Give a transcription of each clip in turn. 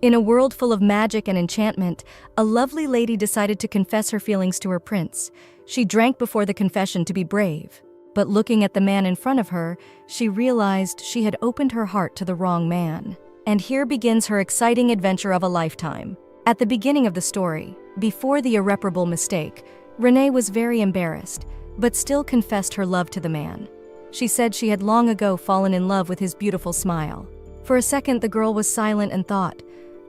In a world full of magic and enchantment, a lovely lady decided to confess her feelings to her prince. She drank before the confession to be brave. But looking at the man in front of her, she realized she had opened her heart to the wrong man. And here begins her exciting adventure of a lifetime. At the beginning of the story, before the irreparable mistake, Renee was very embarrassed, but still confessed her love to the man. She said she had long ago fallen in love with his beautiful smile. For a second, the girl was silent and thought,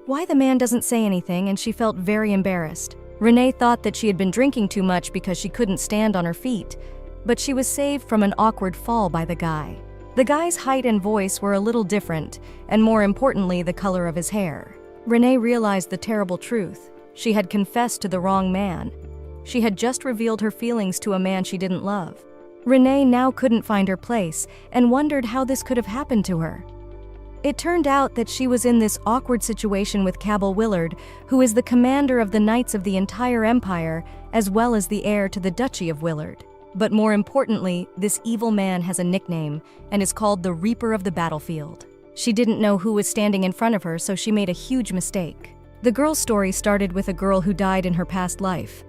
why the man doesn't say anything, and she felt very embarrassed. Renee thought that she had been drinking too much because she couldn't stand on her feet, but she was saved from an awkward fall by the guy. The guy's height and voice were a little different, and more importantly, the color of his hair. Renee realized the terrible truth. She had confessed to the wrong man. She had just revealed her feelings to a man she didn't love. Renee now couldn't find her place and wondered how this could have happened to her. It turned out that she was in this awkward situation with Cabell Willard, who is the commander of the Knights of the entire empire, as well as the heir to the Duchy of Willard. But more importantly, this evil man has a nickname and is called the Reaper of the Battlefield. She didn't know who was standing in front of her, so she made a huge mistake. The girl's story started with a girl who died in her past life.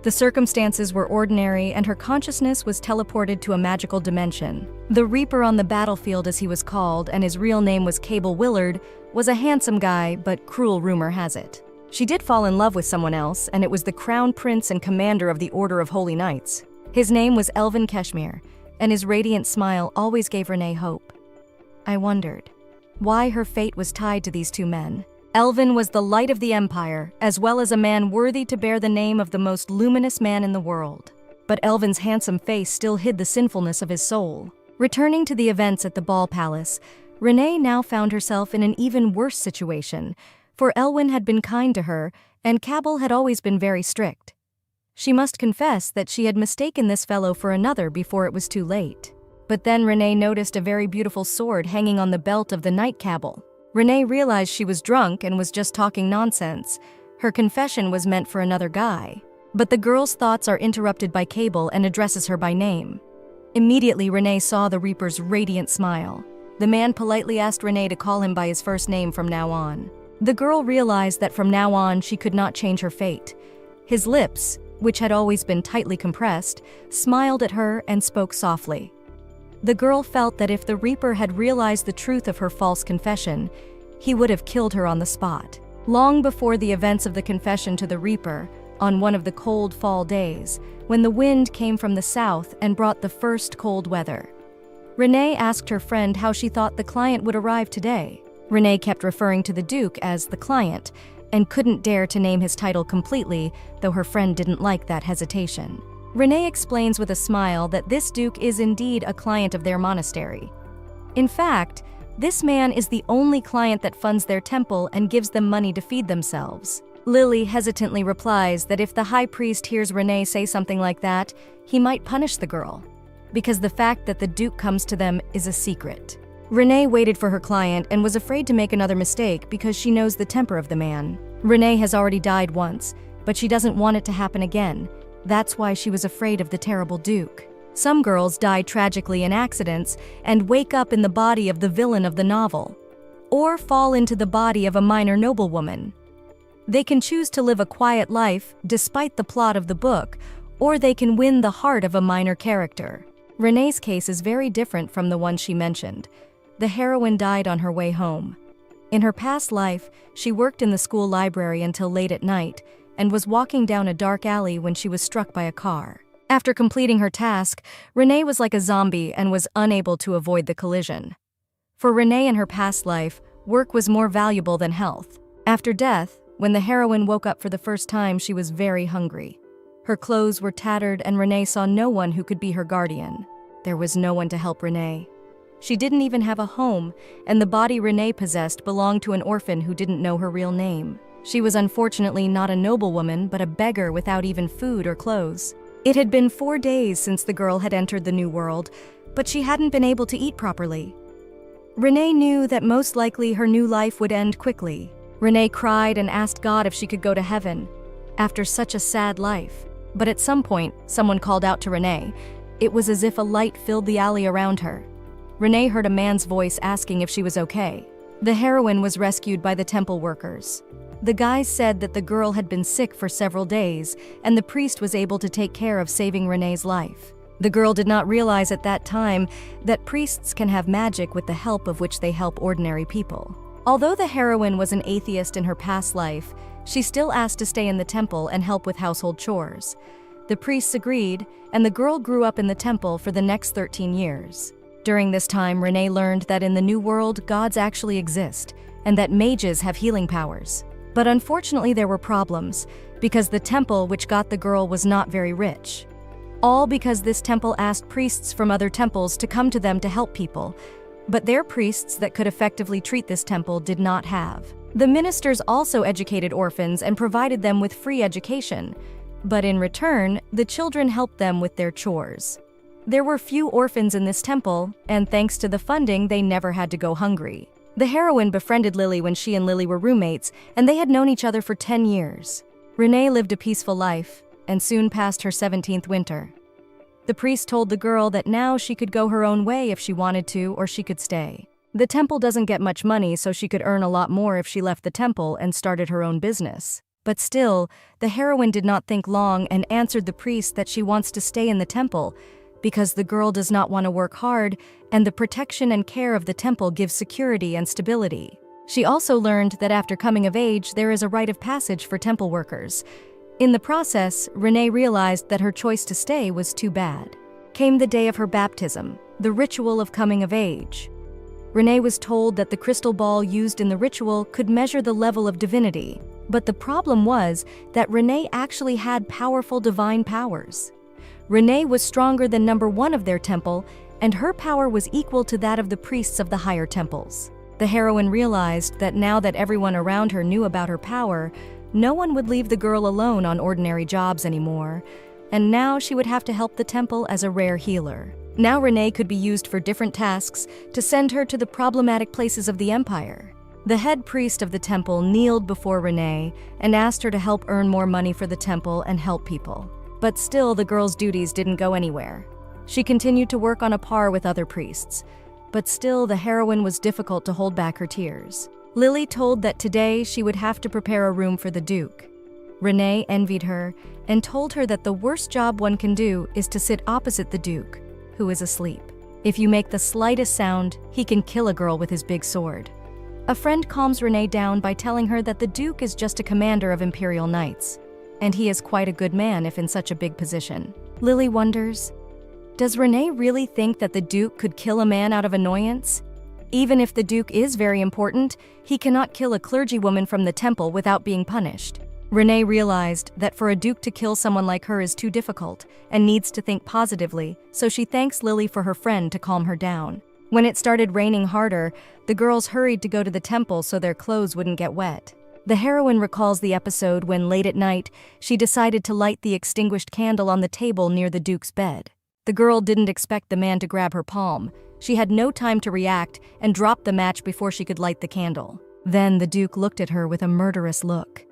The circumstances were ordinary, and her consciousness was teleported to a magical dimension. The Reaper on the Battlefield, as he was called, and his real name was Cabell Willard, was a handsome guy, but cruel rumor has it. She did fall in love with someone else, and it was the Crown Prince and commander of the Order of Holy Knights. His name was Elvin Keshmir, and his radiant smile always gave Renee hope. I wondered why her fate was tied to these two men. Elvin was the light of the empire, as well as a man worthy to bear the name of the most luminous man in the world. But Elvin's handsome face still hid the sinfulness of his soul. Returning to the events at the ball palace, Renee now found herself in an even worse situation, for Elwin had been kind to her, and Cabell had always been very strict. She must confess that she had mistaken this fellow for another before it was too late. But then Renee noticed a very beautiful sword hanging on the belt of the Knight Cabell. Renee realized she was drunk and was just talking nonsense. Her confession was meant for another guy. But the girl's thoughts are interrupted by Cabell and addresses her by name. Immediately, Renee saw the Reaper's radiant smile. The man politely asked Renee to call him by his first name from now on. The girl realized that from now on she could not change her fate. His lips, which had always been tightly compressed, smiled at her and spoke softly. The girl felt that if the Reaper had realized the truth of her false confession, he would have killed her on the spot. Long before the events of the confession to the Reaper, on one of the cold fall days, when the wind came from the south and brought the first cold weather, Renee asked her friend how she thought the client would arrive today. Renee kept referring to the Duke as the client, and couldn't dare to name his title completely, though her friend didn't like that hesitation. Renee explains with a smile that this Duke is indeed a client of their monastery. In fact, this man is the only client that funds their temple and gives them money to feed themselves. Lily hesitantly replies that if the high priest hears Renee say something like that, he might punish the girl, because the fact that the Duke comes to them is a secret. Renee waited for her client and was afraid to make another mistake because she knows the temper of the man. Renee has already died once, but she doesn't want it to happen again. That's why she was afraid of the terrible Duke. Some girls die tragically in accidents and wake up in the body of the villain of the novel, or fall into the body of a minor noblewoman. They can choose to live a quiet life despite the plot of the book, or they can win the heart of a minor character. Renee's case is very different from the one she mentioned. The heroine died on her way home. In her past life, she worked in the school library until late at night, and was walking down a dark alley when she was struck by a car. After completing her task, Renee was like a zombie and was unable to avoid the collision. For Renee in her past life, work was more valuable than health. After death, when the heroine woke up for the first time, she was very hungry. Her clothes were tattered, and Renee saw no one who could be her guardian. There was no one to help Renee. She didn't even have a home, and the body Renee possessed belonged to an orphan who didn't know her real name. She was unfortunately not a noblewoman, but a beggar without even food or clothes. It had been 4 days since the girl had entered the new world, but she hadn't been able to eat properly. Renee knew that most likely her new life would end quickly. Renee cried and asked God if she could go to heaven after such a sad life. But at some point, someone called out to Renee. It was as if a light filled the alley around her. Renee heard a man's voice asking if she was okay. The heroine was rescued by the temple workers. The guys said that the girl had been sick for several days, and the priest was able to take care of saving Renee's life. The girl did not realize at that time that priests can have magic with the help of which they help ordinary people. Although the heroine was an atheist in her past life, she still asked to stay in the temple and help with household chores. The priests agreed, and the girl grew up in the temple for the next 13 years. During this time, Renee learned that in the New World, gods actually exist, and that mages have healing powers. But unfortunately, there were problems, because the temple which got the girl was not very rich. All because this temple asked priests from other temples to come to them to help people, but their priests that could effectively treat this temple did not have. The ministers also educated orphans and provided them with free education, but in return, the children helped them with their chores. There were few orphans in this temple, and thanks to the funding, they never had to go hungry. The heroine befriended Lily when she and Lily were roommates, and they had known each other for 10 years. Renee lived a peaceful life, and soon passed her 17th winter. The priest told the girl that now she could go her own way if she wanted to, or she could stay. The temple doesn't get much money, so she could earn a lot more if she left the temple and started her own business. But still, the heroine did not think long and answered the priest that she wants to stay in the temple because the girl does not want to work hard, and the protection and care of the temple gives security and stability. She also learned that after coming of age, there is a rite of passage for temple workers. In the process, Renee realized that her choice to stay was too bad. Came the day of her baptism, the ritual of coming of age. Renee was told that the crystal ball used in the ritual could measure the level of divinity, but the problem was that Renee actually had powerful divine powers. Renee was stronger than number one of their temple, and her power was equal to that of the priests of the higher temples. The heroine realized that now that everyone around her knew about her power, no one would leave the girl alone on ordinary jobs anymore, and now she would have to help the temple as a rare healer. Now Renee could be used for different tasks to send her to the problematic places of the empire. The head priest of the temple kneeled before Renee and asked her to help earn more money for the temple and help people. But still, the girl's duties didn't go anywhere. She continued to work on a par with other priests, but still the heroine was difficult to hold back her tears. Lily told that today she would have to prepare a room for the Duke. Renee envied her and told her that the worst job one can do is to sit opposite the Duke, who is asleep. If you make the slightest sound, he can kill a girl with his big sword. A friend calms Renee down by telling her that the Duke is just a commander of Imperial Knights, and he is quite a good man if in such a big position. Lily wonders, does Renee really think that the Duke could kill a man out of annoyance? Even if the Duke is very important, he cannot kill a clergywoman from the temple without being punished. Renee realized that for a Duke to kill someone like her is too difficult and needs to think positively, so she thanks Lily for her friend to calm her down. When it started raining harder, the girls hurried to go to the temple so their clothes wouldn't get wet. The heroine recalls the episode when, late at night, she decided to light the extinguished candle on the table near the Duke's bed. The girl didn't expect the man to grab her palm. She had no time to react and dropped the match before she could light the candle. Then the Duke looked at her with a murderous look.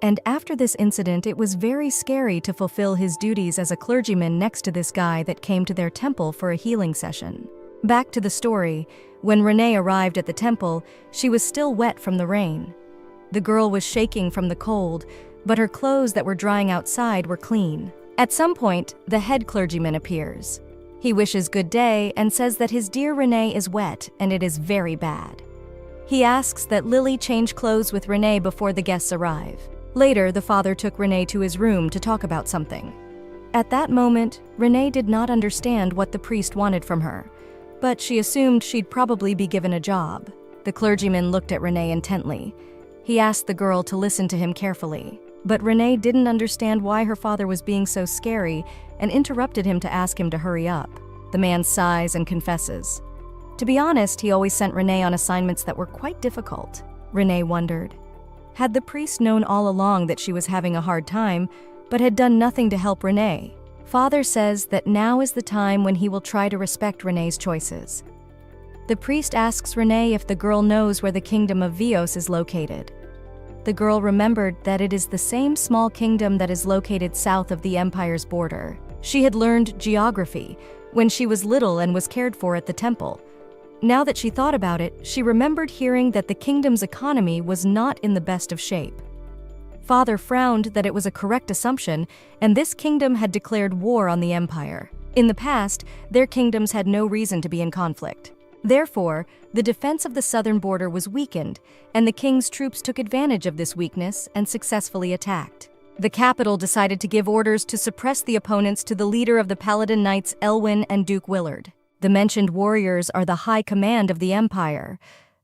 And after this incident, it was very scary to fulfill his duties as a clergyman next to this guy that came to their temple for a healing session. Back to the story, when Renee arrived at the temple, she was still wet from the rain. The girl was shaking from the cold, but her clothes that were drying outside were clean. At some point, the head clergyman appears. He wishes good day and says that his dear Renee is wet and it is very bad. He asks that Lily change clothes with Renee before the guests arrive. Later, the father took Renee to his room to talk about something. At that moment, Renee did not understand what the priest wanted from her, but she assumed she'd probably be given a job. The clergyman looked at Renee intently. He asked the girl to listen to him carefully, but Renee didn't understand why her father was being so scary and interrupted him to ask him to hurry up. The man sighs and confesses. To be honest, he always sent Renee on assignments that were quite difficult. Renee wondered. Had the priest known all along that she was having a hard time, but had done nothing to help Renee? Father says that now is the time when he will try to respect Renee's choices. The priest asks Renee if the girl knows where the kingdom of Vios is located. The girl remembered that it is the same small kingdom that is located south of the empire's border. She had learned geography when she was little and was cared for at the temple. Now that she thought about it, she remembered hearing that the kingdom's economy was not in the best of shape. Father frowned that it was a correct assumption, and this kingdom had declared war on the empire. In the past, their kingdoms had no reason to be in conflict. Therefore, the defense of the southern border was weakened, and the king's troops took advantage of this weakness and successfully attacked. The capital decided to give orders to suppress the opponents to the leader of the Paladin Knights, Elwyn and Duke Willard. The mentioned warriors are the high command of the empire.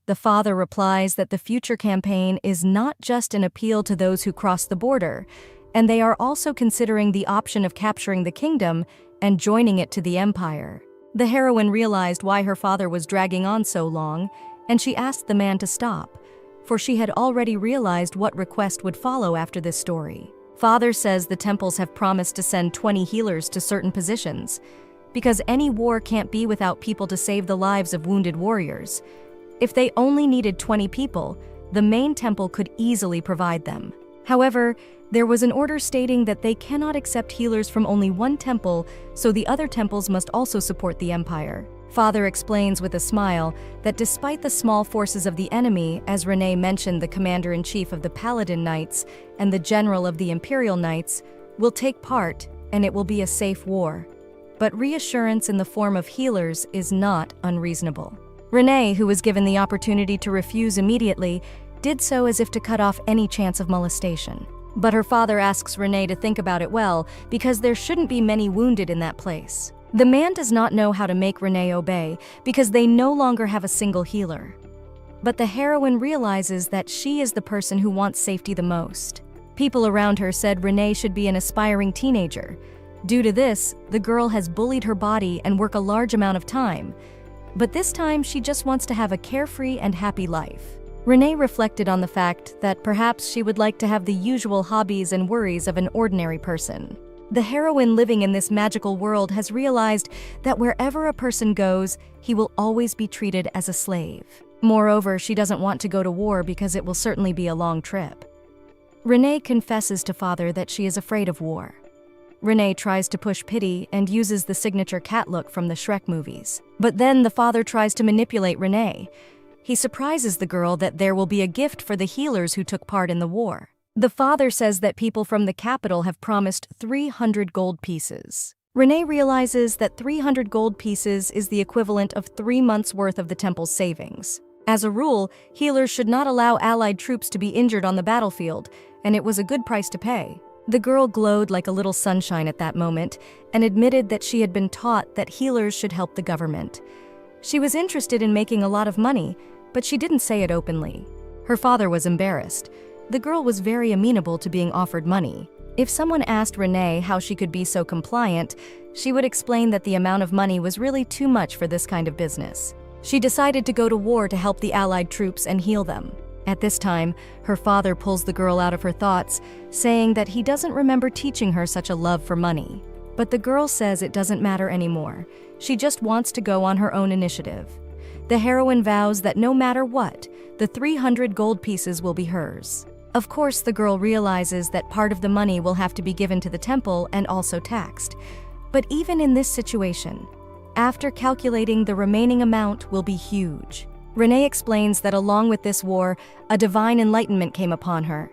The father replies that the future campaign is not just an appeal to those who cross the border, and they are also considering the option of capturing the kingdom and joining it to the empire. The heroine realized why her father was dragging on so long, and she asked the man to stop, for she had already realized what request would follow after this story. Father says the temples have promised to send 20 healers to certain positions, because any war can't be without people to save the lives of wounded warriors. If they only needed 20 people, the main temple could easily provide them. However, there was an order stating that they cannot accept healers from only one temple, so the other temples must also support the empire. Father explains with a smile that despite the small forces of the enemy, as Renee mentioned, the commander-in-chief of the Paladin Knights and the general of the Imperial Knights will take part, and it will be a safe war. But reassurance in the form of healers is not unreasonable. Renee, who was given the opportunity to refuse immediately, did so as if to cut off any chance of molestation. But her father asks Renee to think about it well, because there shouldn't be many wounded in that place. The man does not know how to make Renee obey, because they no longer have a single healer. But the heroine realizes that she is the person who wants safety the most. People around her said Renee should be an aspiring teenager. Due to this, the girl has bullied her body and work a large amount of time. But this time, she just wants to have a carefree and happy life. Renee reflected on the fact that perhaps she would like to have the usual hobbies and worries of an ordinary person. The heroine living in this magical world has realized that wherever a person goes, he will always be treated as a slave. Moreover, she doesn't want to go to war because it will certainly be a long trip. Renee confesses to Father that she is afraid of war. Renee tries to push pity and uses the signature cat look from the Shrek movies. But then the father tries to manipulate Renee. He surprises the girl that there will be a gift for the healers who took part in the war. The father says that people from the capital have promised 300 gold pieces. Renee realizes that 300 gold pieces is the equivalent of 3 months' worth of the temple's savings. As a rule, healers should not allow allied troops to be injured on the battlefield, and it was a good price to pay. The girl glowed like a little sunshine at that moment and admitted that she had been taught that healers should help the government. She was interested in making a lot of money, but she didn't say it openly. Her father was embarrassed. The girl was very amenable to being offered money. If someone asked Renee how she could be so compliant, she would explain that the amount of money was really too much for this kind of business. She decided to go to war to help the allied troops and heal them. At this time, her father pulls the girl out of her thoughts, saying that he doesn't remember teaching her such a love for money. But the girl says it doesn't matter anymore. She just wants to go on her own initiative. The heroine vows that no matter what, the 300 gold pieces will be hers. Of course, the girl realizes that part of the money will have to be given to the temple and also taxed. But even in this situation, after calculating, the remaining amount will be huge. Renee explains that along with this war, a divine enlightenment came upon her.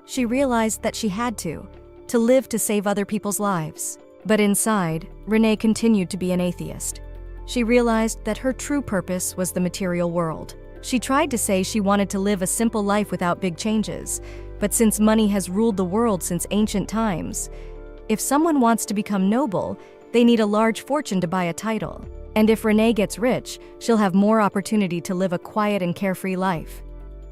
She realized that she had to live to save other people's lives. But inside, Renee continued to be an atheist. She realized that her true purpose was the material world. She tried to say she wanted to live a simple life without big changes, but since money has ruled the world since ancient times, if someone wants to become noble, they need a large fortune to buy a title. And if Renee gets rich, she'll have more opportunity to live a quiet and carefree life.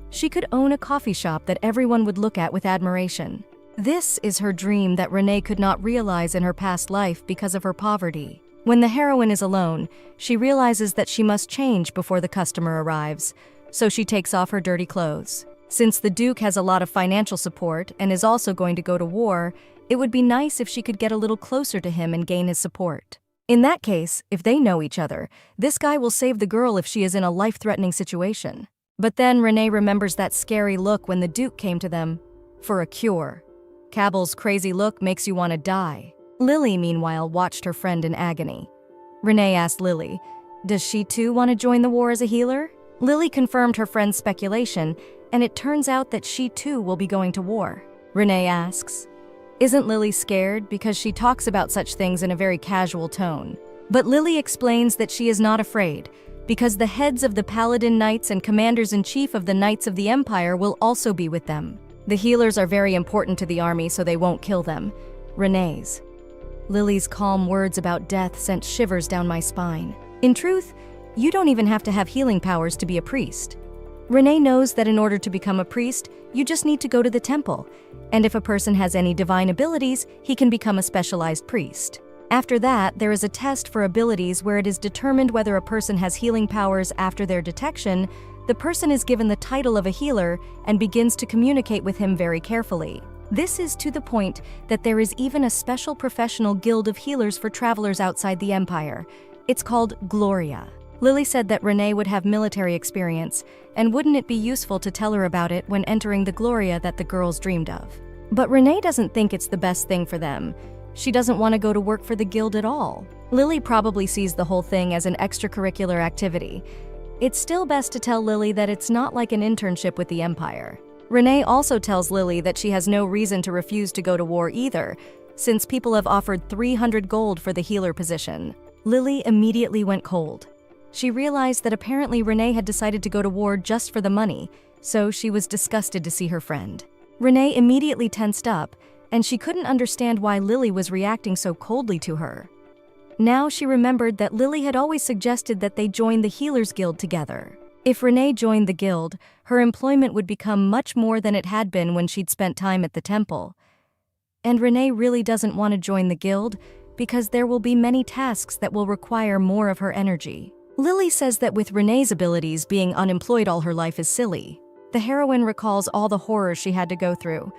She could own a coffee shop that everyone would look at with admiration. This is her dream that Renee could not realize in her past life because of her poverty. When the heroine is alone, she realizes that she must change before the customer arrives, so she takes off her dirty clothes. Since the Duke has a lot of financial support and is also going to go to war, it would be nice if she could get a little closer to him and gain his support. In that case, if they know each other, this guy will save the girl if she is in a life-threatening situation. But then Renee remembers that scary look when the Duke came to them for a cure. Cabell's crazy look makes you want to die. Lily, meanwhile, watched her friend in agony. Renee asked Lily, Does she too want to join the war as a healer? Lily confirmed her friend's speculation, and it turns out that she too will be going to war. Renee asks, "Isn't Lily scared?" because she talks about such things in a very casual tone. But Lily explains that she is not afraid, because the heads of the Paladin Knights and commanders-in-chief of the Knights of the Empire will also be with them. The healers are very important to the army, so they won't kill them. Renee's. Lily's calm words about death sent shivers down my spine. In truth, you don't even have to have healing powers to be a priest. Renee knows that in order to become a priest, you just need to go to the temple, and if a person has any divine abilities, he can become a specialized priest. After that, there is a test for abilities where it is determined whether a person has healing powers. After their detection, the person is given the title of a healer and begins to communicate with him very carefully. This is to the point that there is even a special professional guild of healers for travelers outside the Empire. It's called Gloria. Lily said that Renee would have military experience, and wouldn't it be useful to tell her about it when entering the Gloria that the girls dreamed of? But Renee doesn't think it's the best thing for them. She doesn't want to go to work for the guild at all. Lily probably sees the whole thing as an extracurricular activity. It's still best to tell Lily that it's not like an internship with the Empire. Renee also tells Lily that she has no reason to refuse to go to war either, since people have offered 300 gold for the healer position. Lily immediately went cold. She realized that apparently Renee had decided to go to war just for the money, so she was disgusted to see her friend. Renee immediately tensed up, and she couldn't understand why Lily was reacting so coldly to her. Now she remembered that Lily had always suggested that they join the Healers Guild together. If Renee joined the guild, her employment would become much more than it had been when she'd spent time at the temple. And Renee really doesn't want to join the guild because there will be many tasks that will require more of her energy. Lily says that with Renee's abilities, being unemployed all her life is silly. The heroine recalls all the horrors she had to go through.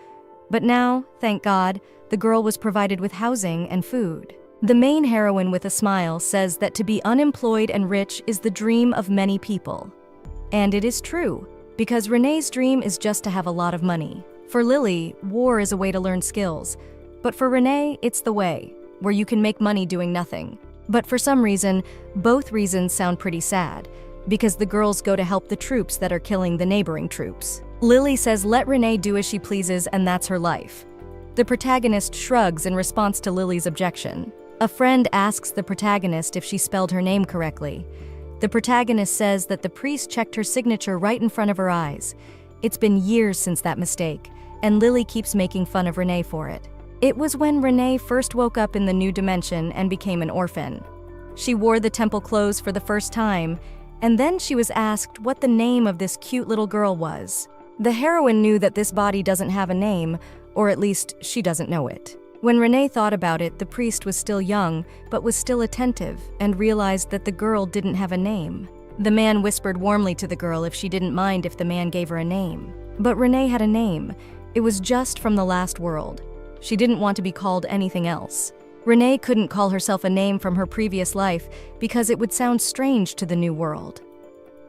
But now, thank God, the girl was provided with housing and food. The main heroine, with a smile, says that to be unemployed and rich is the dream of many people. And it is true, because Renee's dream is just to have a lot of money. For Lily, war is a way to learn skills. But for Renee, it's the way, where you can make money doing nothing. But for some reason, both reasons sound pretty sad, because the girls go to help the troops that are killing the neighboring troops. Lily says let Renee do as she pleases and that's her life. The protagonist shrugs in response to Lily's objection. A friend asks the protagonist if she spelled her name correctly. The protagonist says that the priest checked her signature right in front of her eyes. It's been years since that mistake, and Lily keeps making fun of Renee for it. It was when Renee first woke up in the new dimension and became an orphan. She wore the temple clothes for the first time, and then she was asked what the name of this cute little girl was. The heroine knew that this body doesn't have a name, or at least she doesn't know it. When Renee thought about it, the priest was still young, but was still attentive, and realized that the girl didn't have a name. The man whispered warmly to the girl if she didn't mind if the man gave her a name. But Renee had a name. It was just from the last world. She didn't want to be called anything else. Renee couldn't call herself a name from her previous life because it would sound strange to the new world.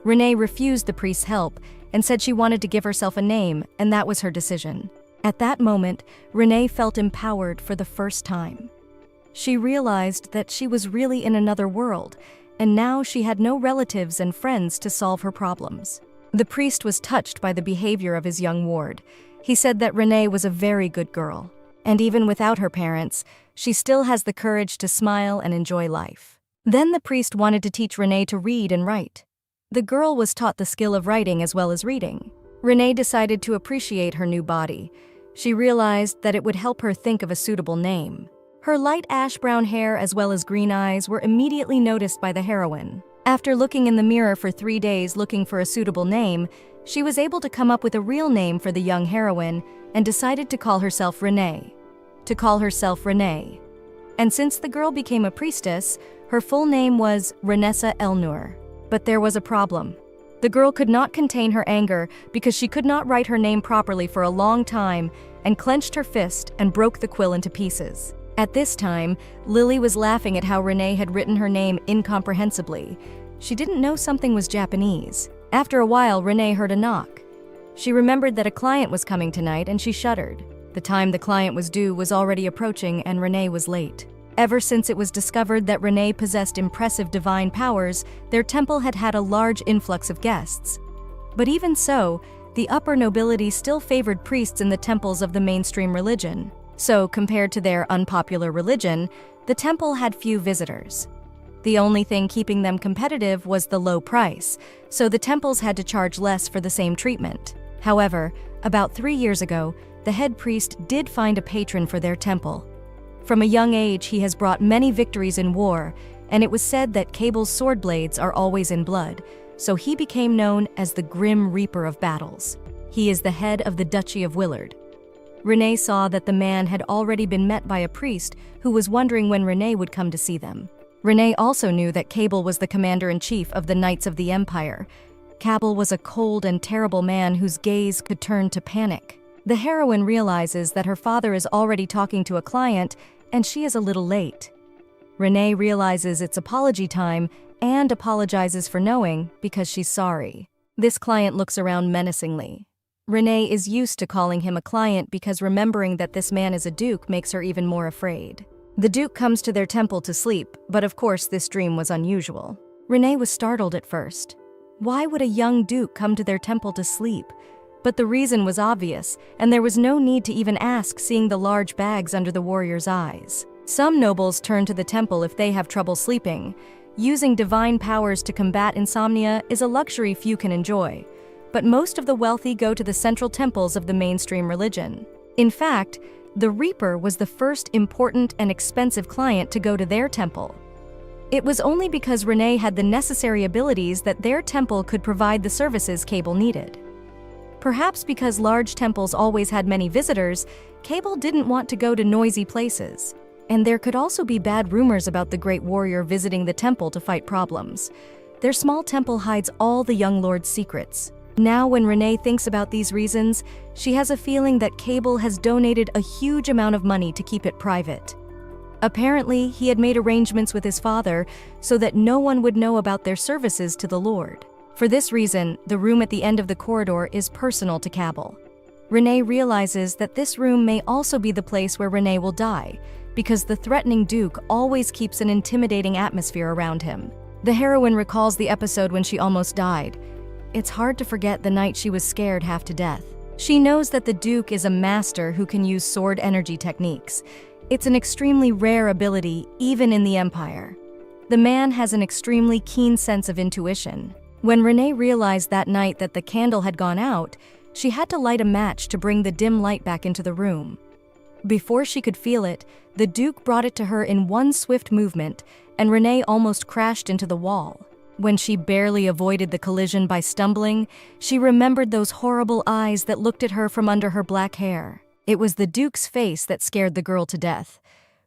Renee refused the priest's help and said she wanted to give herself a name, and that was her decision. At that moment, Renee felt empowered for the first time. She realized that she was really in another world, and now she had no relatives and friends to solve her problems. The priest was touched by the behavior of his young ward. He said that Renee was a very good girl, and even without her parents, she still has the courage to smile and enjoy life. Then the priest wanted to teach Renee to read and write. The girl was taught the skill of writing as well as reading. Renee decided to appreciate her new body. She realized that it would help her think of a suitable name. Her light ash-brown hair as well as green eyes were immediately noticed by the heroine. After looking in the mirror for 3 days looking for a suitable name, she was able to come up with a real name for the young heroine and decided to call herself Renee. And since the girl became a priestess, her full name was Renessa Elnur. But there was a problem. The girl could not contain her anger because she could not write her name properly for a long time and clenched her fist and broke the quill into pieces. At this time, Lily was laughing at how Renee had written her name incomprehensibly. She didn't know something was Japanese. After a while, Renee heard a knock. She remembered that a client was coming tonight and she shuddered. The time the client was due was already approaching and Renee was late. Ever since it was discovered that Renee possessed impressive divine powers, their temple had had a large influx of guests. But even so, the upper nobility still favored priests in the temples of the mainstream religion. So, compared to their unpopular religion, the temple had few visitors. The only thing keeping them competitive was the low price, so the temples had to charge less for the same treatment. However, about 3 years ago, the head priest did find a patron for their temple. From a young age, he has brought many victories in war, and it was said that Cable's sword blades are always in blood, so he became known as the Grim Reaper of Battles. He is the head of the Duchy of Willard. Renee saw that the man had already been met by a priest who was wondering when Renee would come to see them. Renee also knew that Cable was the commander-in-chief of the Knights of the Empire. Cable was a cold and terrible man whose gaze could turn to panic. The heroine realizes that her father is already talking to a client, and she is a little late. Renee realizes it's apology time and apologizes for knowing because she's sorry. This client looks around menacingly. Renee is used to calling him a client because remembering that this man is a duke makes her even more afraid. The duke comes to their temple to sleep, but of course this dream was unusual. Renee was startled at first. Why would a young duke come to their temple to sleep? But the reason was obvious, and there was no need to even ask, seeing the large bags under the warrior's eyes. Some nobles turn to the temple if they have trouble sleeping. Using divine powers to combat insomnia is a luxury few can enjoy, but most of the wealthy go to the central temples of the mainstream religion. In fact, the Reaper was the first important and expensive client to go to their temple. It was only because Renee had the necessary abilities that their temple could provide the services Cable needed. Perhaps because large temples always had many visitors, Cable didn't want to go to noisy places. And there could also be bad rumors about the great warrior visiting the temple to fight problems. Their small temple hides all the young lord's secrets. Now when Renee thinks about these reasons, she has a feeling that Cable has donated a huge amount of money to keep it private. Apparently, he had made arrangements with his father so that no one would know about their services to the Lord. For this reason, the room at the end of the corridor is personal to Cable. Renee realizes that this room may also be the place where Renee will die, because the threatening Duke always keeps an intimidating atmosphere around him. The heroine recalls the episode when she almost died. It's hard to forget the night she was scared half to death. She knows that the Duke is a master who can use sword energy techniques. It's an extremely rare ability, even in the Empire. The man has an extremely keen sense of intuition. When Renee realized that night that the candle had gone out, she had to light a match to bring the dim light back into the room. Before she could feel it, the Duke brought it to her in one swift movement, and Renee almost crashed into the wall. When she barely avoided the collision by stumbling, she remembered those horrible eyes that looked at her from under her black hair. It was the Duke's face that scared the girl to death.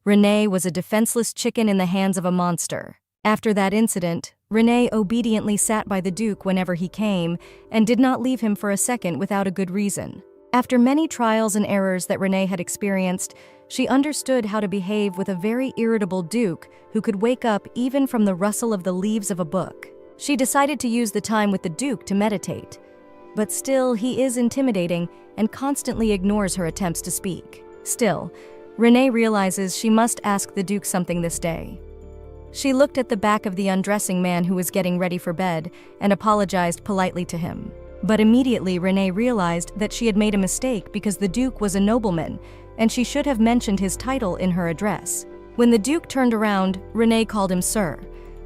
Renee was a defenseless chicken in the hands of a monster. After that incident, Renee obediently sat by the Duke whenever he came and did not leave him for a second without a good reason. After many trials and errors that Renee had experienced, she understood how to behave with a very irritable Duke who could wake up even from the rustle of the leaves of a book. She decided to use the time with the Duke to meditate. But still, he is intimidating and constantly ignores her attempts to speak. Still, Renee realizes she must ask the Duke something this day. She looked at the back of the undressing man who was getting ready for bed and apologized politely to him. But immediately Renee realized that she had made a mistake because the Duke was a nobleman, and she should have mentioned his title in her address. When the Duke turned around, Renee called him Sir.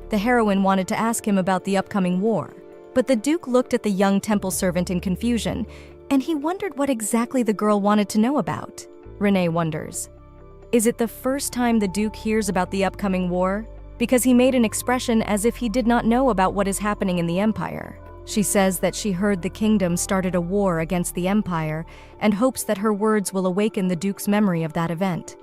The heroine wanted to ask him about the upcoming war. But the Duke looked at the young temple servant in confusion, and he wondered what exactly the girl wanted to know about. Renee wonders, is it the first time the Duke hears about the upcoming war? Because he made an expression as if he did not know about what is happening in the Empire. She says that she heard the kingdom started a war against the Empire and hopes that her words will awaken the Duke's memory of that event.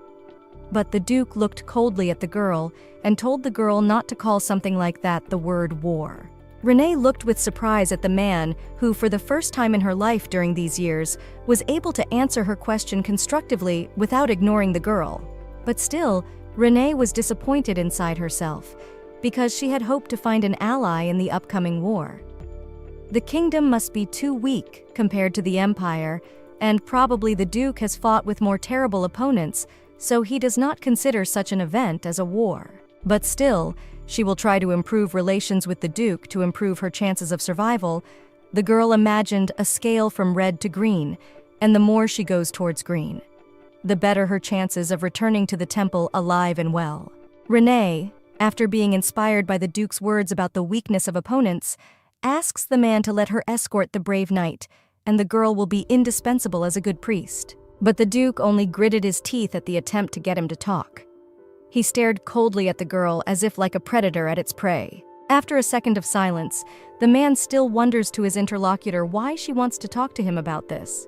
But the Duke looked coldly at the girl and told the girl not to call something like that the word war. Renee looked with surprise at the man who, for the first time in her life during these years, was able to answer her question constructively without ignoring the girl. But still, Renee was disappointed inside herself because she had hoped to find an ally in the upcoming war. The kingdom must be too weak compared to the Empire, and probably the Duke has fought with more terrible opponents, so he does not consider such an event as a war. But still, she will try to improve relations with the Duke to improve her chances of survival. The girl imagined a scale from red to green, and the more she goes towards green, the better her chances of returning to the temple alive and well. Renee, after being inspired by the Duke's words about the weakness of opponents, asks the man to let her escort the brave knight, and the girl will be indispensable as a good priest. But the Duke only gritted his teeth at the attempt to get him to talk. He stared coldly at the girl as if like a predator at its prey. After a second of silence, the man still wonders to his interlocutor why she wants to talk to him about this.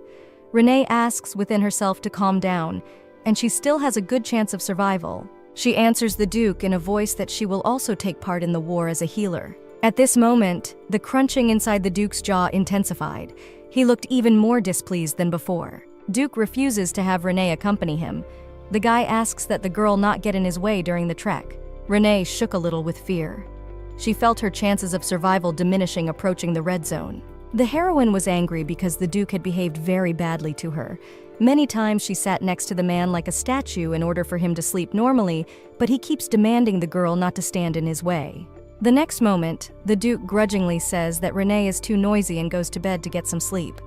Renee asks within herself to calm down, and she still has a good chance of survival. She answers the Duke in a voice that she will also take part in the war as a healer. At this moment, the crunching inside the Duke's jaw intensified. He looked even more displeased than before. Duke refuses to have Renee accompany him. The guy asks that the girl not get in his way during the trek. Renee shook a little with fear. She felt her chances of survival diminishing approaching the red zone. The heroine was angry because the Duke had behaved very badly to her. Many times she sat next to the man like a statue in order for him to sleep normally, but he keeps demanding the girl not to stand in his way. The next moment, the Duke grudgingly says that Renee is too noisy and goes to bed to get some sleep.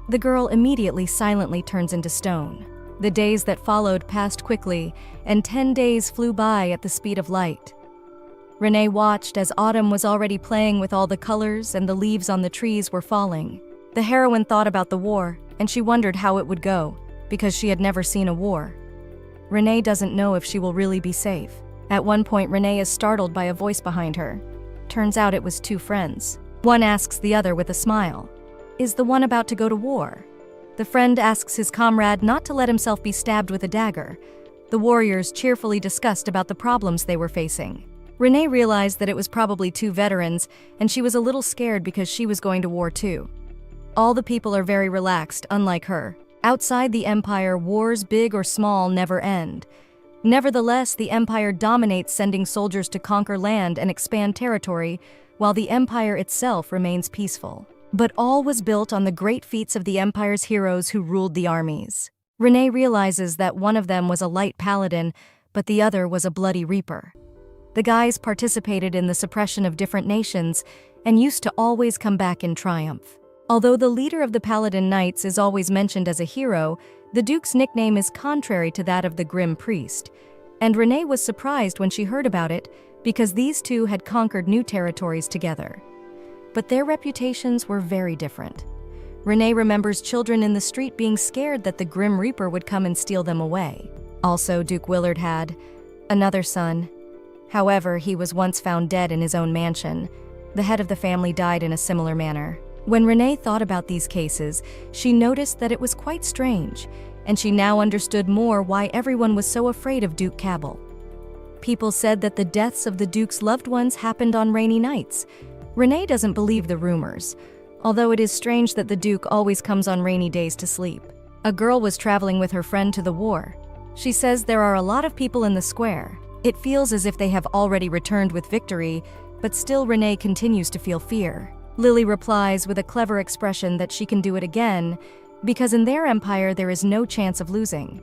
The girl immediately silently turns into stone. The days that followed passed quickly, and 10 days flew by at the speed of light. Renee watched as autumn was already playing with all the colors and the leaves on the trees were falling. The heroine thought about the war, and she wondered how it would go, because she had never seen a war. Renee doesn't know if she will really be safe. At one point, Renee is startled by a voice behind her. Turns out it was two friends. One asks the other with a smile, "Is the one about to go to war?" The friend asks his comrade not to let himself be stabbed with a dagger. The warriors cheerfully discussed about the problems they were facing. Renee realized that it was probably two veterans, and she was a little scared because she was going to war too. All the people are very relaxed, unlike her. Outside the Empire, wars, big or small, never end. Nevertheless, the Empire dominates, sending soldiers to conquer land and expand territory, while the Empire itself remains peaceful. But all was built on the great feats of the Empire's heroes who ruled the armies. Renee realizes that one of them was a light paladin, but the other was a bloody reaper. The guys participated in the suppression of different nations and used to always come back in triumph. Although the leader of the Paladin Knights is always mentioned as a hero, the Duke's nickname is contrary to that of the Grim Priest, and Renee was surprised when she heard about it because these two had conquered new territories together. But their reputations were very different. Renee remembers children in the street being scared that the Grim Reaper would come and steal them away. Also, Duke Willard had another son. However, he was once found dead in his own mansion. The head of the family died in a similar manner. When Renee thought about these cases, she noticed that it was quite strange, and she now understood more why everyone was so afraid of Duke Cabell. People said that the deaths of the Duke's loved ones happened on rainy nights. Renee doesn't believe the rumors, although it is strange that the Duke always comes on rainy days to sleep. A girl was traveling with her friend to the war. She says there are a lot of people in the square. It feels as if they have already returned with victory, but still Renee continues to feel fear. Lily replies with a clever expression that she can do it again, because in their empire there is no chance of losing.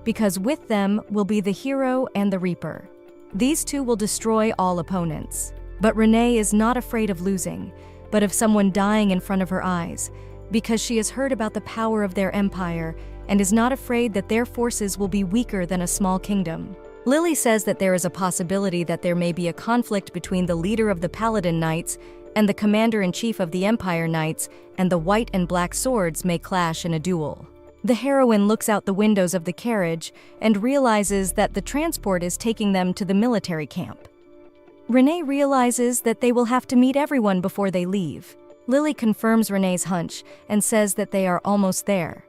Because with them will be the hero and the reaper. These two will destroy all opponents. But Renee is not afraid of losing, but of someone dying in front of her eyes, because she has heard about the power of their empire and is not afraid that their forces will be weaker than a small kingdom. Lily says that there is a possibility that there may be a conflict between the leader of the Paladin Knights and the commander-in-chief of the Empire Knights, and the white and black swords may clash in a duel. The heroine looks out the windows of the carriage and realizes that the transport is taking them to the military camp. Renee realizes that they will have to meet everyone before they leave. Lily confirms Renee's hunch and says that they are almost there.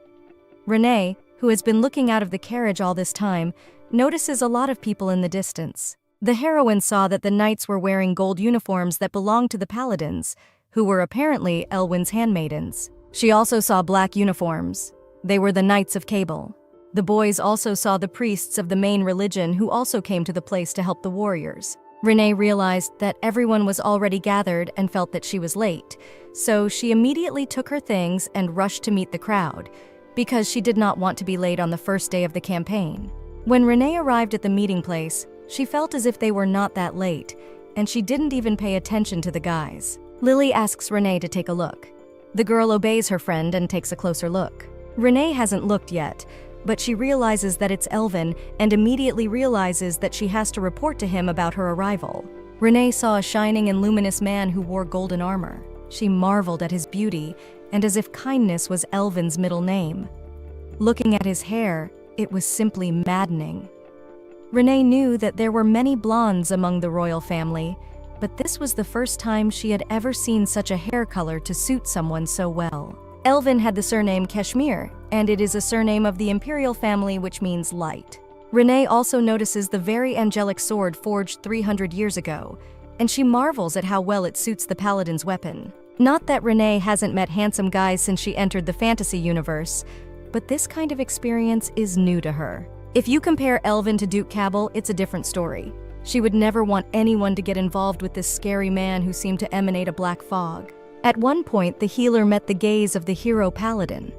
Renee, who has been looking out of the carriage all this time, notices a lot of people in the distance. The heroine saw that the knights were wearing gold uniforms that belonged to the paladins, who were apparently Elwyn's handmaidens. She also saw black uniforms. They were the Knights of Cable. The boys also saw the priests of the main religion who also came to the place to help the warriors. Renee realized that everyone was already gathered and felt that she was late, so she immediately took her things and rushed to meet the crowd, because she did not want to be late on the first day of the campaign. When Renee arrived at the meeting place, she felt as if they were not that late, and she didn't even pay attention to the guys. Lily asks Renee to take a look. The girl obeys her friend and takes a closer look. Renee hasn't looked yet, but she realizes that it's Elvin and immediately realizes that she has to report to him about her arrival. Renee saw a shining and luminous man who wore golden armor. She marveled at his beauty, and as if kindness was Elvin's middle name. Looking at his hair, it was simply maddening. Renee knew that there were many blondes among the royal family, but this was the first time she had ever seen such a hair color to suit someone so well. Elvin had the surname Kashmir, and it is a surname of the imperial family which means light. Renee also notices the very angelic sword forged 300 years ago, and she marvels at how well it suits the paladin's weapon. Not that Renee hasn't met handsome guys since she entered the fantasy universe, but this kind of experience is new to her. If you compare Elvin to Duke Cabell, it's a different story. She would never want anyone to get involved with this scary man who seemed to emanate a black fog. At one point, the healer met the gaze of the hero paladin.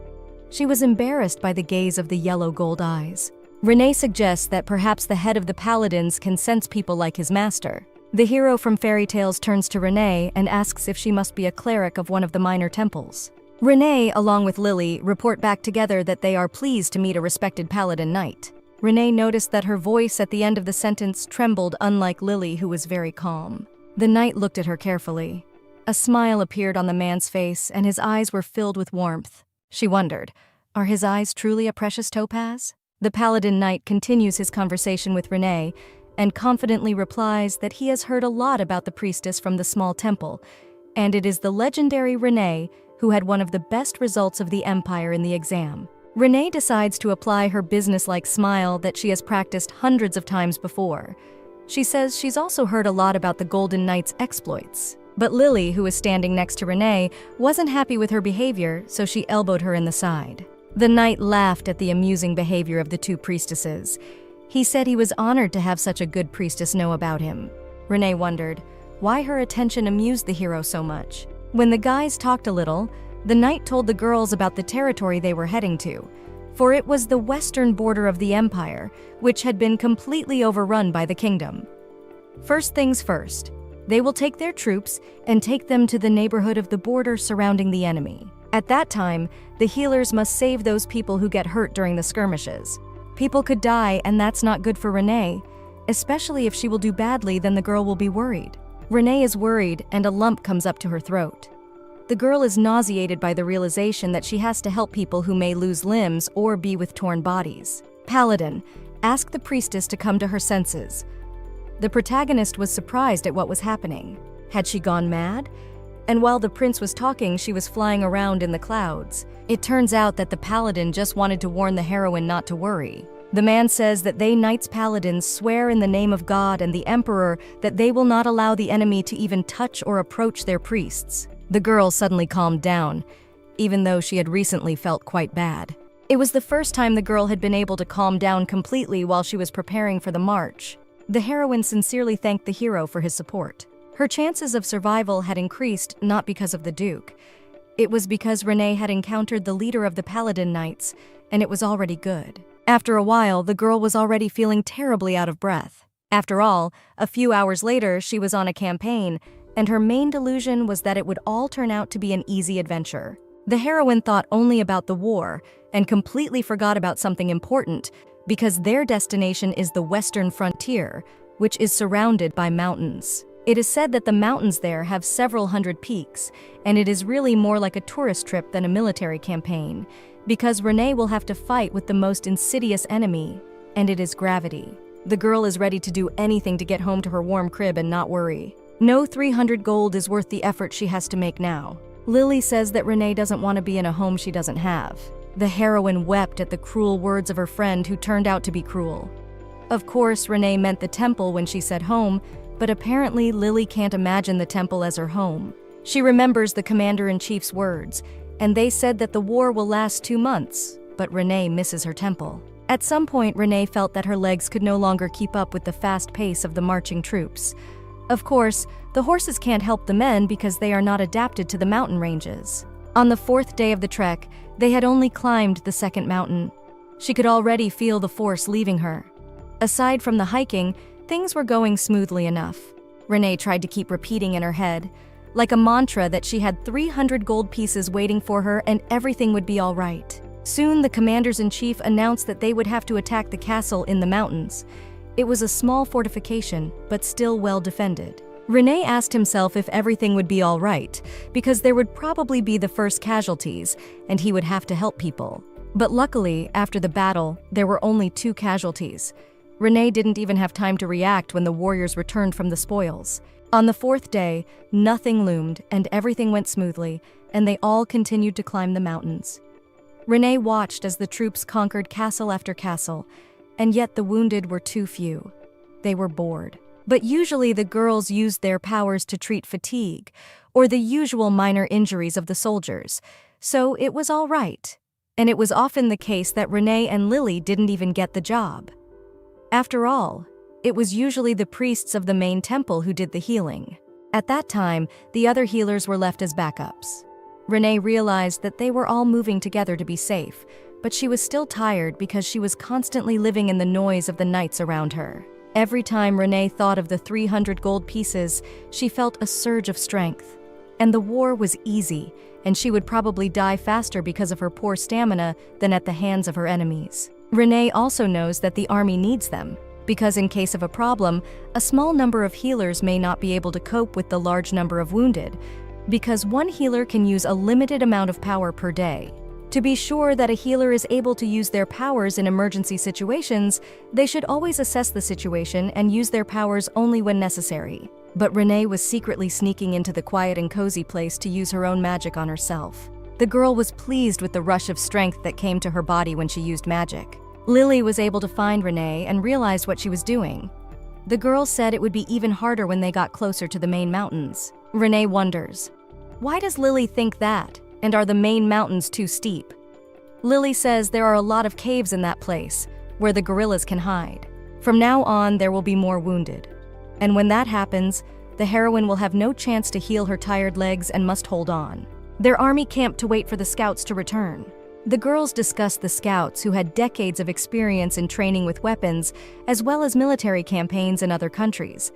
She was embarrassed by the gaze of the yellow gold eyes. Renee suggests that perhaps the head of the paladins can sense people like his master. The hero from fairy tales turns to Renee and asks if she must be a cleric of one of the minor temples. Renee, along with Lily, report back together that they are pleased to meet a respected paladin knight. Renee noticed that her voice at the end of the sentence trembled, unlike Lily, who was very calm. The knight looked at her carefully. A smile appeared on the man's face, and his eyes were filled with warmth. She wondered, are his eyes truly a precious topaz? The paladin knight continues his conversation with Renee, and confidently replies that he has heard a lot about the priestess from the small temple, and it is the legendary Renee who had one of the best results of the Empire in the exam. Renee decides to apply her business-like smile that she has practiced hundreds of times before. She says she's also heard a lot about the Golden Knight's exploits. But Lily, who was standing next to Renee, wasn't happy with her behavior, so she elbowed her in the side. The knight laughed at the amusing behavior of the two priestesses. He said he was honored to have such a good priestess know about him. Renee wondered why her attention amused the hero so much. When the guys talked a little, the knight told the girls about the territory they were heading to, for it was the western border of the empire, which had been completely overrun by the kingdom. First things first, they will take their troops and take them to the neighborhood of the border surrounding the enemy. At that time, the healers must save those people who get hurt during the skirmishes. People could die, and that's not good for Renee, especially if she will do badly, then the girl will be worried. Renee is worried, and a lump comes up to her throat. The girl is nauseated by the realization that she has to help people who may lose limbs or be with torn bodies. Paladin, ask the priestess to come to her senses. The protagonist was surprised at what was happening. Had she gone mad? And while the prince was talking, she was flying around in the clouds. It turns out that the paladin just wanted to warn the heroine not to worry. The man says that they knights paladins swear in the name of God and the emperor that they will not allow the enemy to even touch or approach their priests. The girl suddenly calmed down, even though she had recently felt quite bad. It was the first time the girl had been able to calm down completely while she was preparing for the march. The heroine sincerely thanked the hero for his support. Her chances of survival had increased not because of the Duke. It was because Renee had encountered the leader of the Paladin Knights, and it was already good. After a while, the girl was already feeling terribly out of breath. After all, a few hours later, she was on a campaign, and her main delusion was that it would all turn out to be an easy adventure. The heroine thought only about the war and completely forgot about something important, because their destination is the western frontier, which is surrounded by mountains. It is said that the mountains there have several hundred peaks, and it is really more like a tourist trip than a military campaign, because Renee will have to fight with the most insidious enemy, and it is gravity. The girl is ready to do anything to get home to her warm crib and not worry. No 300 gold is worth the effort she has to make now. Lily says that Renee doesn't want to be in a home she doesn't have. The heroine wept at the cruel words of her friend who turned out to be cruel. Of course, Renee meant the temple when she said home, but apparently Lily can't imagine the temple as her home. She remembers the commander-in-chief's words, and they said that the war will last 2 months, but Renee misses her temple. At some point, Renee felt that her legs could no longer keep up with the fast pace of the marching troops. Of course, the horses can't help the men because they are not adapted to the mountain ranges. On the 4th day of the trek, they had only climbed the 2nd mountain. She could already feel the force leaving her. Aside from the hiking, things were going smoothly enough. Renee tried to keep repeating in her head, like a mantra, that she had 300 gold pieces waiting for her and everything would be all right. Soon, the commanders-in-chief announced that they would have to attack the castle in the mountains. It was a small fortification, but still well defended. Renee asked himself if everything would be all right, because there would probably be the first casualties, and he would have to help people. But luckily, after the battle, there were only 2 casualties. Renee didn't even have time to react when the warriors returned from the spoils. On the 4th day, nothing loomed, and everything went smoothly, and they all continued to climb the mountains. Renee watched as the troops conquered castle after castle, and yet the wounded were too few. They were bored. But usually the girls used their powers to treat fatigue, or the usual minor injuries of the soldiers, so it was all right. And it was often the case that Renee and Lily didn't even get the job. After all, it was usually the priests of the main temple who did the healing. At that time, the other healers were left as backups. Renee realized that they were all moving together to be safe, but she was still tired because she was constantly living in the noise of the knights around her. Every time Renee thought of the 300 gold pieces, she felt a surge of strength. And the war was easy, and she would probably die faster because of her poor stamina than at the hands of her enemies. Renee also knows that the army needs them, because in case of a problem, a small number of healers may not be able to cope with the large number of wounded, because one healer can use a limited amount of power per day. To be sure that a healer is able to use their powers in emergency situations, they should always assess the situation and use their powers only when necessary. But Renee was secretly sneaking into the quiet and cozy place to use her own magic on herself. The girl was pleased with the rush of strength that came to her body when she used magic. Lily was able to find Renee and realized what she was doing. The girl said it would be even harder when they got closer to the main mountains. Renee wonders, why does Lily think that? And are the main mountains too steep? Lily says there are a lot of caves in that place, where the gorillas can hide. From now on, there will be more wounded. And when that happens, the heroine will have no chance to heal her tired legs and must hold on. Their army camped to wait for the scouts to return. The girls discussed the scouts who had decades of experience in training with weapons, as well as military campaigns in other countries.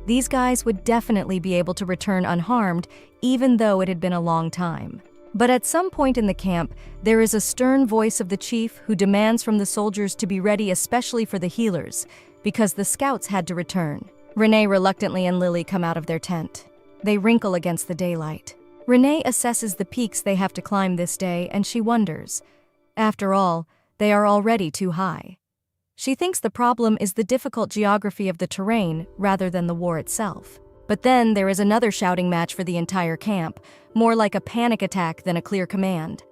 These guys would definitely be able to return unharmed, even though it had been a long time. But at some point in the camp, there is a stern voice of the chief who demands from the soldiers to be ready, especially for the healers, because the scouts had to return. Renee reluctantly and Lily come out of their tent. They wrinkle against the daylight. Renee assesses the peaks they have to climb this day, and she wonders. After all, they are already too high. She thinks the problem is the difficult geography of the terrain rather than the war itself. But then there is another shouting match for the entire camp, more like a panic attack than a clear command.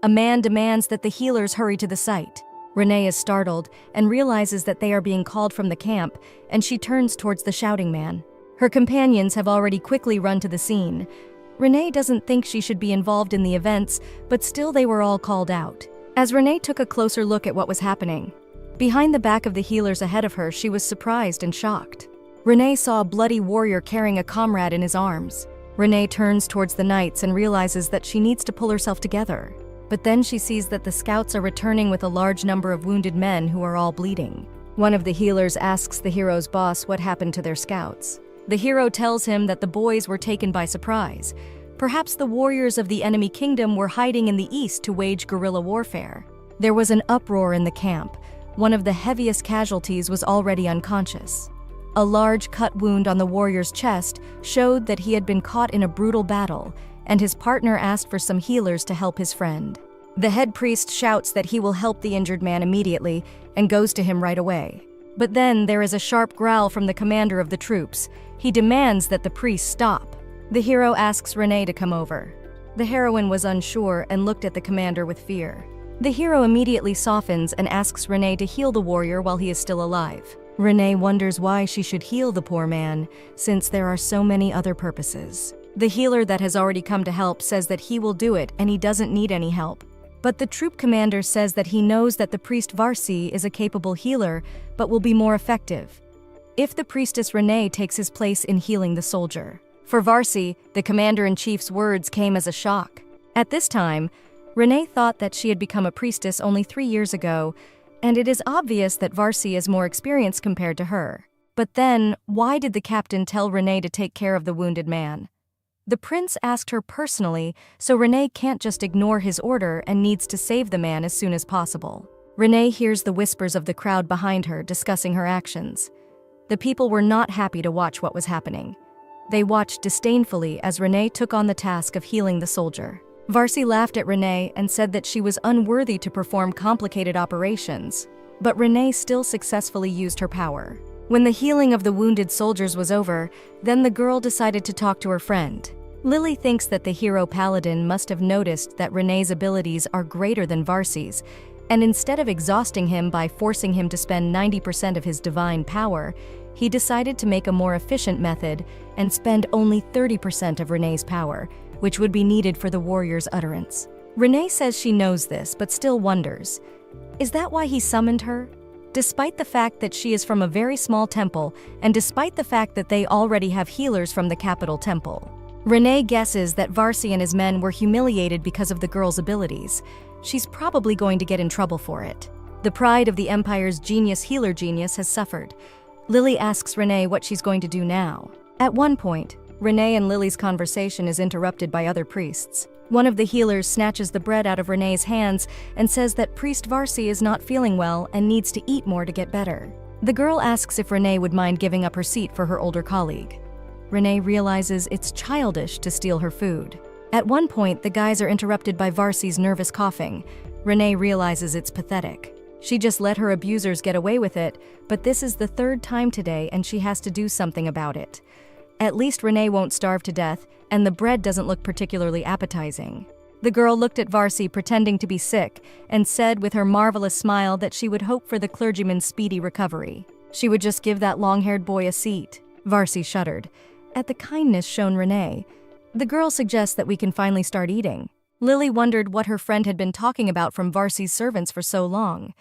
A man demands that the healers hurry to the site. Renee is startled and realizes that they are being called from the camp, and she turns towards the shouting man. Her companions have already quickly run to the scene. Renee doesn't think she should be involved in the events, but still they were all called out. As Renee took a closer look at what was happening, behind the back of the healers ahead of her, she was surprised and shocked. Renee saw a bloody warrior carrying a comrade in his arms. Renee turns towards the knights and realizes that she needs to pull herself together. But then she sees that the scouts are returning with a large number of wounded men who are all bleeding. One of the healers asks the hero's boss what happened to their scouts. The hero tells him that the boys were taken by surprise. Perhaps the warriors of the enemy kingdom were hiding in the east to wage guerrilla warfare. There was an uproar in the camp. One of the heaviest casualties was already unconscious. A large cut wound on the warrior's chest showed that he had been caught in a brutal battle, and his partner asked for some healers to help his friend. The head priest shouts that he will help the injured man immediately and goes to him right away. But then there is a sharp growl from the commander of the troops. He demands that the priest stop. The hero asks Renee to come over. The heroine was unsure and looked at the commander with fear. The hero immediately softens and asks Renee to heal the warrior while he is still alive. Renee wonders why she should heal the poor man, since there are so many other purposes. The healer that has already come to help says that he will do it and he doesn't need any help. But the troop commander says that he knows that the priest Varsi is a capable healer, but will be more effective if the priestess Renee takes his place in healing the soldier. For Varsi, the commander-in-chief's words came as a shock. At this time, Renee thought that she had become a priestess only 3 years ago, and it is obvious that Varsi is more experienced compared to her. But then, why did the captain tell Renee to take care of the wounded man? The prince asked her personally, so Renee can't just ignore his order and needs to save the man as soon as possible. Renee hears the whispers of the crowd behind her discussing her actions. The people were not happy to watch what was happening. They watched disdainfully as Renee took on the task of healing the soldier. Varsi laughed at Renee and said that she was unworthy to perform complicated operations, but Renee still successfully used her power. When the healing of the wounded soldiers was over, then the girl decided to talk to her friend. Lily thinks that the hero paladin must have noticed that Renee's abilities are greater than Varsi's, and instead of exhausting him by forcing him to spend 90% of his divine power, he decided to make a more efficient method and spend only 30% of Renee's power, which would be needed for the warrior's utterance. Renee says she knows this, but still wonders, is that why he summoned her? Despite the fact that she is from a very small temple, and despite the fact that they already have healers from the capital temple. Renee guesses that Varsi and his men were humiliated because of the girl's abilities. She's probably going to get in trouble for it. The pride of the Empire's healer genius has suffered. Lily asks Renee what she's going to do now. At one point, Renee and Lily's conversation is interrupted by other priests. One of the healers snatches the bread out of Renee's hands and says that Priest Varsi is not feeling well and needs to eat more to get better. The girl asks if Renee would mind giving up her seat for her older colleague. Renee realizes it's childish to steal her food. At one point, the guys are interrupted by Varsi's nervous coughing. Renee realizes it's pathetic. She just let her abusers get away with it, but this is the third time today and she has to do something about it. At least Renee won't starve to death, and the bread doesn't look particularly appetizing. The girl looked at Varsi pretending to be sick and said with her marvelous smile that she would hope for the clergyman's speedy recovery. She would just give that long-haired boy a seat. Varsi shuddered at the kindness shown Renee. The girl suggests that we can finally start eating. Lily wondered what her friend had been talking about from Varsi's servants for so long.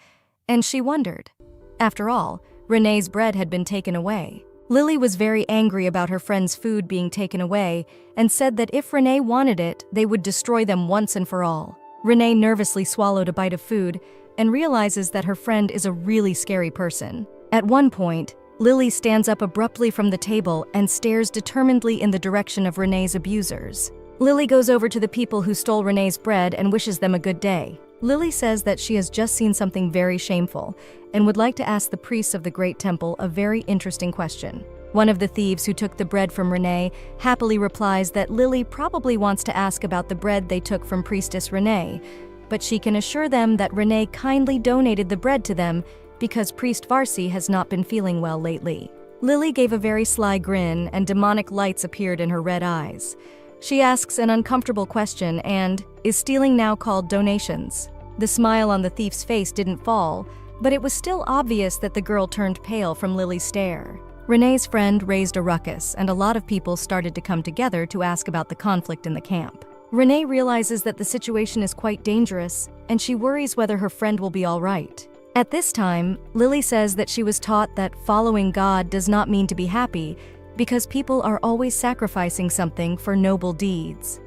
And she wondered. After all, Renee's bread had been taken away. Lily was very angry about her friend's food being taken away and said that if Renee wanted it, they would destroy them once and for all. Renee nervously swallowed a bite of food and realizes that her friend is a really scary person. At one point, Lily stands up abruptly from the table and stares determinedly in the direction of Renee's abusers. Lily goes over to the people who stole Renee's bread and wishes them a good day. Lily says that she has just seen something very shameful and would like to ask the priests of the Great Temple a very interesting question. One of the thieves who took the bread from Renee happily replies that Lily probably wants to ask about the bread they took from Priestess Renee, but she can assure them that Renee kindly donated the bread to them because Priest Varsi has not been feeling well lately. Lily gave a very sly grin and demonic lights appeared in her red eyes. She asks an uncomfortable question and, is stealing now called donations? The smile on the thief's face didn't fall, but it was still obvious that the girl turned pale from Lily's stare. Renee's friend raised a ruckus and a lot of people started to come together to ask about the conflict in the camp. Renee realizes that the situation is quite dangerous and she worries whether her friend will be all right. At this time, Lily says that she was taught that following God does not mean to be happy, because people are always sacrificing something for noble deeds.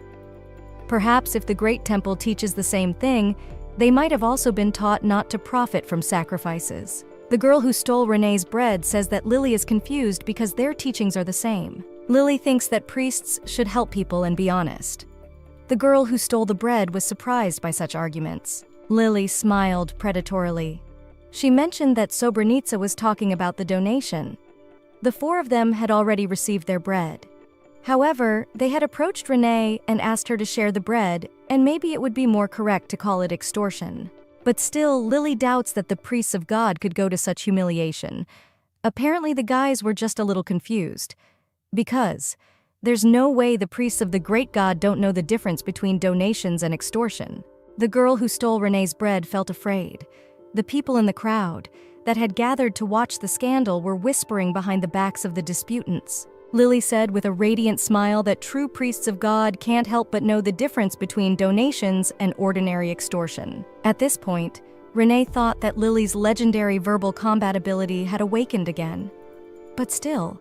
Perhaps if the Great Temple teaches the same thing, they might have also been taught not to profit from sacrifices. The girl who stole Renee's bread says that Lily is confused because their teachings are the same. Lily thinks that priests should help people and be honest. The girl who stole the bread was surprised by such arguments. Lily smiled predatorily. She mentioned that Sobranitsa was talking about the donation. The four of them had already received their bread. However, they had approached Renee and asked her to share the bread, and maybe it would be more correct to call it extortion. But still, Lily doubts that the priests of God could go to such humiliation. Apparently, the guys were just a little confused. Because there's no way the priests of the great God don't know the difference between donations and extortion. The girl who stole Renee's bread felt afraid. The people in the crowd that had gathered to watch the scandal were whispering behind the backs of the disputants. Lily said with a radiant smile that true priests of God can't help but know the difference between donations and ordinary extortion. At this point, Renee thought that Lily's legendary verbal combat ability had awakened again. But still,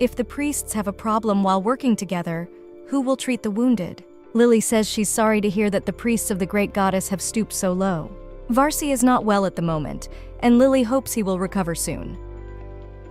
if the priests have a problem while working together, who will treat the wounded? Lily says she's sorry to hear that the priests of the great goddess have stooped so low. Varsi is not well at the moment, and Lily hopes he will recover soon.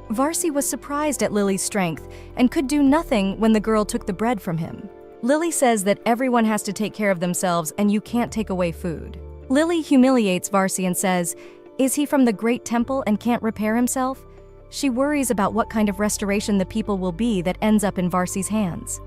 Varsi was surprised at Lily's strength and could do nothing when the girl took the bread from him. Lily says that everyone has to take care of themselves and you can't take away food. Lily humiliates Varsi and says, "Is he from the great temple and can't repair himself?" She worries about what kind of restoration the people will be that ends up in Varsi's hands.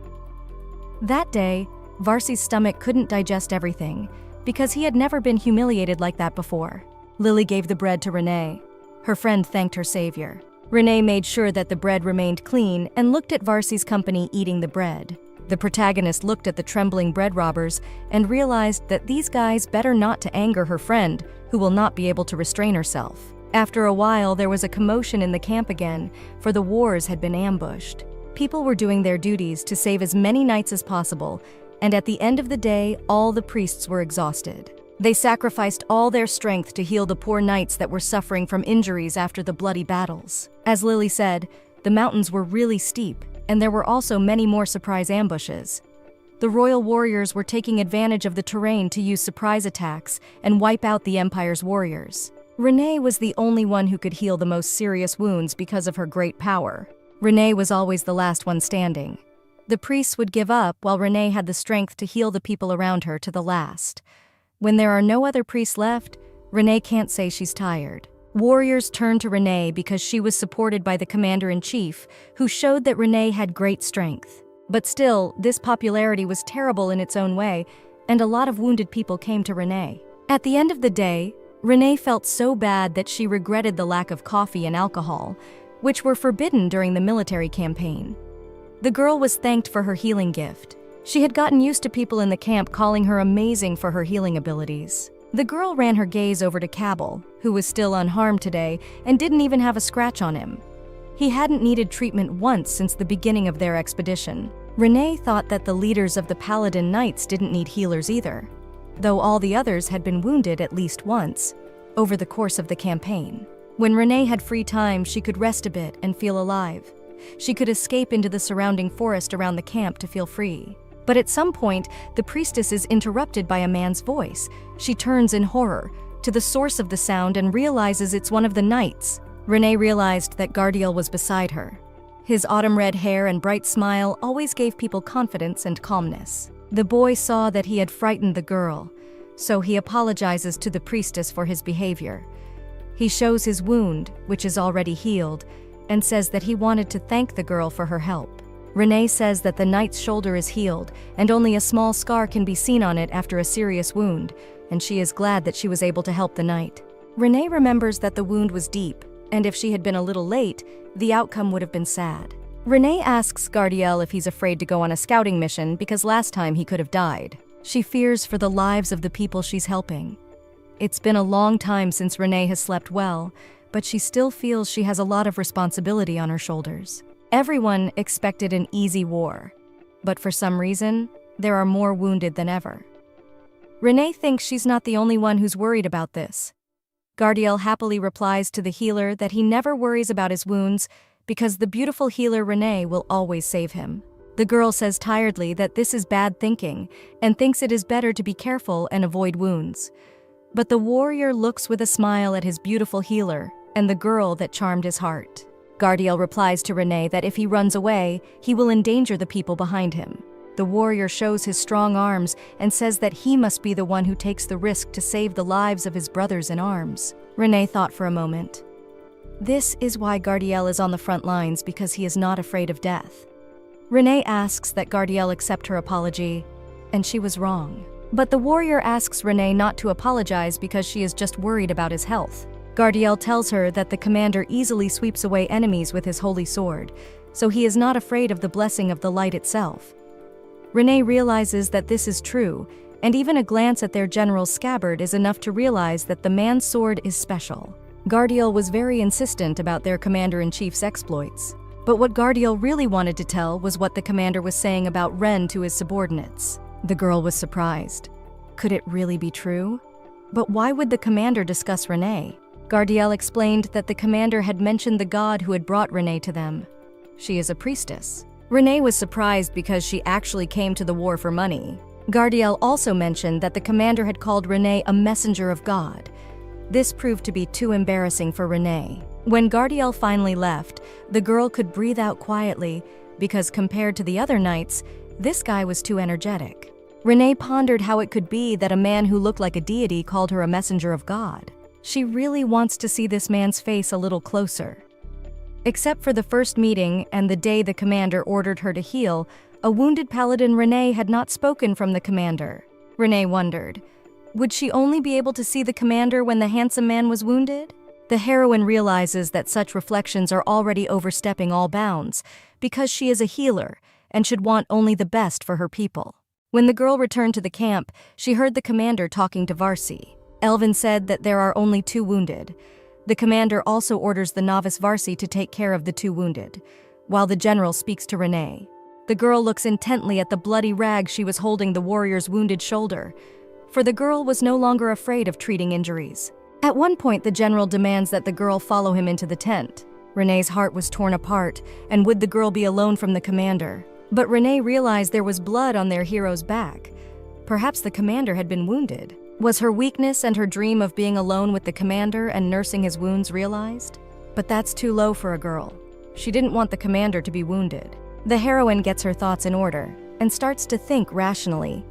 That day, Varsi's stomach couldn't digest everything because he had never been humiliated like that before. Lily gave the bread to Renee. Her friend thanked her savior. Renee made sure that the bread remained clean and looked at Varsi's company eating the bread. The protagonist looked at the trembling bread robbers and realized that these guys better not to anger her friend, who will not be able to restrain herself. After a while, there was a commotion in the camp again, for the wars had been ambushed. People were doing their duties to save as many knights as possible, and at the end of the day, all the priests were exhausted. They sacrificed all their strength to heal the poor knights that were suffering from injuries after the bloody battles. As Lily said, the mountains were really steep, and there were also many more surprise ambushes. The royal warriors were taking advantage of the terrain to use surprise attacks and wipe out the Empire's warriors. Renee was the only one who could heal the most serious wounds because of her great power. Renee was always the last one standing. The priests would give up while Renee had the strength to heal the people around her to the last. When there are no other priests left, Renee can't say she's tired. Warriors turned to Renee because she was supported by the commander-in-chief, who showed that Renee had great strength. But still, this popularity was terrible in its own way, and a lot of wounded people came to Renee. At the end of the day, Renee felt so bad that she regretted the lack of coffee and alcohol, which were forbidden during the military campaign. The girl was thanked for her healing gift. She had gotten used to people in the camp calling her amazing for her healing abilities. The girl ran her gaze over to Cabell, who was still unharmed today and didn't even have a scratch on him. He hadn't needed treatment once since the beginning of their expedition. Renee thought that the leaders of the Paladin Knights didn't need healers either, though all the others had been wounded at least once over the course of the campaign. When Renee had free time, she could rest a bit and feel alive. She could escape into the surrounding forest around the camp to feel free. But at some point, the priestess is interrupted by a man's voice. She turns in horror to the source of the sound and realizes it's one of the knights. Renee realized that Gardiel was beside her. His autumn-red hair and bright smile always gave people confidence and calmness. The boy saw that he had frightened the girl, so he apologizes to the priestess for his behavior. He shows his wound, which is already healed, and says that he wanted to thank the girl for her help. Renee says that the knight's shoulder is healed, and only a small scar can be seen on it after a serious wound, and she is glad that she was able to help the knight. Renee remembers that the wound was deep, and if she had been a little late, the outcome would have been sad. Renee asks Gardiel if he's afraid to go on a scouting mission because last time he could have died. She fears for the lives of the people she's helping. It's been a long time since Renee has slept well, but she still feels she has a lot of responsibility on her shoulders. Everyone expected an easy war, but for some reason, there are more wounded than ever. Renee thinks she's not the only one who's worried about this. Gardiel happily replies to the healer that he never worries about his wounds because the beautiful healer Renee will always save him. The girl says tiredly that this is bad thinking and thinks it is better to be careful and avoid wounds. But the warrior looks with a smile at his beautiful healer and the girl that charmed his heart. Gardiel replies to Renee that if he runs away, he will endanger the people behind him. The warrior shows his strong arms and says that he must be the one who takes the risk to save the lives of his brothers in arms. Renee thought for a moment. This is why Gardiel is on the front lines, because he is not afraid of death. Renee asks that Gardiel accept her apology, and she was wrong. But the warrior asks Renee not to apologize because she is just worried about his health. Gardiel tells her that the commander easily sweeps away enemies with his holy sword, so he is not afraid of the blessing of the light itself. Renee realizes that this is true, and even a glance at their general's scabbard is enough to realize that the man's sword is special. Gardiel was very insistent about their commander-in-chief's exploits. But what Gardiel really wanted to tell was what the commander was saying about Ren to his subordinates. The girl was surprised. Could it really be true? But why would the commander discuss Renee? Gardiel explained that the commander had mentioned the god who had brought Renee to them. She is a priestess. Renee was surprised because she actually came to the war for money. Gardiel also mentioned that the commander had called Renee a messenger of God. This proved to be too embarrassing for Renee. When Gardiel finally left, the girl could breathe out quietly because compared to the other knights, this guy was too energetic. Renee pondered how it could be that a man who looked like a deity called her a messenger of God. She really wants to see this man's face a little closer. Except for the first meeting and the day the commander ordered her to heal, a wounded paladin Renee had not spoken from the commander. Renee wondered, would she only be able to see the commander when the handsome man was wounded? The heroine realizes that such reflections are already overstepping all bounds because she is a healer and should want only the best for her people. When the girl returned to the camp, she heard the commander talking to Varsi. Elvin said that there are only 2 wounded. The commander also orders the novice Varsi to take care of the 2 wounded, while the general speaks to Renee. The girl looks intently at the bloody rag she was holding the warrior's wounded shoulder, for the girl was no longer afraid of treating injuries. At one point, the general demands that the girl follow him into the tent. Renee's heart was torn apart, and would the girl be alone from the commander? But Renee realized there was blood on their hero's back. Perhaps the commander had been wounded. Was her weakness and her dream of being alone with the commander and nursing his wounds realized? But that's too low for a girl. She didn't want the commander to be wounded. The heroine gets her thoughts in order and starts to think rationally.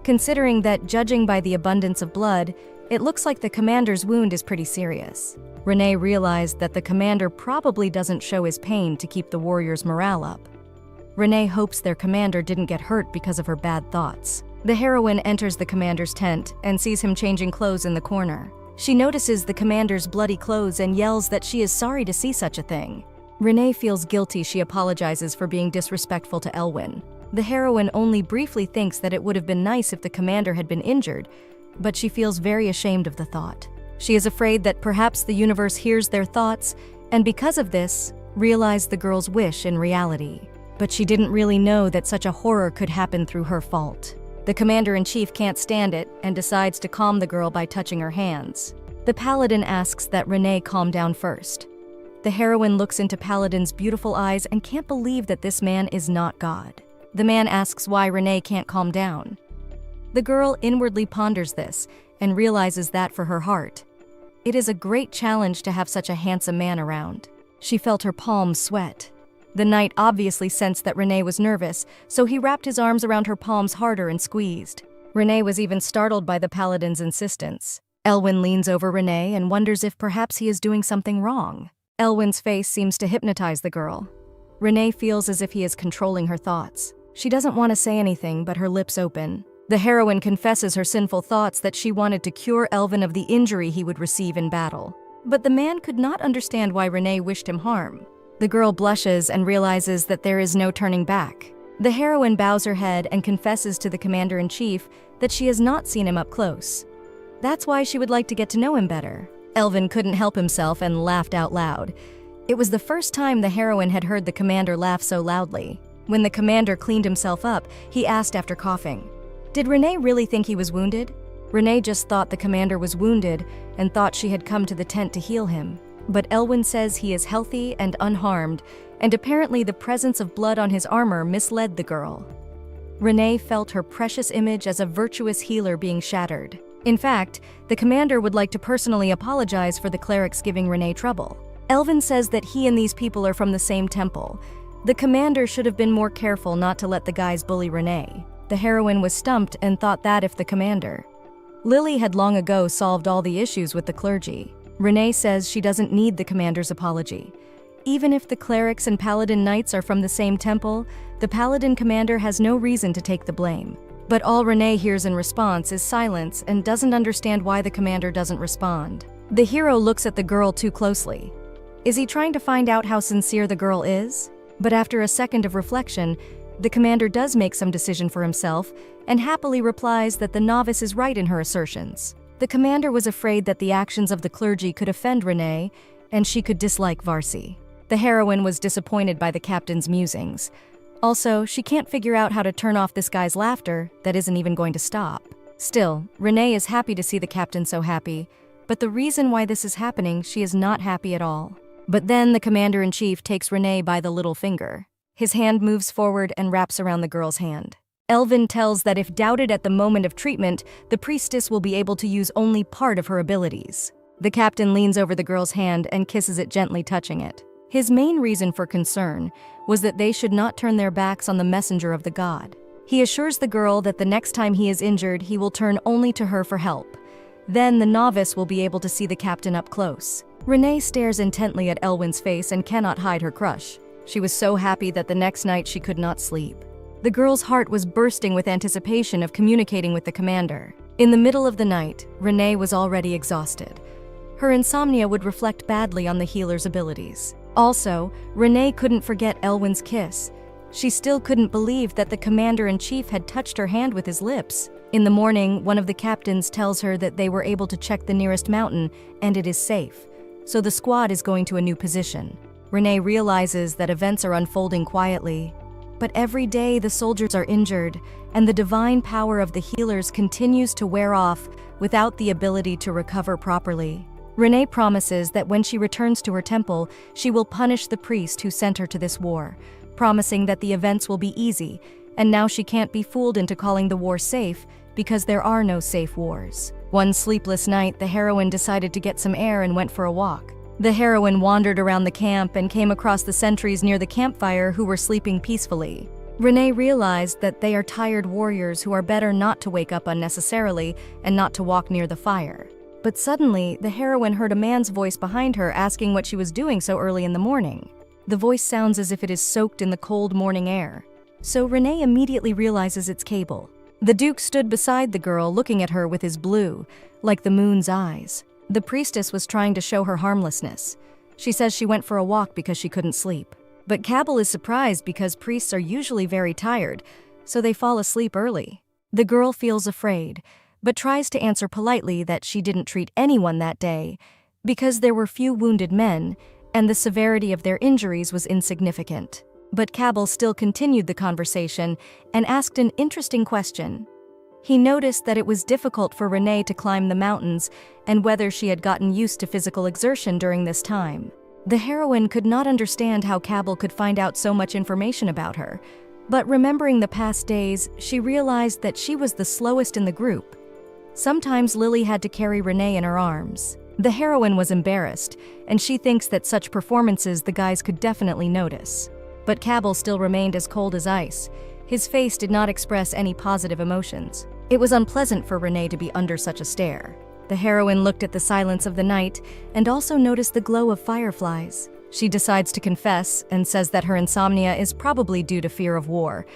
Considering that, judging by the abundance of blood, it looks like the commander's wound is pretty serious. Renee realized that the commander probably doesn't show his pain to keep the warriors' morale up. Renee hopes their commander didn't get hurt because of her bad thoughts. The heroine enters the commander's tent and sees him changing clothes in the corner. She notices the commander's bloody clothes and yells that she is sorry to see such a thing. Renee feels guilty. She apologizes for being disrespectful to Elwyn. The heroine only briefly thinks that it would have been nice if the commander had been injured, but she feels very ashamed of the thought. She is afraid that perhaps the universe hears their thoughts, and because of this, realized the girl's wish in reality. But she didn't really know that such a horror could happen through her fault. The commander-in-chief can't stand it and decides to calm the girl by touching her hands. The paladin asks that Renee calm down first. The heroine looks into Paladin's beautiful eyes and can't believe that this man is not God. The man asks why Renee can't calm down. The girl inwardly ponders this and realizes that for her heart, it is a great challenge to have such a handsome man around. She felt her palms sweat. The knight obviously sensed that Renee was nervous, so he wrapped his arms around her palms harder and squeezed. Renee was even startled by the paladin's insistence. Elwyn leans over Renee and wonders if perhaps he is doing something wrong. Elwyn's face seems to hypnotize the girl. Renee feels as if he is controlling her thoughts. She doesn't want to say anything, but her lips open. The heroine confesses her sinful thoughts that she wanted to cure Elvin of the injury he would receive in battle. But the man could not understand why Renee wished him harm. The girl blushes and realizes that there is no turning back. The heroine bows her head and confesses to the commander-in-chief that she has not seen him up close. That's why she would like to get to know him better. Elvin couldn't help himself and laughed out loud. It was the first time the heroine had heard the commander laugh so loudly. When the commander cleaned himself up, he asked after coughing, "Did Renee really think he was wounded?" Renee just thought the commander was wounded and thought she had come to the tent to heal him. But Elwyn says he is healthy and unharmed, and apparently the presence of blood on his armor misled the girl. Renee felt her precious image as a virtuous healer being shattered. In fact, the commander would like to personally apologize for the clerics giving Renee trouble. Elvin says that he and these people are from the same temple. The commander should have been more careful not to let the guys bully Renee. The heroine was stumped and thought that if the commander. Lily had long ago solved all the issues with the clergy. Renee says she doesn't need the commander's apology. Even if the clerics and paladin knights are from the same temple, the paladin commander has no reason to take the blame. But all Renee hears in response is silence and doesn't understand why the commander doesn't respond. The hero looks at the girl too closely. Is he trying to find out how sincere the girl is? But after a second of reflection, the commander does make some decision for himself and happily replies that the novice is right in her assertions. The commander was afraid that the actions of the clergy could offend Renee and she could dislike Varsi. The heroine was disappointed by the captain's musings. Also, she can't figure out how to turn off this guy's laughter that isn't even going to stop. Still, Renee is happy to see the captain so happy, but the reason why this is happening, she is not happy at all. But then the commander-in-chief takes Renee by the little finger. His hand moves forward and wraps around the girl's hand. Elvin tells that if doubted at the moment of treatment, the priestess will be able to use only part of her abilities. The captain leans over the girl's hand and kisses it, gently touching it. His main reason for concern was that they should not turn their backs on the messenger of the god. He assures the girl that the next time he is injured, he will turn only to her for help. Then the novice will be able to see the captain up close. Renee stares intently at Elwin's face and cannot hide her crush. She was so happy that the next night she could not sleep. The girl's heart was bursting with anticipation of communicating with the commander. In the middle of the night, Renee was already exhausted. Her insomnia would reflect badly on the healer's abilities. Also, Renee couldn't forget Elwin's kiss. She still couldn't believe that the commander-in-chief had touched her hand with his lips. In the morning, one of the captains tells her that they were able to check the nearest mountain and it is safe. So the squad is going to a new position. Renee realizes that events are unfolding quietly. But every day the soldiers are injured, and the divine power of the healers continues to wear off without the ability to recover properly. Renee promises that when she returns to her temple, she will punish the priest who sent her to this war, promising that the events will be easy, and now she can't be fooled into calling the war safe because there are no safe wars. One sleepless night, the heroine decided to get some air and went for a walk. The heroine wandered around the camp and came across the sentries near the campfire who were sleeping peacefully. Renee realized that they are tired warriors who are better not to wake up unnecessarily and not to walk near the fire. But suddenly, the heroine heard a man's voice behind her asking what she was doing so early in the morning. The voice sounds as if it is soaked in the cold morning air. So Renee immediately realizes it's Cable. The Duke stood beside the girl, looking at her with his blue, like the moon's eyes. The priestess was trying to show her harmlessness. She says she went for a walk because she couldn't sleep. But Cable is surprised because priests are usually very tired, so they fall asleep early. The girl feels afraid, but tries to answer politely that she didn't treat anyone that day because there were few wounded men and the severity of their injuries was insignificant. But Cable still continued the conversation and asked an interesting question. He noticed that it was difficult for Renee to climb the mountains and whether she had gotten used to physical exertion during this time. The heroine could not understand how Cable could find out so much information about her, but remembering the past days, she realized that she was the slowest in the group. Sometimes Lily had to carry Renee in her arms. The heroine was embarrassed, and she thinks that such performances the guys could definitely notice. But Cable still remained as cold as ice. His face did not express any positive emotions. It was unpleasant for Renee to be under such a stare. The heroine looked at the silence of the night and also noticed the glow of fireflies. She decides to confess and says that her insomnia is probably due to fear of war.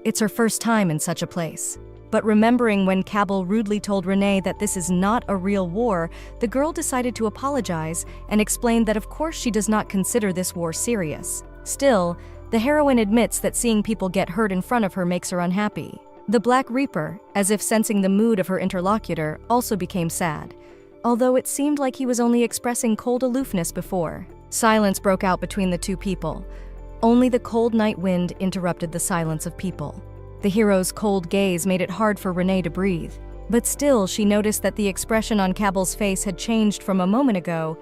It's her first time in such a place. But remembering when Cable rudely told Renee that this is not a real war, the girl decided to apologize and explained that of course she does not consider this war serious. Still, the heroine admits that seeing people get hurt in front of her makes her unhappy. The Black Reaper, as if sensing the mood of her interlocutor, also became sad, although it seemed like he was only expressing cold aloofness before. Silence broke out between the two people. Only the cold night wind interrupted the silence of people. The hero's cold gaze made it hard for Renee to breathe, but still she noticed that the expression on Cable's face had changed from a moment ago.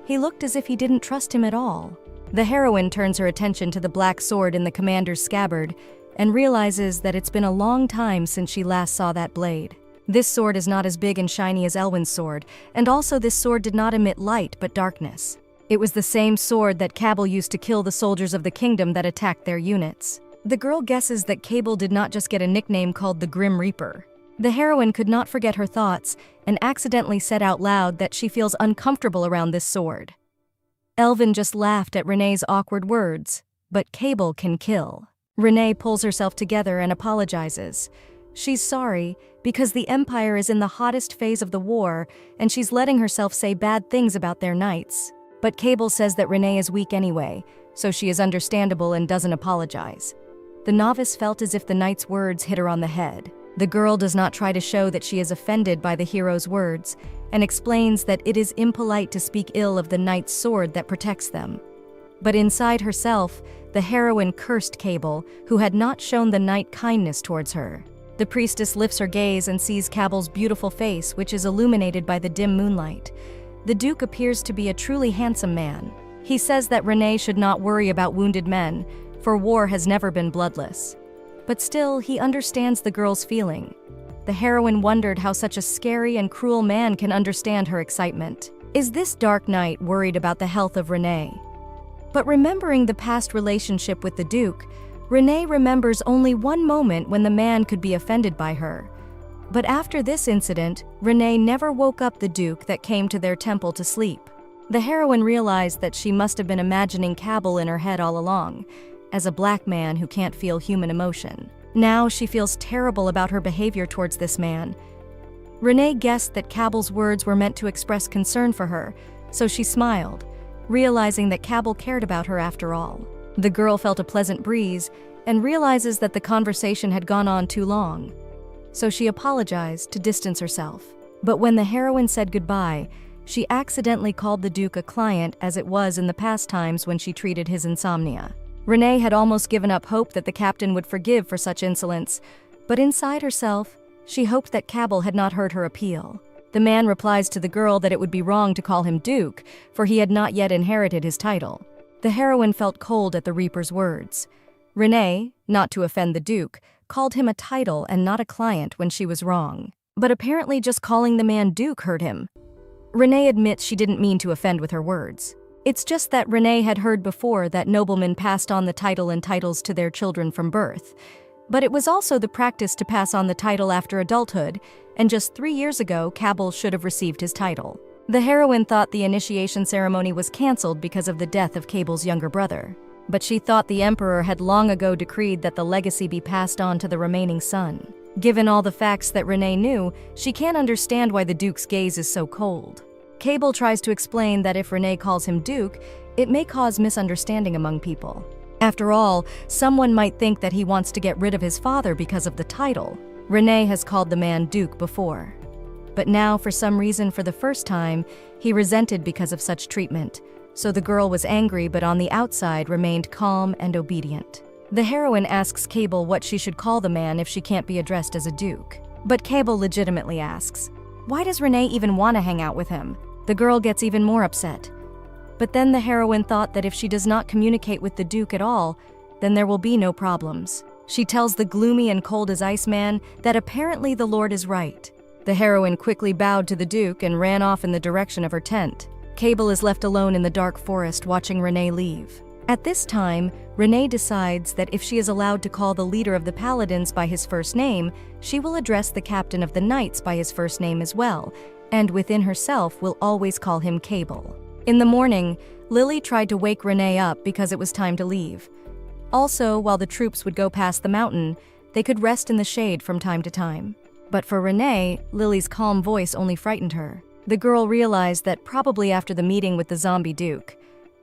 He looked as if he didn't trust him at all. The heroine turns her attention to the black sword in the commander's scabbard and realizes that it's been a long time since she last saw that blade. This sword is not as big and shiny as Elwin's sword, and also this sword did not emit light but darkness. It was the same sword that Cable used to kill the soldiers of the kingdom that attacked their units. The girl guesses that Cable did not just get a nickname called the Grim Reaper. The heroine could not forget her thoughts and accidentally said out loud that she feels uncomfortable around this sword. Elvin just laughed at Renee's awkward words, but Cable can kill. Renee pulls herself together and apologizes. She's sorry because the Empire is in the hottest phase of the war and she's letting herself say bad things about their knights. But Cable says that Renee is weak anyway, so she is understandable and doesn't apologize. The novice felt as if the knight's words hit her on the head. The girl does not try to show that she is offended by the hero's words and explains that it is impolite to speak ill of the knight's sword that protects them. But inside herself, the heroine cursed Cable, who had not shown the knight kindness towards her. The priestess lifts her gaze and sees Cable's beautiful face, which is illuminated by the dim moonlight. The Duke appears to be a truly handsome man. He says that Renee should not worry about wounded men, for war has never been bloodless. But still, he understands the girl's feeling. The heroine wondered how such a scary and cruel man can understand her excitement. Is this dark knight worried about the health of Renee? But remembering the past relationship with the Duke, Renee remembers only one moment when the man could be offended by her. But after this incident, Renee never woke up the Duke that came to their temple to sleep. The heroine realized that she must have been imagining Cabell in her head all along, as a black man who can't feel human emotion. Now she feels terrible about her behavior towards this man. Renee guessed that Cabell's words were meant to express concern for her, so she smiled, realizing that Cabell cared about her after all. The girl felt a pleasant breeze and realizes that the conversation had gone on too long, so she apologized to distance herself. But when the heroine said goodbye, she accidentally called the Duke a client, as it was in the past times when she treated his insomnia. Renee had almost given up hope that the captain would forgive for such insolence, but inside herself, she hoped that Cabell had not heard her appeal. The man replies to the girl that it would be wrong to call him Duke, for he had not yet inherited his title. The heroine felt cold at the Reaper's words. Renee, not to offend the Duke, called him a title and not a client when she was wrong. But apparently just calling the man Duke hurt him. Renee admits she didn't mean to offend with her words. It's just that Renee had heard before that noblemen passed on the title and titles to their children from birth. But it was also the practice to pass on the title after adulthood, and just 3 years ago, Cabell should have received his title. The heroine thought the initiation ceremony was cancelled because of the death of Cabell's younger brother. But she thought the emperor had long ago decreed that the legacy be passed on to the remaining son. Given all the facts that Renee knew, she can't understand why the Duke's gaze is so cold. Cabell tries to explain that if Renee calls him Duke, it may cause misunderstanding among people. After all, someone might think that he wants to get rid of his father because of the title. Renee has called the man Duke before. But now, for some reason, for the first time, he resented because of such treatment. So the girl was angry, but on the outside remained calm and obedient. The heroine asks Cabell what she should call the man if she can't be addressed as a Duke. But Cabell legitimately asks, why does Renee even want to hang out with him? The girl gets even more upset. But then the heroine thought that if she does not communicate with the Duke at all, then there will be no problems. She tells the gloomy and cold as ice man that apparently the Lord is right. The heroine quickly bowed to the Duke and ran off in the direction of her tent. Cabell is left alone in the dark forest watching Renee leave. At this time, Renee decides that if she is allowed to call the leader of the Paladins by his first name, she will address the captain of the Knights by his first name as well, and within herself will always call him Cabell. In the morning, Lily tried to wake Renee up because it was time to leave. Also, while the troops would go past the mountain, they could rest in the shade from time to time. But for Renee, Lily's calm voice only frightened her. The girl realized that probably after the meeting with the zombie Duke,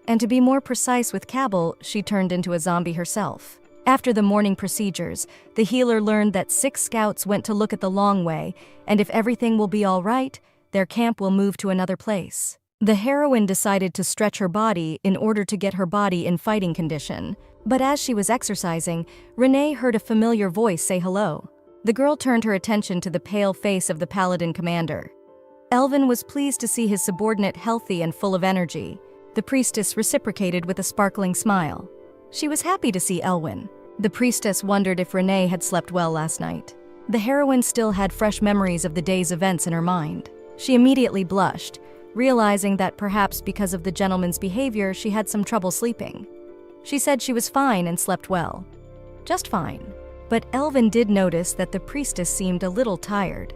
and to be more precise with Cabell, she turned into a zombie herself. After the morning procedures, the healer learned that 6 scouts went to look at the long way, and if everything will be all right, their camp will move to another place. The heroine decided to stretch her body in order to get her body in fighting condition. But as she was exercising, Renee heard a familiar voice say hello. The girl turned her attention to the pale face of the paladin commander. Elvin was pleased to see his subordinate healthy and full of energy. The priestess reciprocated with a sparkling smile. She was happy to see Elwin. The priestess wondered if Renee had slept well last night. The heroine still had fresh memories of the day's events in her mind. She immediately blushed, realizing that perhaps because of the gentleman's behavior she had some trouble sleeping. She said she was fine and slept well. Just fine. But Elvin did notice that the priestess seemed a little tired.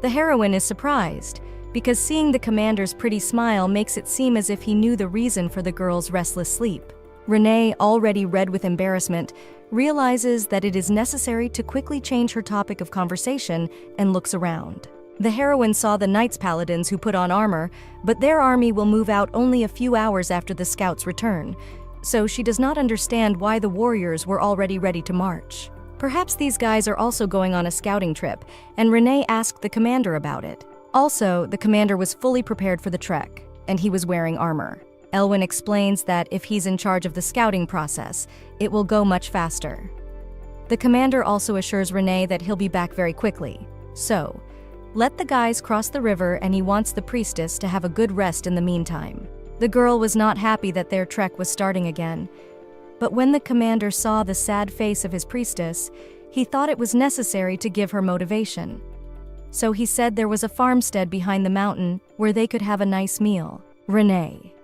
The heroine is surprised, because seeing the commander's pretty smile makes it seem as if he knew the reason for the girl's restless sleep. Renee, already red with embarrassment, realizes that it is necessary to quickly change her topic of conversation and looks around. The heroine saw the Knights Paladins who put on armor, but their army will move out only a few hours after the scouts return, so she does not understand why the warriors were already ready to march. Perhaps these guys are also going on a scouting trip, and Renee asked the commander about it. Also, the commander was fully prepared for the trek, and he was wearing armor. Elwin explains that if he's in charge of the scouting process, it will go much faster. The commander also assures Renee that he'll be back very quickly. So, let the guys cross the river, and he wants the priestess to have a good rest in the meantime. The girl was not happy that their trek was starting again, but when the commander saw the sad face of his priestess, He thought it was necessary to give her motivation. So he said there was a farmstead behind the mountain where they could have a nice meal. Renee.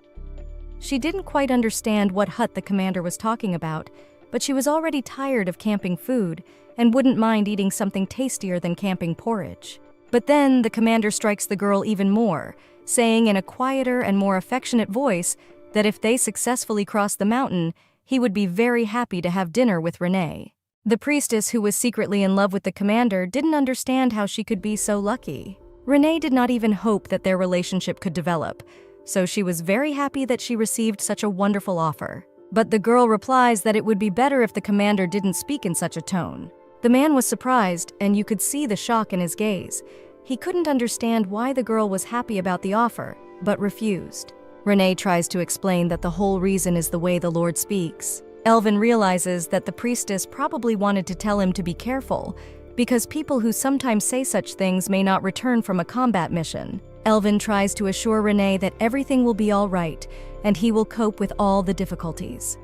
She didn't quite understand what hut the commander was talking about, but she was already tired of camping food and wouldn't mind eating something tastier than camping porridge. But then the commander strikes the girl even more, saying in a quieter and more affectionate voice that if they successfully crossed the mountain, he would be very happy to have dinner with Renee. The priestess, who was secretly in love with the commander, didn't understand how she could be so lucky. Renee did not even hope that their relationship could develop, so she was very happy that she received such a wonderful offer. But the girl replies that it would be better if the commander didn't speak in such a tone. The man was surprised, and you could see the shock in his gaze. He couldn't understand why the girl was happy about the offer, but refused. Renee tries to explain that the whole reason is the way the Lord speaks. Elvin realizes that the priestess probably wanted to tell him to be careful, because people who sometimes say such things may not return from a combat mission. Elvin tries to assure Renee that everything will be all right, and he will cope with all the difficulties.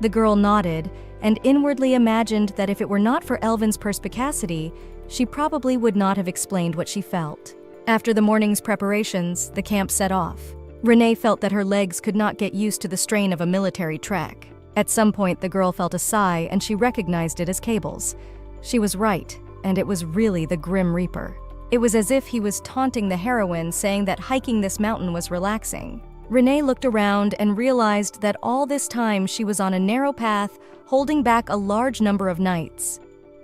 The girl nodded, and inwardly imagined that if it were not for Elvin's perspicacity, she probably would not have explained what she felt. After the morning's preparations, the camp set off. Renee felt that her legs could not get used to the strain of a military trek. At some point, the girl felt a sigh, and she recognized it as Cable's. She was right, and it was really the Grim Reaper. It was as if he was taunting the heroine, saying that hiking this mountain was relaxing. Renee looked around and realized that all this time she was on a narrow path, holding back a large number of knights.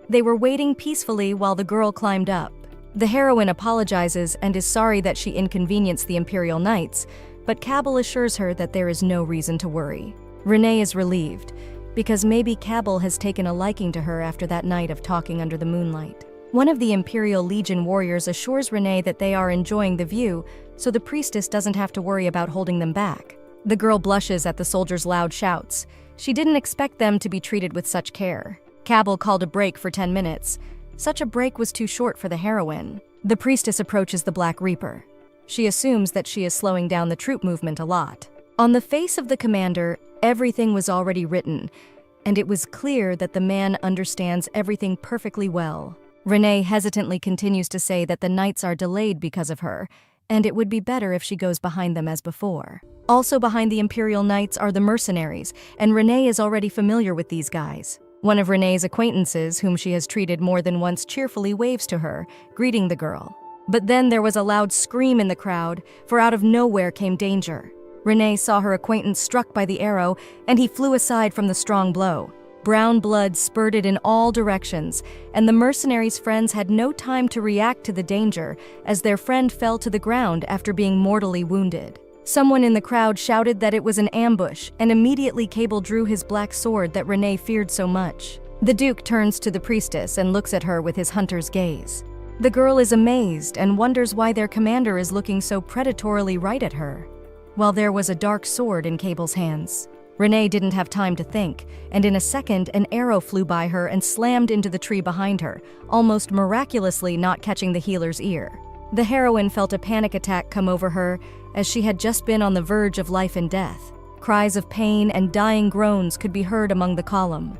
They were waiting peacefully while the girl climbed up. The heroine apologizes and is sorry that she inconvenienced the Imperial Knights, but Cabal assures her that there is no reason to worry. Renee is relieved, because maybe Cabal has taken a liking to her after that night of talking under the moonlight. One of the Imperial Legion warriors assures Renee that they are enjoying the view, so the priestess doesn't have to worry about holding them back. The girl blushes at the soldiers' loud shouts. She didn't expect them to be treated with such care. Cabal called a break for 10 minutes. Such a break was too short for the heroine. The priestess approaches the Black Reaper. She assumes that she is slowing down the troop movement a lot. On the face of the commander, everything was already written, and it was clear that the man understands everything perfectly well. Renee hesitantly continues to say that the knights are delayed because of her, and it would be better if she goes behind them as before. Also behind the Imperial Knights are the mercenaries, and Renee is already familiar with these guys. One of Renee's acquaintances, whom she has treated more than once, cheerfully waves to her, greeting the girl. But then there was a loud scream in the crowd, for out of nowhere came danger. Renee saw her acquaintance struck by the arrow, and he flew aside from the strong blow. Brown blood spurted in all directions, and the mercenaries' friends had no time to react to the danger, as their friend fell to the ground after being mortally wounded. Someone in the crowd shouted that it was an ambush, and immediately Cable drew his black sword that Renee feared so much. The Duke turns to the priestess and looks at her with his hunter's gaze. The girl is amazed and wonders why their commander is looking so predatorily right at her, while there was a dark sword in Cable's hands. Renee didn't have time to think, and in a second an arrow flew by her and slammed into the tree behind her, almost miraculously not catching the healer's ear. The heroine felt a panic attack come over her, as she had just been on the verge of life and death. Cries of pain and dying groans could be heard among the column.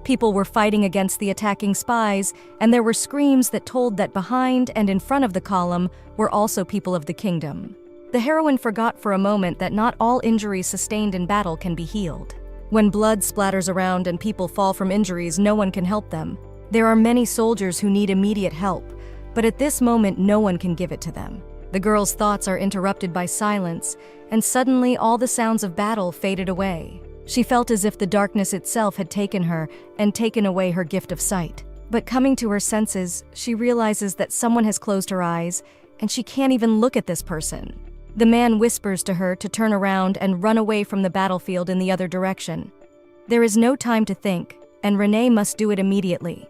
People were fighting against the attacking spies, and there were screams that told that behind and in front of the column were also people of the kingdom. The heroine forgot for a moment that not all injuries sustained in battle can be healed. When blood splatters around and people fall from injuries, no one can help them. There are many soldiers who need immediate help, but at this moment no one can give it to them. The girl's thoughts are interrupted by silence, and suddenly all the sounds of battle faded away. She felt as if the darkness itself had taken her and taken away her gift of sight. But coming to her senses, she realizes that someone has closed her eyes, and she can't even look at this person. The man whispers to her to turn around and run away from the battlefield in the other direction. There is no time to think, and Renee must do it immediately.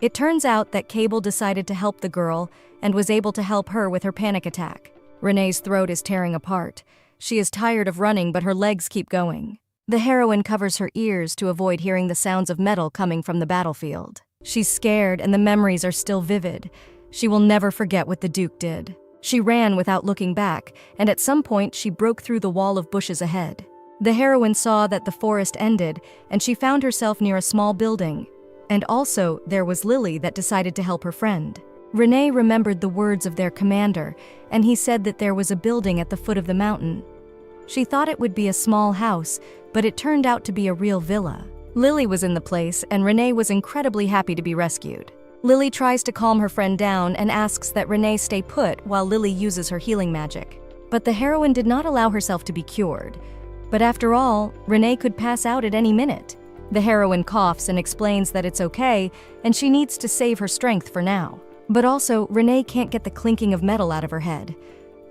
It turns out that Cable decided to help the girl and was able to help her with her panic attack. Renee's throat is tearing apart. She is tired of running, but her legs keep going. The heroine covers her ears to avoid hearing the sounds of metal coming from the battlefield. She's scared, and the memories are still vivid. She will never forget what the Duke did. She ran without looking back, and at some point she broke through the wall of bushes ahead. The heroine saw that the forest ended, and she found herself near a small building. And also, there was Lily that decided to help her friend. Renee remembered the words of their commander, and he said that there was a building at the foot of the mountain. She thought it would be a small house, but it turned out to be a real villa. Lily was in the place, and Renee was incredibly happy to be rescued. Lily tries to calm her friend down and asks that Renee stay put while Lily uses her healing magic. But the heroine did not allow herself to be cured. But after all, Renee could pass out at any minute. The heroine coughs and explains that it's okay, and she needs to save her strength for now. But also, Renee can't get the clinking of metal out of her head.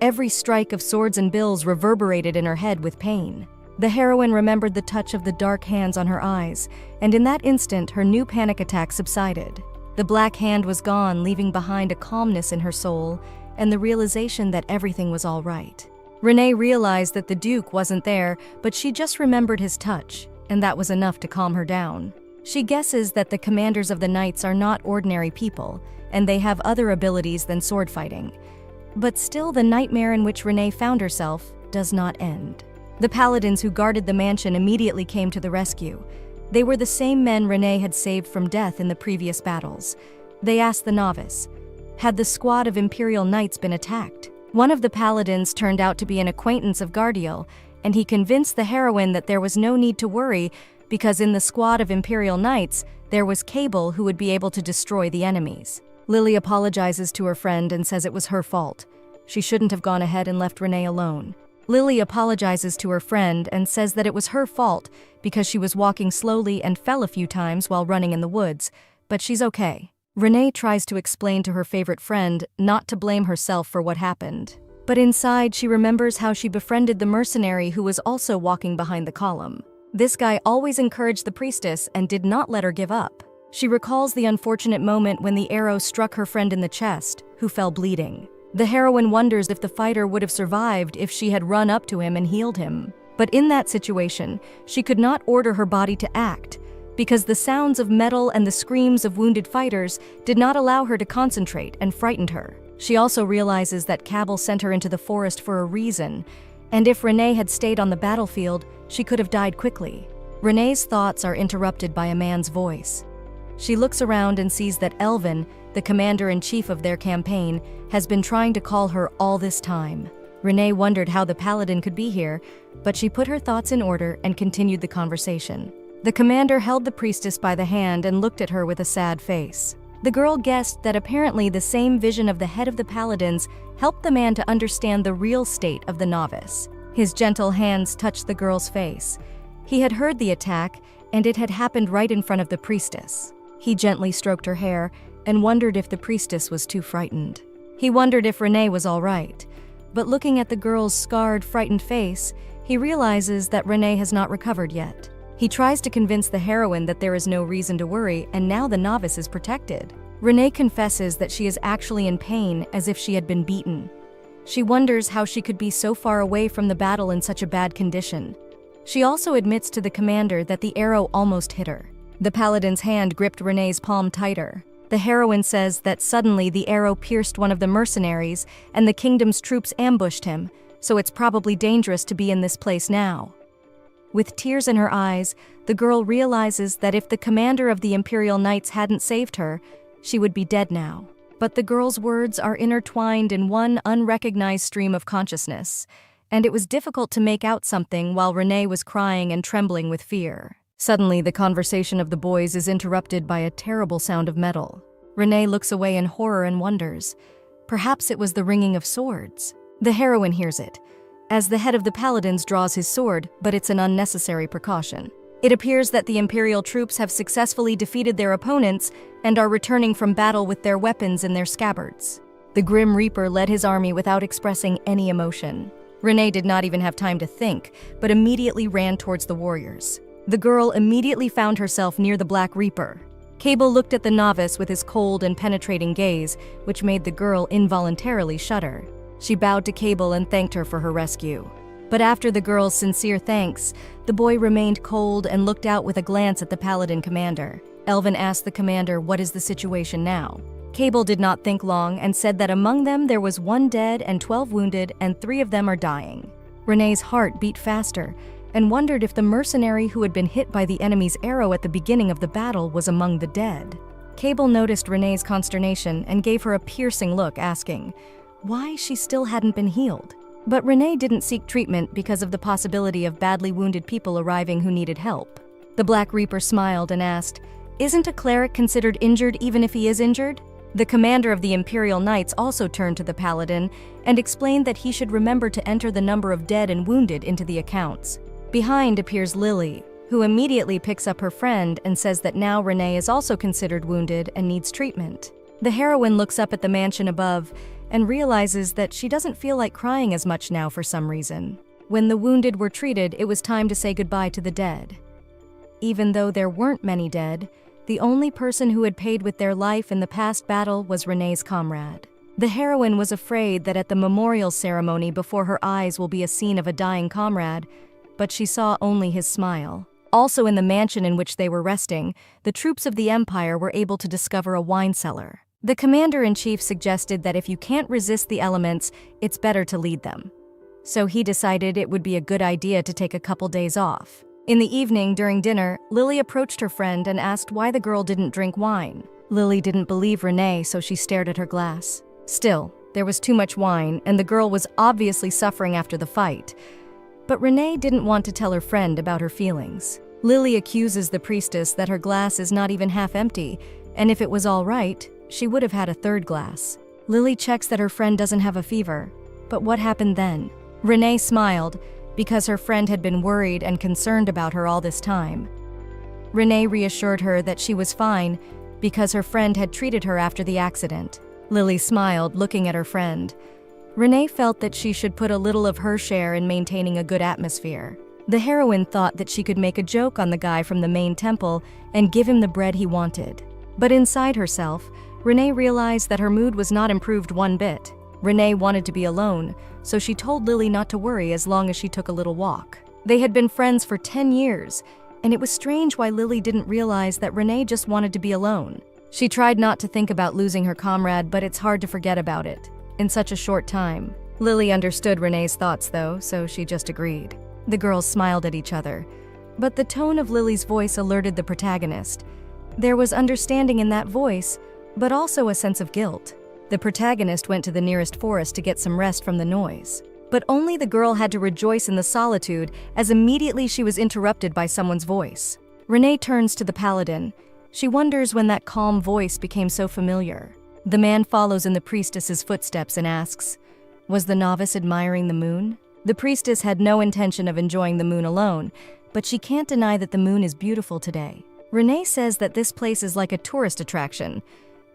Every strike of swords and bills reverberated in her head with pain. The heroine remembered the touch of the dark hands on her eyes, and in that instant, her new panic attack subsided. The black hand was gone, leaving behind a calmness in her soul and the realization that everything was all right. Renee realized that the Duke wasn't there, but she just remembered his touch, and that was enough to calm her down. She guesses that the commanders of the knights are not ordinary people, and they have other abilities than sword fighting. But still, the nightmare in which Renee found herself does not end. The paladins who guarded the mansion immediately came to the rescue. They were the same men Renee had saved from death in the previous battles. They asked the novice, had the squad of Imperial Knights been attacked? One of the paladins turned out to be an acquaintance of Gardiel, and he convinced the heroine that there was no need to worry because in the squad of Imperial Knights, there was Cable who would be able to destroy the enemies. Lily apologizes to her friend and says it was her fault. She shouldn't have gone ahead and left Renee alone. Lily apologizes to her friend and says that it was her fault because she was walking slowly and fell a few times while running in the woods, but she's okay. Renee tries to explain to her favorite friend not to blame herself for what happened. But inside, she remembers how she befriended the mercenary who was also walking behind the column. This guy always encouraged the priestess and did not let her give up. She recalls the unfortunate moment when the arrow struck her friend in the chest, who fell bleeding. The heroine wonders if the fighter would have survived if she had run up to him and healed him. But in that situation, she could not order her body to act, because the sounds of metal and the screams of wounded fighters did not allow her to concentrate and frightened her. She also realizes that Cabal sent her into the forest for a reason, and if Renee had stayed on the battlefield, she could have died quickly. Renee's thoughts are interrupted by a man's voice. She looks around and sees that Elvin, the commander-in-chief of their campaign, has been trying to call her all this time. Renee wondered how the paladin could be here, but she put her thoughts in order and continued the conversation. The commander held the priestess by the hand and looked at her with a sad face. The girl guessed that apparently the same vision of the head of the paladins helped the man to understand the real state of the novice. His gentle hands touched the girl's face. He had heard the attack, and it had happened right in front of the priestess. He gently stroked her hair and wondered if the priestess was too frightened. He wondered if Renee was all right, but looking at the girl's scarred, frightened face, he realizes that Renee has not recovered yet. He tries to convince the heroine that there is no reason to worry, and now the novice is protected. Renee confesses that she is actually in pain, as if she had been beaten. She wonders how she could be so far away from the battle in such a bad condition. She also admits to the commander that the arrow almost hit her. The paladin's hand gripped Renee's palm tighter. The heroine says that suddenly the arrow pierced one of the mercenaries, and the kingdom's troops ambushed him, so it's probably dangerous to be in this place now. With tears in her eyes, the girl realizes that if the commander of the Imperial Knights hadn't saved her, she would be dead now. But the girl's words are intertwined in one unrecognized stream of consciousness, and it was difficult to make out something while Renee was crying and trembling with fear. Suddenly, the conversation of the boys is interrupted by a terrible sound of metal. Renee looks away in horror and wonders. Perhaps it was the ringing of swords. The heroine hears it, as the head of the paladins draws his sword, but it's an unnecessary precaution. It appears that the Imperial troops have successfully defeated their opponents and are returning from battle with their weapons in their scabbards. The Grim Reaper led his army without expressing any emotion. Renee did not even have time to think, but immediately ran towards the warriors. The girl immediately found herself near the Black Reaper. Cable looked at the novice with his cold and penetrating gaze, which made the girl involuntarily shudder. She bowed to Cable and thanked her for her rescue. But after the girl's sincere thanks, the boy remained cold and looked out with a glance at the paladin commander. Elvin asked the commander, "What is the situation now?" Cable did not think long and said that among them there was 1 dead and 12 wounded, and 3 of them are dying. Renee's heart beat faster, and wondered if the mercenary who had been hit by the enemy's arrow at the beginning of the battle was among the dead. Cable noticed Renee's consternation and gave her a piercing look, asking why she still hadn't been healed. But Renee didn't seek treatment because of the possibility of badly wounded people arriving who needed help. The Black Reaper smiled and asked, "Isn't a cleric considered injured even if he is injured?" The commander of the Imperial Knights also turned to the paladin and explained that he should remember to enter the number of dead and wounded into the accounts. Behind appears Lily, who immediately picks up her friend and says that now Renee is also considered wounded and needs treatment. The heroine looks up at the mansion above and realizes that she doesn't feel like crying as much now for some reason. When the wounded were treated, it was time to say goodbye to the dead. Even though there weren't many dead, the only person who had paid with their life in the past battle was Renee's comrade. The heroine was afraid that at the memorial ceremony before her eyes will be a scene of a dying comrade, but she saw only his smile. Also in the mansion in which they were resting, the troops of the Empire were able to discover a wine cellar. The commander-in-chief suggested that if you can't resist the elements, it's better to lead them. So he decided it would be a good idea to take a couple days off. In the evening, during dinner, Lily approached her friend and asked why the girl didn't drink wine. Lily didn't believe Renee, so she stared at her glass. Still, there was too much wine, and the girl was obviously suffering after the fight. But Renee didn't want to tell her friend about her feelings. Lily accuses the priestess that her glass is not even half empty, and if it was all right, she would have had a third glass. Lily checks that her friend doesn't have a fever. But what happened then? Renee smiled, because her friend had been worried and concerned about her all this time. Renee reassured her that she was fine because her friend had treated her after the accident. Lily smiled, looking at her friend. Renee felt that she should put a little of her share in maintaining a good atmosphere. The heroine thought that she could make a joke on the guy from the main temple and give him the bread he wanted. But inside herself, Renee realized that her mood was not improved one bit. Renee wanted to be alone, so she told Lily not to worry as long as she took a little walk. They had been friends for 10 years, and it was strange why Lily didn't realize that Renee just wanted to be alone. She tried not to think about losing her comrade, but it's hard to forget about it in such a short time. Lily understood Renee's thoughts, though, so she just agreed. The girls smiled at each other, but the tone of Lily's voice alerted the protagonist. There was understanding in that voice, but also a sense of guilt. The protagonist went to the nearest forest to get some rest from the noise. But only the girl had to rejoice in the solitude, as immediately she was interrupted by someone's voice. Renee turns to the paladin. She wonders when that calm voice became so familiar. The man follows in the priestess's footsteps and asks, "Was the novice admiring the moon?" The priestess had no intention of enjoying the moon alone, but she can't deny that the moon is beautiful today. Renee says that this place is like a tourist attraction,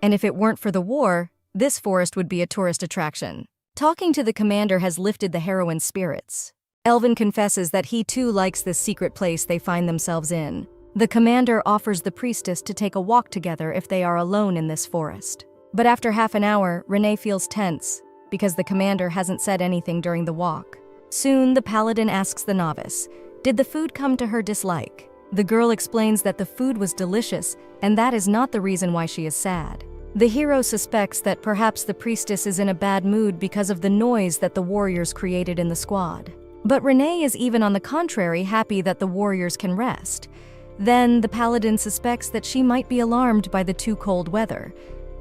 and if it weren't for the war, this forest would be a tourist attraction. Talking to the commander has lifted the heroine's spirits. Elvin confesses that he too likes this secret place they find themselves in. The commander offers the priestess to take a walk together if they are alone in this forest. But after half an hour, Renee feels tense because the commander hasn't said anything during the walk. Soon, the paladin asks the novice, did the food come to her dislike? The girl explains that the food was delicious, and that is not the reason why she is sad. The hero suspects that perhaps the priestess is in a bad mood because of the noise that the warriors created in the squad. But Renee is even on the contrary happy that the warriors can rest. Then the paladin suspects that she might be alarmed by the too cold weather.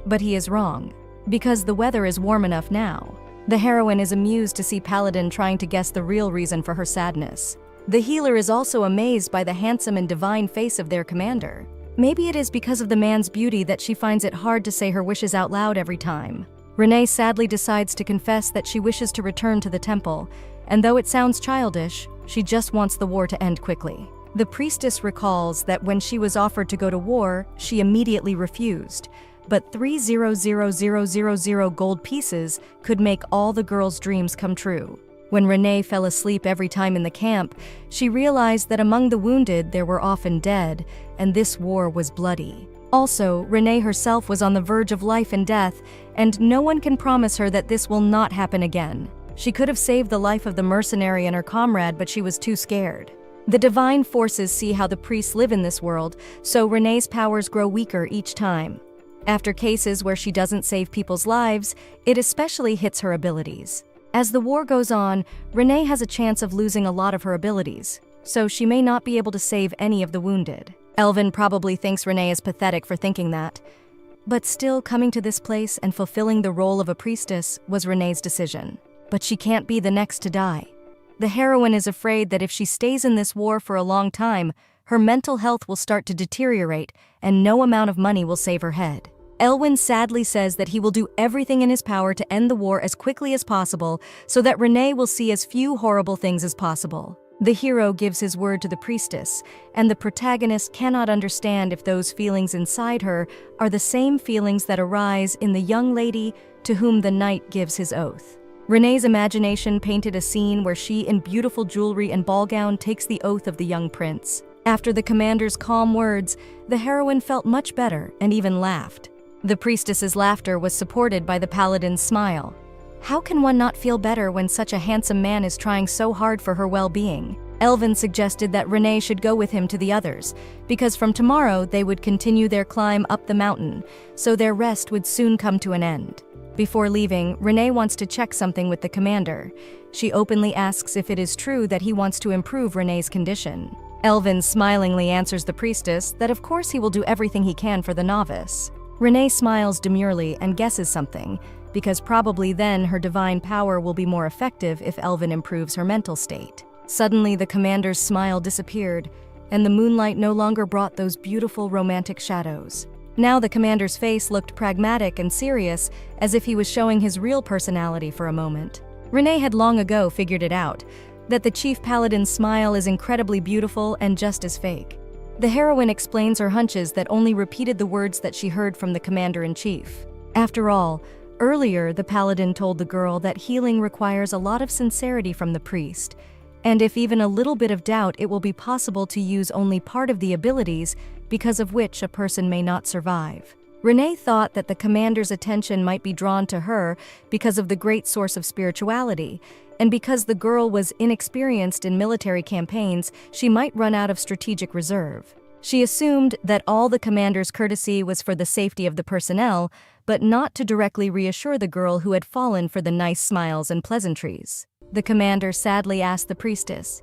But he is wrong, because the weather is warm enough now. The heroine is amused to see Paladin trying to guess the real reason for her sadness. The healer is also amazed by the handsome and divine face of their commander. Maybe it is because of the man's beauty that she finds it hard to say her wishes out loud every time. Renee sadly decides to confess that she wishes to return to the temple, and though it sounds childish, she just wants the war to end quickly. The priestess recalls that when she was offered to go to war, she immediately refused, but 3,000,000 gold pieces could make all the girls' dreams come true. When Renee fell asleep every time in the camp, she realized that among the wounded there were often dead, and this war was bloody. Also, Renee herself was on the verge of life and death, and no one can promise her that this will not happen again. She could have saved the life of the mercenary and her comrade, but she was too scared. The divine forces see how the priests live in this world, so Renee's powers grow weaker each time. After cases where she doesn't save people's lives, it especially hits her abilities. As the war goes on, Renee has a chance of losing a lot of her abilities. so she may not be able to save any of the wounded. Elvin probably thinks Renee is pathetic for thinking that. But still, coming to this place and fulfilling the role of a priestess was Renee's decision. But she can't be the next to die. The heroine is afraid that if she stays in this war for a long time, her mental health will start to deteriorate and no amount of money will save her head. Elwin sadly says that he will do everything in his power to end the war as quickly as possible so that Renee will see as few horrible things as possible. The hero gives his word to the priestess, and the protagonist cannot understand if those feelings inside her are the same feelings that arise in the young lady to whom the knight gives his oath. Renee's imagination painted a scene where she, in beautiful jewelry and ball gown, takes the oath of the young prince. After the commander's calm words, the heroine felt much better and even laughed. The priestess's laughter was supported by the paladin's smile. How can one not feel better when such a handsome man is trying so hard for her well-being? Elvin suggested that Renee should go with him to the others, because from tomorrow they would continue their climb up the mountain, so their rest would soon come to an end. Before leaving, Renee wants to check something with the commander. She openly asks if it is true that he wants to improve Renee's condition. Elvin smilingly answers the priestess that of course he will do everything he can for the novice. Renee smiles demurely and guesses something, because probably then her divine power will be more effective if Elvin improves her mental state. Suddenly the commander's smile disappeared, and the moonlight no longer brought those beautiful romantic shadows. Now the commander's face looked pragmatic and serious, as if he was showing his real personality for a moment. Renee had long ago figured it out, that the chief paladin's smile is incredibly beautiful and just as fake. The heroine explains her hunches that only repeated the words that she heard from the commander-in-chief. After all, earlier the paladin told the girl that healing requires a lot of sincerity from the priest, and if even a little bit of doubt, it will be possible to use only part of the abilities, because of which a person may not survive. Renee thought that the commander's attention might be drawn to her because of the great source of spirituality, and because the girl was inexperienced in military campaigns, she might run out of strategic reserve. She assumed that all the commander's courtesy was for the safety of the personnel, but not to directly reassure the girl who had fallen for the nice smiles and pleasantries. The commander sadly asked the priestess,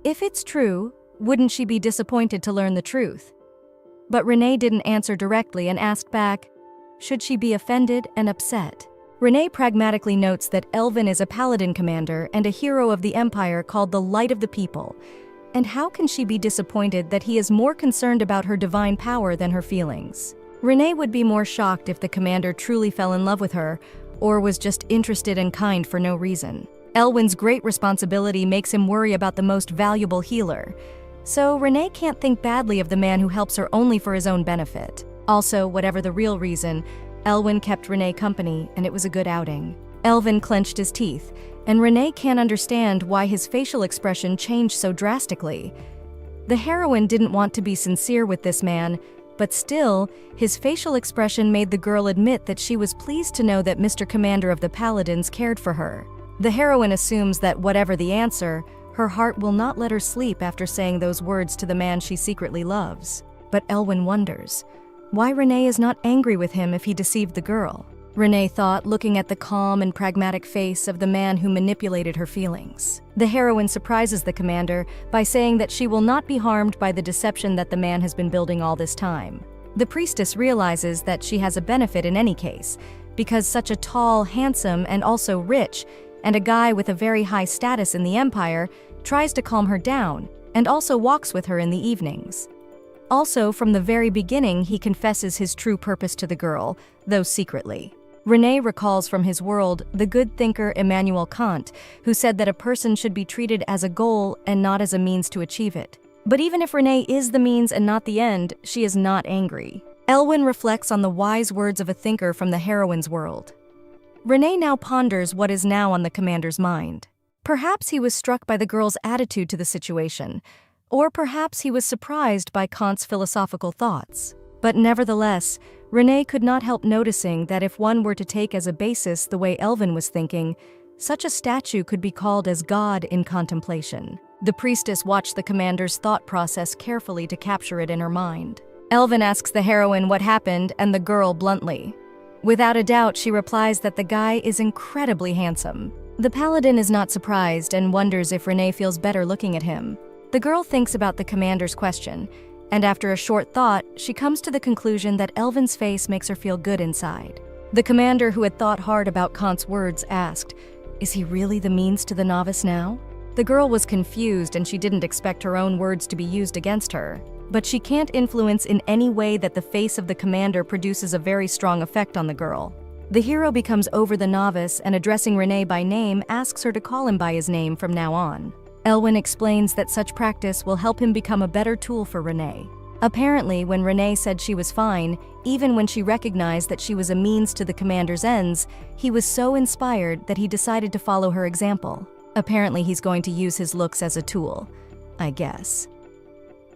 if it's true, wouldn't she be disappointed to learn the truth? But Renee didn't answer directly and asked back, should she be offended and upset? Renee pragmatically notes that Elvin is a paladin commander and a hero of the empire called the Light of the People, and how can she be disappointed that he is more concerned about her divine power than her feelings? Renee would be more shocked if the commander truly fell in love with her, or was just interested and kind for no reason. Elwin's great responsibility makes him worry about the most valuable healer, so Renee can't think badly of the man who helps her only for his own benefit. Also, whatever the real reason, Elwin kept Renee company, and it was a good outing. Elvin clenched his teeth, and Renee can't understand why his facial expression changed so drastically. The heroine didn't want to be sincere with this man, but still, his facial expression made the girl admit that she was pleased to know that Mr. Commander of the Paladins cared for her. The heroine assumes that whatever the answer, her heart will not let her sleep after saying those words to the man she secretly loves. But Elwin wonders why Renee is not angry with him if he deceived the girl. Renee thought, looking at the calm and pragmatic face of the man who manipulated her feelings. The heroine surprises the commander by saying that she will not be harmed by the deception that the man has been building all this time. The priestess realizes that she has a benefit in any case, because such a tall, handsome, and also rich, and a guy with a very high status in the empire tries to calm her down and also walks with her in the evenings. Also, from the very beginning, he confesses his true purpose to the girl, though secretly. Renee recalls from his world the good thinker Immanuel Kant, who said that a person should be treated as a goal and not as a means to achieve it. But even if Renee is the means and not the end, she is not angry. Elwin reflects on the wise words of a thinker from the heroine's world. Renee now ponders what is now on the commander's mind. Perhaps he was struck by the girl's attitude to the situation, or perhaps he was surprised by Kant's philosophical thoughts. But nevertheless, Renee could not help noticing that if one were to take as a basis the way Elvin was thinking, such a statue could be called as God in contemplation. The priestess watched the commander's thought process carefully to capture it in her mind. Elvin asks the heroine what happened, and the girl bluntly. Without a doubt, she replies that the guy is incredibly handsome. The paladin is not surprised and wonders if Renee feels better looking at him. The girl thinks about the commander's question, and after a short thought, she comes to the conclusion that Elvin's face makes her feel good inside. The commander, who had thought hard about Kant's words, asked, "Is he really the means to the novice now?" The girl was confused and she didn't expect her own words to be used against her. But she can't influence in any way that the face of the commander produces a very strong effect on the girl. The hero becomes over the novice and, addressing Renee by name, asks her to call him by his name from now on. Elwin explains that such practice will help him become a better tool for Renee. Apparently, when Renee said she was fine, even when she recognized that she was a means to the commander's ends, he was so inspired that he decided to follow her example. Apparently, he's going to use his looks as a tool, I guess.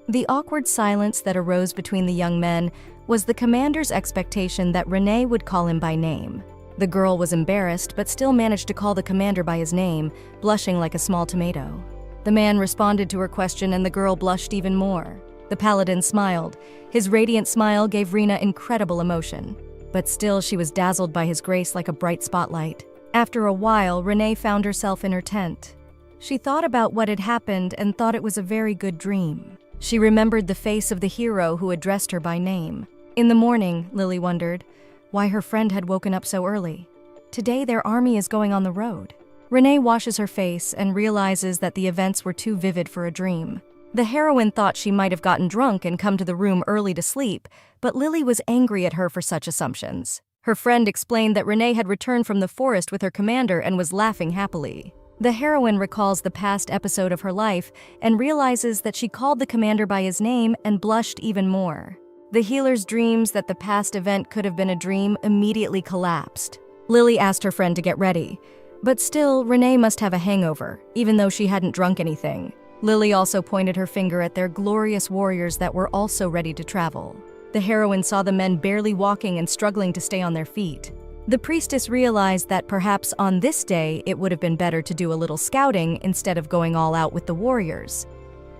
The awkward silence that arose between the young men was the commander's expectation that Renee would call him by name. The girl was embarrassed but still managed to call the commander by his name, blushing like a small tomato. The man responded to her question and the girl blushed even more. The paladin smiled. His radiant smile gave Rena incredible emotion. But still, she was dazzled by his grace like a bright spotlight. After a while, Renee found herself in her tent. She thought about what had happened and thought it was a very good dream. She remembered the face of the hero who addressed her by name. In the morning, Lily wondered why her friend had woken up so early. Today, their army is going on the road. Renee washes her face and realizes that the events were too vivid for a dream. The heroine thought she might have gotten drunk and come to the room early to sleep, but Lily was angry at her for such assumptions. Her friend explained that Renee had returned from the forest with her commander and was laughing happily. The heroine recalls the past episode of her life and realizes that she called the commander by his name and blushed even more. The healer's dreams that the past event could have been a dream immediately collapsed. Lily asked her friend to get ready, but still, Renee must have a hangover, even though she hadn't drunk anything. Lily also pointed her finger at their glorious warriors that were also ready to travel. The heroine saw the men barely walking and struggling to stay on their feet. The priestess realized that perhaps on this day it would have been better to do a little scouting instead of going all out with the warriors,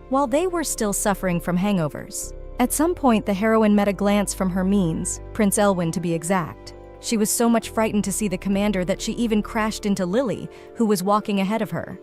while they were still suffering from hangovers. At some point, the heroine met a glance from her means, Prince Elwin to be exact. She was so much frightened to see the commander that she even crashed into Lily, who was walking ahead of her.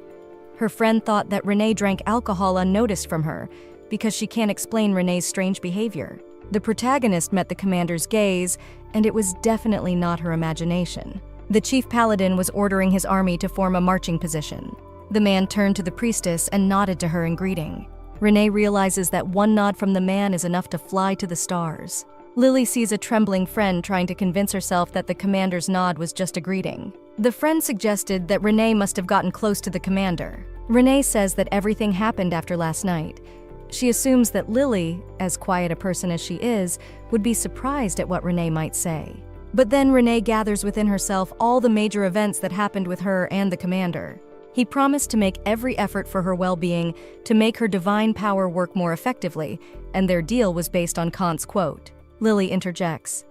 Her friend thought that Renee drank alcohol unnoticed from her, because she can't explain Renee's strange behavior. The protagonist met the commander's gaze, and it was definitely not her imagination. The chief paladin was ordering his army to form a marching position. The man turned to the priestess and nodded to her in greeting. Renee realizes that one nod from the man is enough to fly to the stars. Lily sees a trembling friend trying to convince herself that the commander's nod was just a greeting. The friend suggested that Renee must have gotten close to the commander. Renee says that everything happened after last night. She assumes that Lily, as quiet a person as she is, would be surprised at what Renee might say. But then Renee gathers within herself all the major events that happened with her and the commander. He promised to make every effort for her well-being, to make her divine power work more effectively, and their deal was based on Kant's quote. Lily interjects,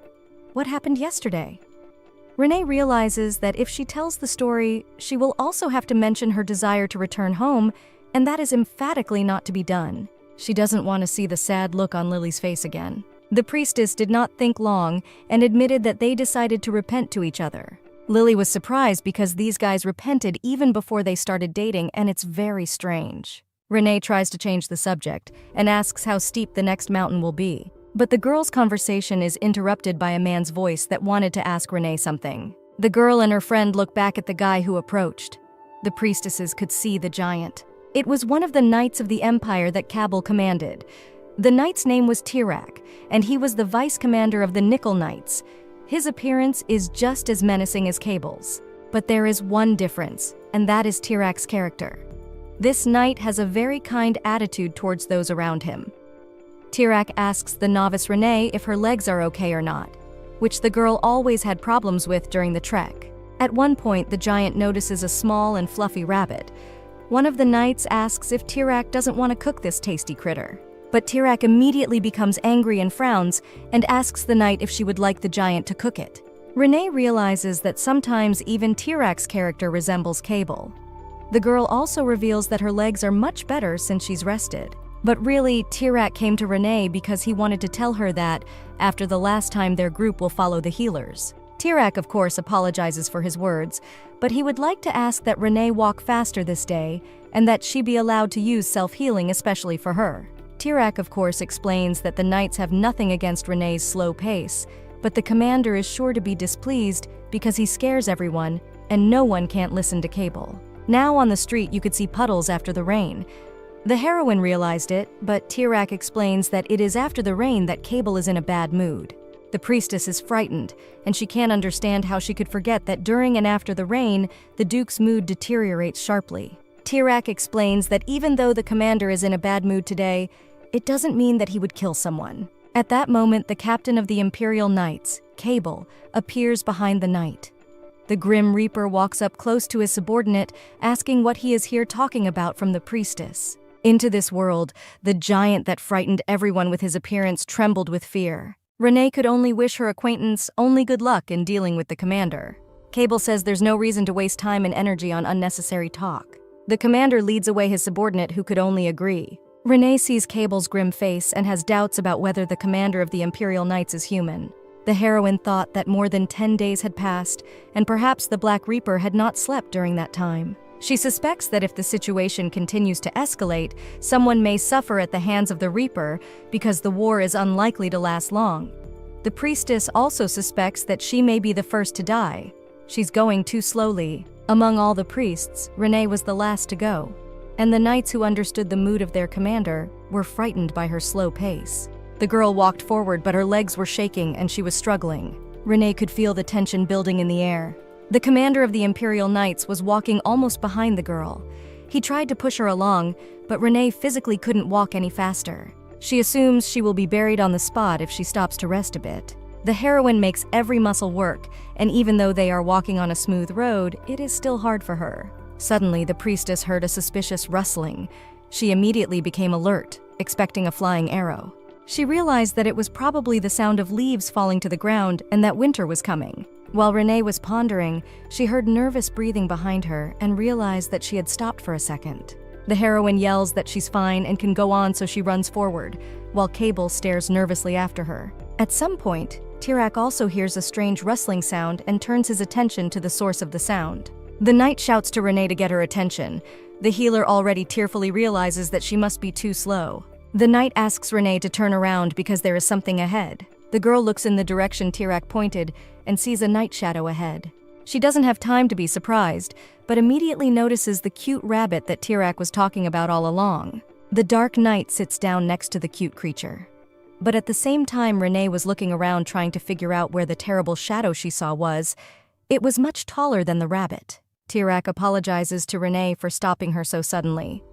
"What happened yesterday?" Renee realizes that if she tells the story, she will also have to mention her desire to return home, and that is emphatically not to be done. She doesn't want to see the sad look on Lily's face again. The priestess did not think long and admitted that they decided to repent to each other. Lily was surprised because these guys repented even before they started dating, and it's very strange. Renee tries to change the subject and asks how steep the next mountain will be. But the girl's conversation is interrupted by a man's voice that wanted to ask Renee something. The girl and her friend look back at the guy who approached. The priestesses could see the giant. It was one of the knights of the empire that Cabal commanded. The knight's name was Tirak, and he was the vice commander of the Nickel Knights. His appearance is just as menacing as Cabal's. But there is one difference, and that is Tirak's character. This knight has a very kind attitude towards those around him. Tirak asks the novice Renee if her legs are okay or not, which the girl always had problems with during the trek. At one point, the giant notices a small and fluffy rabbit. One of the knights asks if Tirak doesn't want to cook this tasty critter. But Tirak immediately becomes angry and frowns and asks the knight if she would like the giant to cook it. Renee realizes that sometimes even Tirak's character resembles Cabal. The girl also reveals that her legs are much better since she's rested. But really, Tirak came to Renee because he wanted to tell her that, after the last time, their group will follow the healers. Tirak, of course, apologizes for his words, but he would like to ask that Renee walk faster this day and that she be allowed to use self-healing, especially for her. Tirak, of course, explains that the knights have nothing against Renee's slow pace, but the commander is sure to be displeased because he scares everyone and no one can't listen to Cable. Now on the street you could see puddles after the rain. The heroine realized it, but Tirak explains that it is after the rain that Cable is in a bad mood. The priestess is frightened, and she can't understand how she could forget that during and after the rain, the Duke's mood deteriorates sharply. Tirak explains that even though the commander is in a bad mood today, it doesn't mean that he would kill someone. At that moment, the captain of the Imperial Knights, Cable, appears behind the knight. The Grim Reaper walks up close to his subordinate, asking what he is here talking about from the priestess. Into this world, the giant that frightened everyone with his appearance trembled with fear. Renee could only wish her acquaintance only good luck in dealing with the commander. Cable says there's no reason to waste time and energy on unnecessary talk. The commander leads away his subordinate, who could only agree. Renee sees Cable's grim face and has doubts about whether the commander of the Imperial Knights is human. The heroine thought that more than 10 days had passed, and perhaps the Black Reaper had not slept during that time. She suspects that if the situation continues to escalate, someone may suffer at the hands of the Reaper because the war is unlikely to last long. The priestess also suspects that she may be the first to die. She's going too slowly. Among all the priests, Renee was the last to go, and the knights who understood the mood of their commander were frightened by her slow pace. The girl walked forward, but her legs were shaking and she was struggling. Renee could feel the tension building in the air. The commander of the Imperial Knights was walking almost behind the girl. He tried to push her along, but Renee physically couldn't walk any faster. She assumes she will be buried on the spot if she stops to rest a bit. The heroine makes every muscle work, and even though they are walking on a smooth road, it is still hard for her. Suddenly, the priestess heard a suspicious rustling. She immediately became alert, expecting a flying arrow. She realized that it was probably the sound of leaves falling to the ground and that winter was coming. While Renee was pondering, she heard nervous breathing behind her and realized that she had stopped for a second. The heroine yells that she's fine and can go on, so she runs forward, while Cable stares nervously after her. At some point, Tirak also hears a strange rustling sound and turns his attention to the source of the sound. The knight shouts to Renee to get her attention. The healer already tearfully realizes that she must be too slow. The knight asks Renee to turn around because there is something ahead. The girl looks in the direction Tirak pointed and sees a night shadow ahead. She doesn't have time to be surprised, but immediately notices the cute rabbit that Tirak was talking about all along. The dark knight sits down next to the cute creature. But at the same time Renee was looking around trying to figure out where the terrible shadow she saw was, it was much taller than the rabbit. Tirak apologizes to Renee for stopping her so suddenly.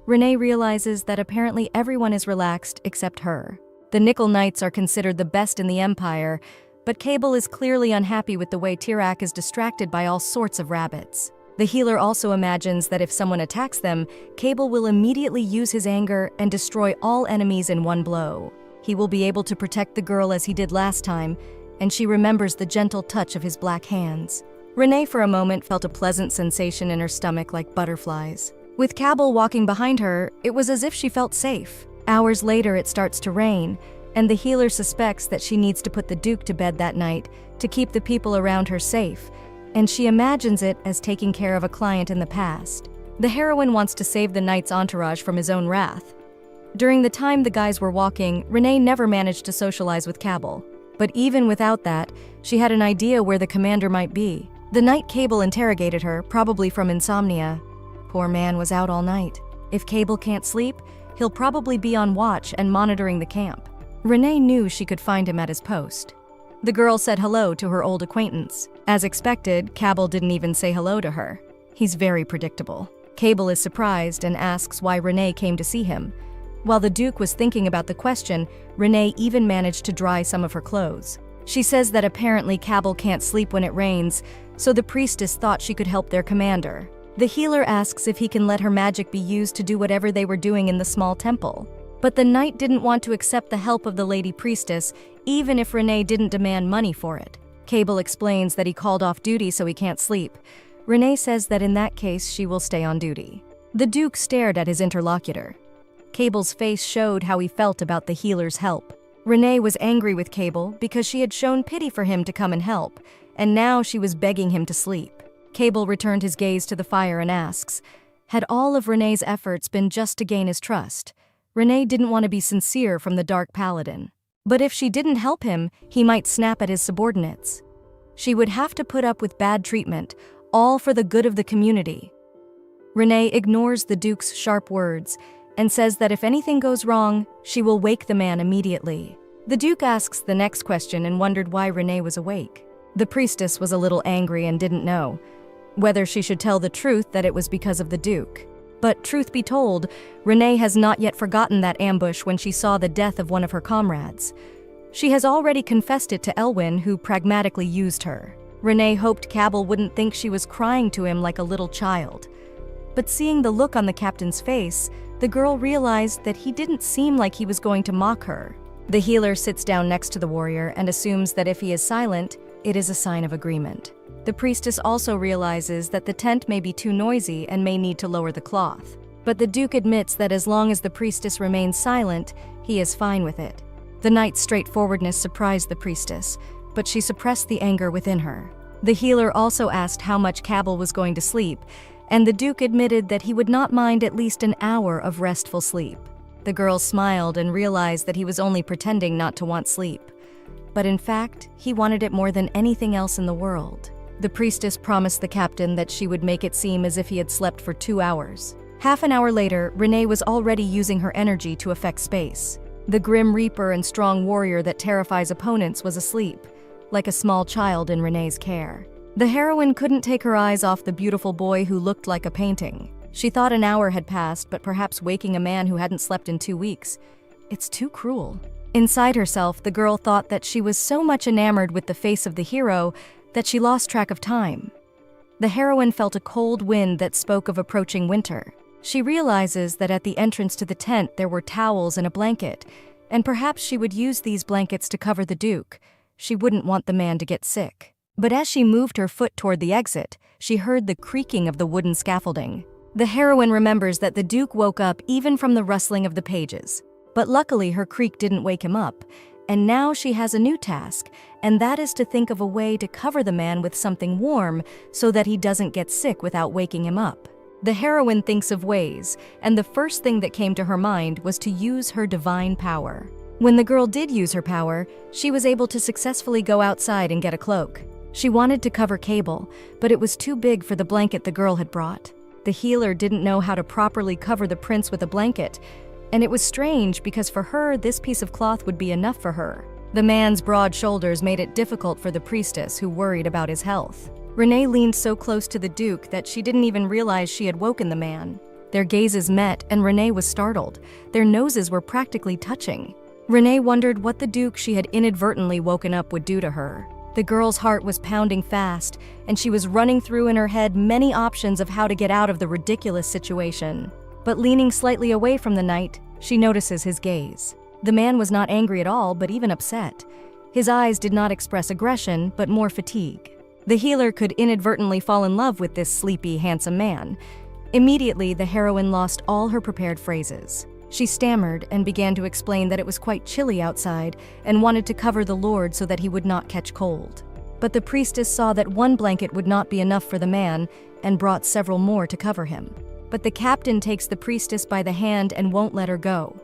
Renee realizes that apparently everyone is relaxed except her. The Nickel Knights are considered the best in the Empire, but Cable is clearly unhappy with the way Tirak is distracted by all sorts of rabbits. The healer also imagines that if someone attacks them, Cable will immediately use his anger and destroy all enemies in one blow. He will be able to protect the girl as he did last time, and she remembers the gentle touch of his black hands. Renee for a moment felt a pleasant sensation in her stomach like butterflies. With Cable walking behind her, it was as if she felt safe. Hours later, it starts to rain, and the healer suspects that she needs to put the Duke to bed that night to keep the people around her safe, and she imagines it as taking care of a client in the past. The heroine wants to save the knight's entourage from his own wrath. During the time the guys were walking, Renee never managed to socialize with Cable. But even without that, she had an idea where the commander might be. The night Cable interrogated her, probably from insomnia. Poor man was out all night. If Cable can't sleep, he'll probably be on watch and monitoring the camp. Renee knew she could find him at his post. The girl said hello to her old acquaintance. As expected, Cable didn't even say hello to her. He's very predictable. Cable is surprised and asks why Renee came to see him. While the Duke was thinking about the question, Renee even managed to dry some of her clothes. She says that apparently Cable can't sleep when it rains, so the priestess thought she could help their commander. The healer asks if he can let her magic be used to do whatever they were doing in the small temple. But the knight didn't want to accept the help of the lady priestess, even if Renee didn't demand money for it. Cable explains that he called off duty so he can't sleep. Renee says that in that case she will stay on duty. The Duke stared at his interlocutor. Cable's face showed how he felt about the healer's help. Renee was angry with Cable because she had shown pity for him to come and help, and now she was begging him to sleep. Cable returned his gaze to the fire and asks, had all of Renee's efforts been just to gain his trust? Renee didn't want to be sincere from the Dark Paladin. But if she didn't help him, he might snap at his subordinates. She would have to put up with bad treatment, all for the good of the community. Renee ignores the Duke's sharp words and says that if anything goes wrong, she will wake the man immediately. The Duke asks the next question and wondered why Renee was awake. The priestess was a little angry and didn't know whether she should tell the truth that it was because of the Duke. But truth be told, Renee has not yet forgotten that ambush when she saw the death of one of her comrades. She has already confessed it to Elwyn, who pragmatically used her. Renee hoped Cabell wouldn't think she was crying to him like a little child. But seeing the look on the captain's face, the girl realized that he didn't seem like he was going to mock her. The healer sits down next to the warrior and assumes that if he is silent, it is a sign of agreement. The priestess also realizes that the tent may be too noisy and may need to lower the cloth. But the Duke admits that as long as the priestess remains silent, he is fine with it. The knight's straightforwardness surprised the priestess, but she suppressed the anger within her. The healer also asked how much Cabell was going to sleep, and the Duke admitted that he would not mind at least an hour of restful sleep. The girl smiled and realized that he was only pretending not to want sleep. But in fact, he wanted it more than anything else in the world. The priestess promised the captain that she would make it seem as if he had slept for 2 hours. Half an hour later, Renee was already using her energy to affect space. The grim reaper and strong warrior that terrifies opponents was asleep, like a small child in Renee's care. The heroine couldn't take her eyes off the beautiful boy who looked like a painting. She thought an hour had passed, but perhaps waking a man who hadn't slept in 2 weeks. It's too cruel. Inside herself, the girl thought that she was so much enamored with the face of the hero that she lost track of time. The heroine felt a cold wind that spoke of approaching winter. She realizes that at the entrance to the tent there were towels and a blanket, and perhaps she would use these blankets to cover the Duke. She wouldn't want the man to get sick. But as she moved her foot toward the exit, she heard the creaking of the wooden scaffolding. The heroine remembers that the Duke woke up even from the rustling of the pages. But luckily her creak didn't wake him up, and now she has a new task, and that is to think of a way to cover the man with something warm so that he doesn't get sick without waking him up. The heroine thinks of ways, and the first thing that came to her mind was to use her divine power. When the girl did use her power, she was able to successfully go outside and get a cloak. She wanted to cover Cable, but it was too big for the blanket the girl had brought. The healer didn't know how to properly cover the prince with a blanket, and it was strange because for her, this piece of cloth would be enough for her. The man's broad shoulders made it difficult for the priestess, who worried about his health. Renee leaned so close to the Duke that she didn't even realize she had woken the man. Their gazes met, and Renee was startled. Their noses were practically touching. Renee wondered what the Duke she had inadvertently woken up would do to her. The girl's heart was pounding fast, and she was running through in her head many options of how to get out of the ridiculous situation. But leaning slightly away from the knight, she notices his gaze. The man was not angry at all, but even upset. His eyes did not express aggression, but more fatigue. The healer could inadvertently fall in love with this sleepy, handsome man. Immediately, the heroine lost all her prepared phrases. She stammered and began to explain that it was quite chilly outside and wanted to cover the Lord so that he would not catch cold. But the priestess saw that one blanket would not be enough for the man and brought several more to cover him. But the captain takes the priestess by the hand and won't let her go.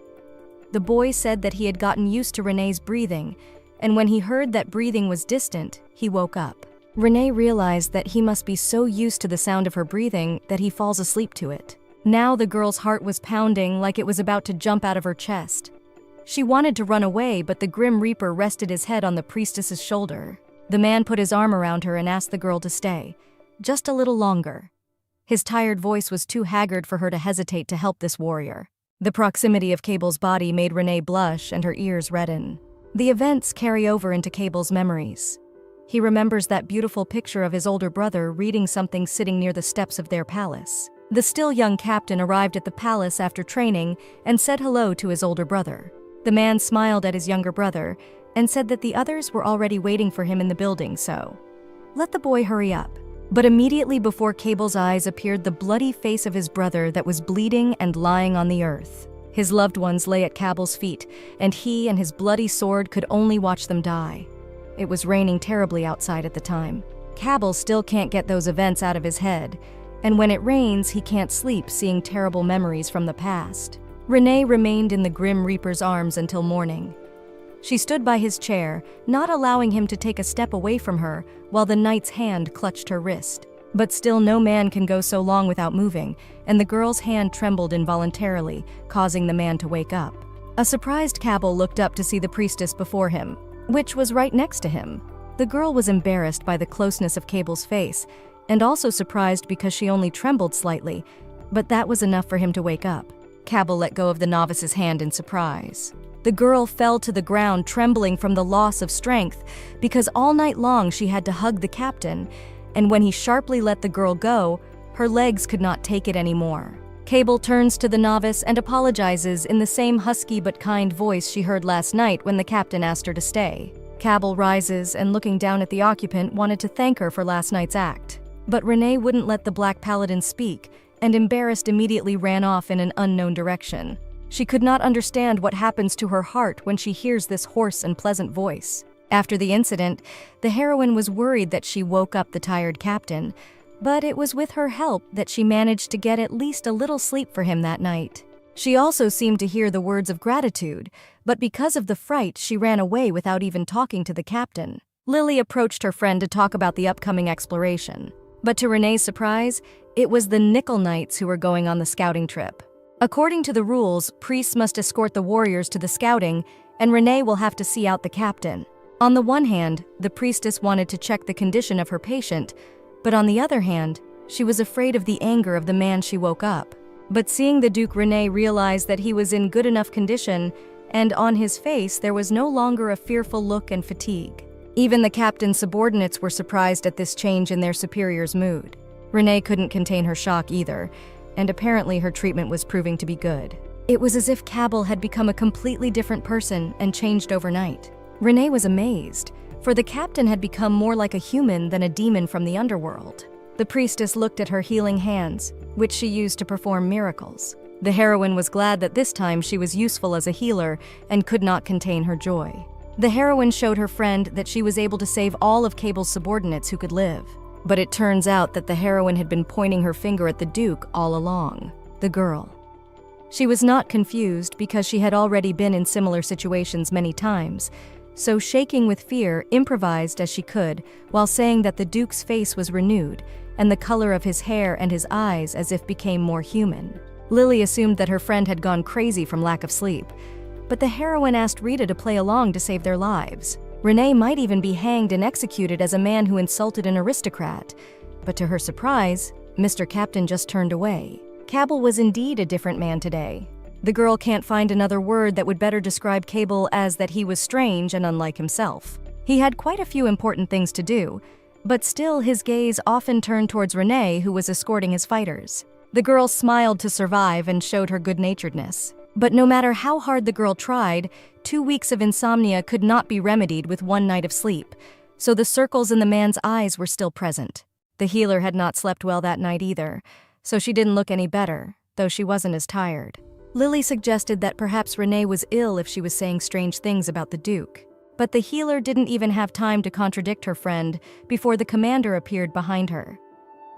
The boy said that he had gotten used to Renee's breathing, and when he heard that breathing was distant, he woke up. Renee realized that he must be so used to the sound of her breathing that he falls asleep to it. Now the girl's heart was pounding like it was about to jump out of her chest. She wanted to run away, but the Grim Reaper rested his head on the priestess's shoulder. The man put his arm around her and asked the girl to stay, just a little longer. His tired voice was too haggard for her to hesitate to help this warrior. The proximity of Cable's body made Renee blush and her ears redden. The events carry over into Cable's memories. He remembers that beautiful picture of his older brother reading something sitting near the steps of their palace. The still young captain arrived at the palace after training and said hello to his older brother. The man smiled at his younger brother and said that the others were already waiting for him in the building, so let the boy hurry up. But immediately before Cable's eyes appeared the bloody face of his brother that was bleeding and lying on the earth. His loved ones lay at Cable's feet, and he and his bloody sword could only watch them die. It was raining terribly outside at the time. Cabell still can't get those events out of his head, and when it rains, he can't sleep, seeing terrible memories from the past. Renee remained in the Grim Reaper's arms until morning. She stood by his chair, not allowing him to take a step away from her, while the knight's hand clutched her wrist. But still no man can go so long without moving, and the girl's hand trembled involuntarily, causing the man to wake up. A surprised Cabell looked up to see the priestess before him, which was right next to him. The girl was embarrassed by the closeness of Cabell's face, and also surprised because she only trembled slightly, but that was enough for him to wake up. Cabell let go of the novice's hand in surprise. The girl fell to the ground, trembling from the loss of strength, because all night long she had to hug the captain, and when he sharply let the girl go, her legs could not take it anymore. Cabell turns to the novice and apologizes in the same husky but kind voice she heard last night when the captain asked her to stay. Cabell rises and, looking down at the occupant, wanted to thank her for last night's act. But Renee wouldn't let the Black Paladin speak, and embarrassed immediately ran off in an unknown direction. She could not understand what happens to her heart when she hears this hoarse and pleasant voice. After the incident, the heroine was worried that she woke up the tired captain, but it was with her help that she managed to get at least a little sleep for him that night. She also seemed to hear the words of gratitude, but because of the fright, she ran away without even talking to the captain. Lily approached her friend to talk about the upcoming exploration. But to Renee's surprise, it was the Nickel Knights who were going on the scouting trip. According to the rules, priests must escort the warriors to the scouting, and Renee will have to see out the captain. On the one hand, the priestess wanted to check the condition of her patient, but on the other hand, she was afraid of the anger of the man she woke up. But seeing the Duke, Renee realized that he was in good enough condition, and on his face there was no longer a fearful look and fatigue. Even the captain's subordinates were surprised at this change in their superior's mood. Renee couldn't contain her shock either, and apparently her treatment was proving to be good. It was as if Cabell had become a completely different person and changed overnight. Renee was amazed, for the captain had become more like a human than a demon from the underworld. The priestess looked at her healing hands, which she used to perform miracles. The heroine was glad that this time she was useful as a healer and could not contain her joy. The heroine showed her friend that she was able to save all of Cabell's subordinates who could live. But it turns out that the heroine had been pointing her finger at the Duke all along, the girl. She was not confused because she had already been in similar situations many times, so shaking with fear, improvised as she could while saying that the Duke's face was renewed and the color of his hair and his eyes as if became more human. Lily assumed that her friend had gone crazy from lack of sleep, but the heroine asked Rita to play along to save their lives. Renee might even be hanged and executed as a man who insulted an aristocrat, but to her surprise, Mr. Captain just turned away. Cabell was indeed a different man today. The girl can't find another word that would better describe Cabell as that he was strange and unlike himself. He had quite a few important things to do, but still his gaze often turned towards Renee, who was escorting his fighters. The girl smiled to survive and showed her good-naturedness. But no matter how hard the girl tried, 2 weeks of insomnia could not be remedied with one night of sleep, so the circles in the man's eyes were still present. The healer had not slept well that night either, so she didn't look any better, though she wasn't as tired. Lily suggested that perhaps Renee was ill if she was saying strange things about the Duke. But the healer didn't even have time to contradict her friend before the commander appeared behind her.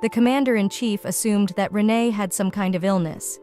The commander-in-chief assumed that Renee had some kind of illness.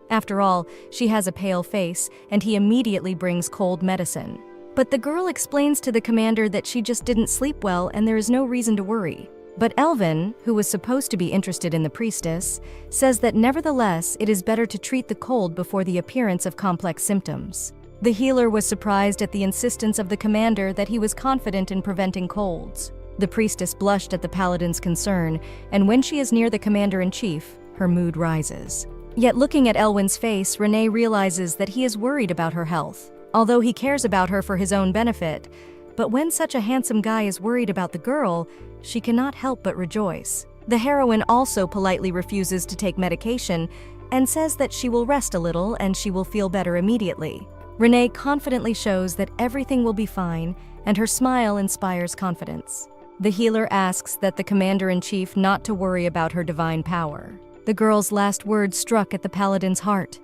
After all, she has a pale face, and he immediately brings cold medicine. But the girl explains to the commander that she just didn't sleep well and there is no reason to worry. But Elvin, who was supposed to be interested in the priestess, says that nevertheless it is better to treat the cold before the appearance of complex symptoms. The healer was surprised at the insistence of the commander that he was confident in preventing colds. The priestess blushed at the paladin's concern, and when she is near the commander-in-chief, her mood rises. Yet looking at Elwin's face, Renee realizes that he is worried about her health, although he cares about her for his own benefit. But when such a handsome guy is worried about the girl, she cannot help but rejoice. The heroine also politely refuses to take medication and says that she will rest a little and she will feel better immediately. Renee confidently shows that everything will be fine, and her smile inspires confidence. The healer asks that the commander-in-chief not to worry about her divine power. The girl's last words struck at the paladin's heart.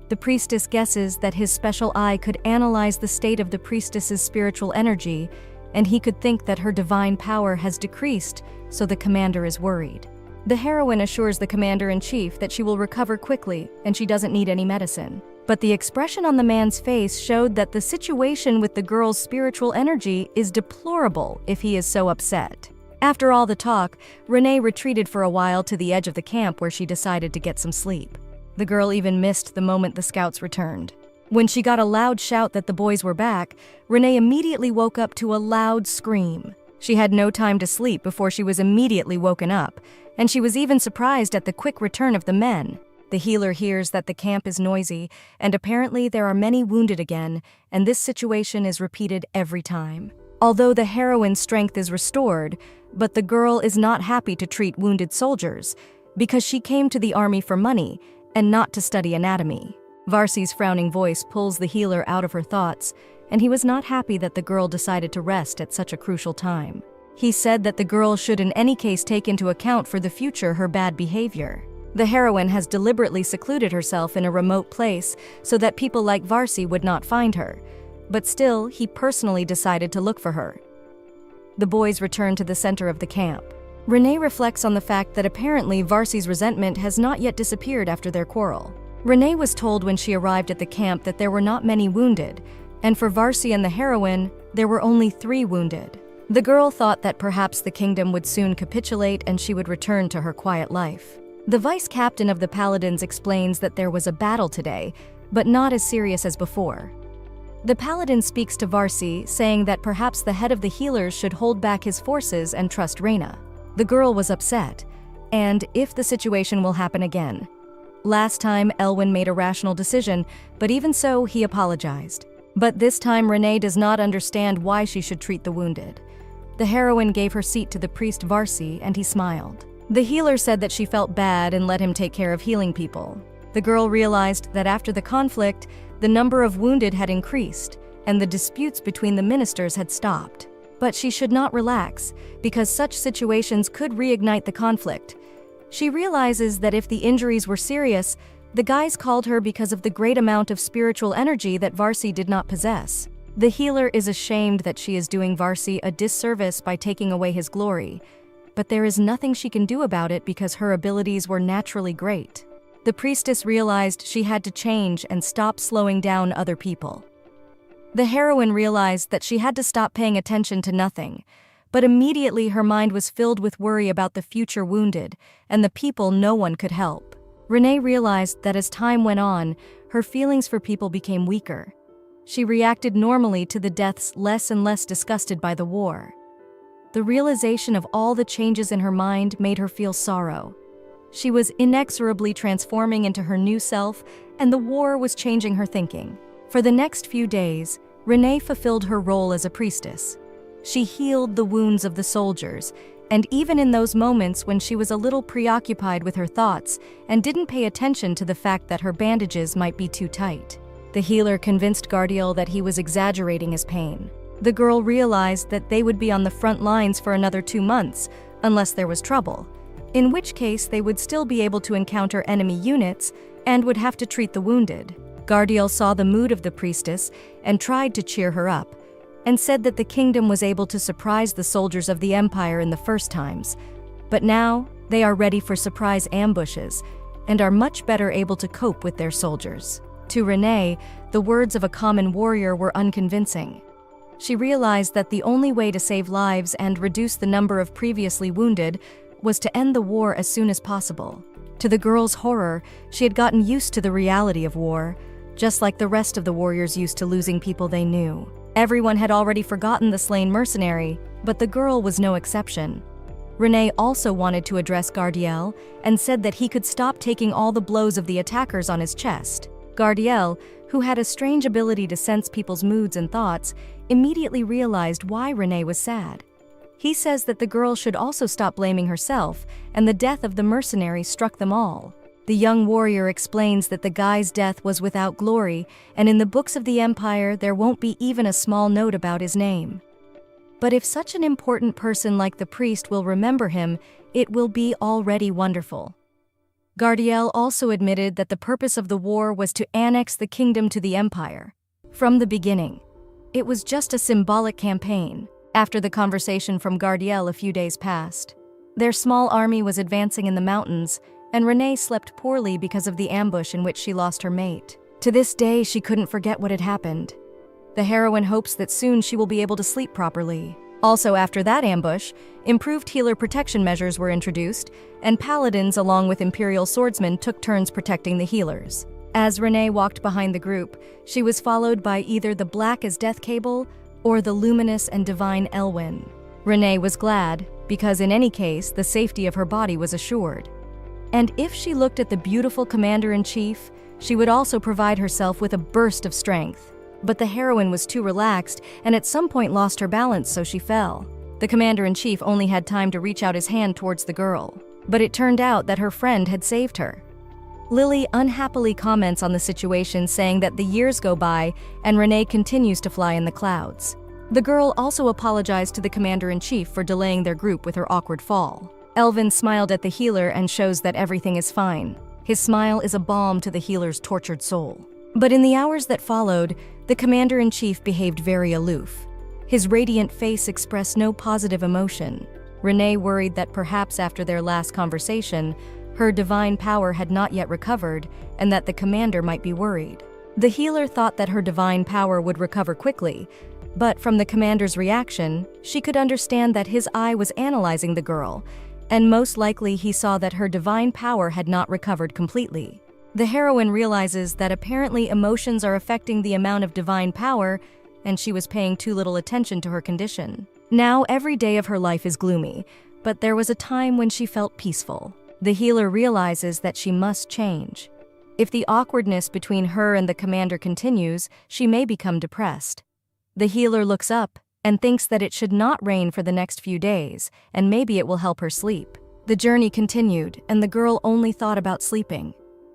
The priestess guesses that his special eye could analyze the state of the priestess's spiritual energy and he could think that her divine power has decreased, so the commander is worried. The heroine assures the commander-in-chief that she will recover quickly and she doesn't need any medicine. But the expression on the man's face showed that the situation with the girl's spiritual energy is deplorable if he is so upset. After all the talk, Renee retreated for a while to the edge of the camp where she decided to get some sleep. The girl even missed the moment the scouts returned. When she got a loud shout that the boys were back, Renee immediately woke up to a loud scream. She had no time to sleep before she was immediately woken up, and she was even surprised at the quick return of the men. The healer hears that the camp is noisy, and apparently there are many wounded again, and this situation is repeated every time. Although the heroine's strength is restored, but the girl is not happy to treat wounded soldiers, because she came to the army for money and not to study anatomy. Varsi's frowning voice pulls the healer out of her thoughts, and he was not happy that the girl decided to rest at such a crucial time. He said that the girl should in any case take into account for the future her bad behavior. The heroine has deliberately secluded herself in a remote place so that people like Varsi would not find her, but still, he personally decided to look for her. The boys return to the center of the camp. Renee reflects on the fact that apparently Varsi's resentment has not yet disappeared after their quarrel. Renee was told when she arrived at the camp that there were not many wounded, and for Varsi and the heroine, there were only 3 wounded. The girl thought that perhaps the kingdom would soon capitulate and she would return to her quiet life. The vice captain of the paladins explains that there was a battle today, but not as serious as before. The paladin speaks to Varsi, saying that perhaps the head of the healers should hold back his forces and trust Reyna. The girl was upset, and if the situation will happen again. Last time, Elwyn made a rational decision, but even so, he apologized. But this time, Renee does not understand why she should treat the wounded. The heroine gave her seat to the priest Varsi, and he smiled. The healer said that she felt bad and let him take care of healing people. The girl realized that after the conflict, the number of wounded had increased, and the disputes between the ministers had stopped. But she should not relax, because such situations could reignite the conflict. She realizes that if the injuries were serious, the guys called her because of the great amount of spiritual energy that Varsi did not possess. The healer is ashamed that she is doing Varsi a disservice by taking away his glory, but there is nothing she can do about it because her abilities were naturally great. The priestess realized she had to change and stop slowing down other people. The heroine realized that she had to stop paying attention to nothing, but immediately her mind was filled with worry about the future wounded and the people no one could help. Renee realized that as time went on, her feelings for people became weaker. She reacted normally to the deaths, less and less disgusted by the war. The realization of all the changes in her mind made her feel sorrow. She was inexorably transforming into her new self, and the war was changing her thinking. For the next few days, Renee fulfilled her role as a priestess. She healed the wounds of the soldiers, and even in those moments when she was a little preoccupied with her thoughts and didn't pay attention to the fact that her bandages might be too tight. The healer convinced Gardiel that he was exaggerating his pain. The girl realized that they would be on the front lines for another 2 months, unless there was trouble, in which case they would still be able to encounter enemy units and would have to treat the wounded. Gardiel saw the mood of the priestess and tried to cheer her up, and said that the kingdom was able to surprise the soldiers of the empire in the first times, but now they are ready for surprise ambushes and are much better able to cope with their soldiers. To Renee, the words of a common warrior were unconvincing. She realized that the only way to save lives and reduce the number of previously wounded was to end the war as soon as possible. To the girl's horror, she had gotten used to the reality of war, just like the rest of the warriors used to losing people they knew. Everyone had already forgotten the slain mercenary, but the girl was no exception. Renee also wanted to address Gardiel and said that he could stop taking all the blows of the attackers on his chest. Gardiel, who had a strange ability to sense people's moods and thoughts, immediately realized why Renee was sad. He says that the girl should also stop blaming herself, and the death of the mercenary struck them all. The young warrior explains that the guy's death was without glory, and in the books of the Empire there won't be even a small note about his name. But if such an important person like the priest will remember him, it will be already wonderful. Gardiel also admitted that the purpose of the war was to annex the kingdom to the Empire. From the beginning, it was just a symbolic campaign. After the conversation from Gardiel, a few days passed. Their small army was advancing in the mountains, and Renee slept poorly because of the ambush in which she lost her mate. To this day, she couldn't forget what had happened. The heroine hopes that soon she will be able to sleep properly. Also, after that ambush, improved healer protection measures were introduced, and paladins along with imperial swordsmen took turns protecting the healers. As Renee walked behind the group, she was followed by either the Black as Death Cable or the luminous and divine Elwyn. Renee was glad, because in any case, the safety of her body was assured. And if she looked at the beautiful Commander-in-Chief, she would also provide herself with a burst of strength. But the heroine was too relaxed and at some point lost her balance, so she fell. The Commander-in-Chief only had time to reach out his hand towards the girl, but it turned out that her friend had saved her. Lily unhappily comments on the situation, saying that the years go by and Renee continues to fly in the clouds. The girl also apologized to the Commander-in-Chief for delaying their group with her awkward fall. Elvin smiled at the healer and shows that everything is fine. His smile is a balm to the healer's tortured soul. But in the hours that followed, the Commander-in-Chief behaved very aloof. His radiant face expressed no positive emotion. Renee worried that perhaps after their last conversation, her divine power had not yet recovered and that the commander might be worried. The healer thought that her divine power would recover quickly, but from the commander's reaction, she could understand that his eye was analyzing the girl, and most likely he saw that her divine power had not recovered completely. The heroine realizes that apparently emotions are affecting the amount of divine power, and she was paying too little attention to her condition. Now every day of her life is gloomy, but there was a time when she felt peaceful. The healer realizes that she must change. If the awkwardness between her and the commander continues, she may become depressed. The healer looks up and thinks that it should not rain for the next few days, and maybe it will help her sleep. The journey continued, and the girl only thought about sleeping,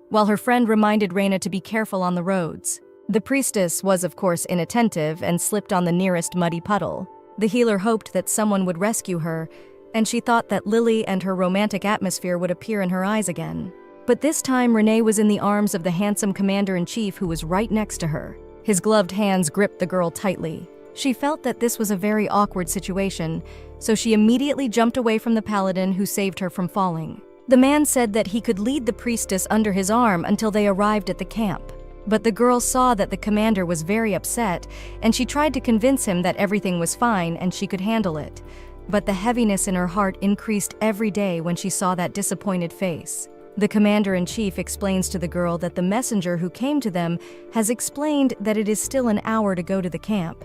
while her friend reminded Reyna to be careful on the roads. The priestess was, of course, inattentive and slipped on the nearest muddy puddle. The healer hoped that someone would rescue her, and she thought that Lily and her romantic atmosphere would appear in her eyes again. But this time, Renee was in the arms of the handsome Commander-in-Chief who was right next to her. His gloved hands gripped the girl tightly. She felt that this was a very awkward situation, so she immediately jumped away from the paladin who saved her from falling. The man said that he could lead the priestess under his arm until they arrived at the camp. But the girl saw that the commander was very upset, and she tried to convince him that everything was fine and she could handle it. But the heaviness in her heart increased every day when she saw that disappointed face. The Commander-in-Chief explains to the girl that the messenger who came to them has explained that it is still an hour to go to the camp.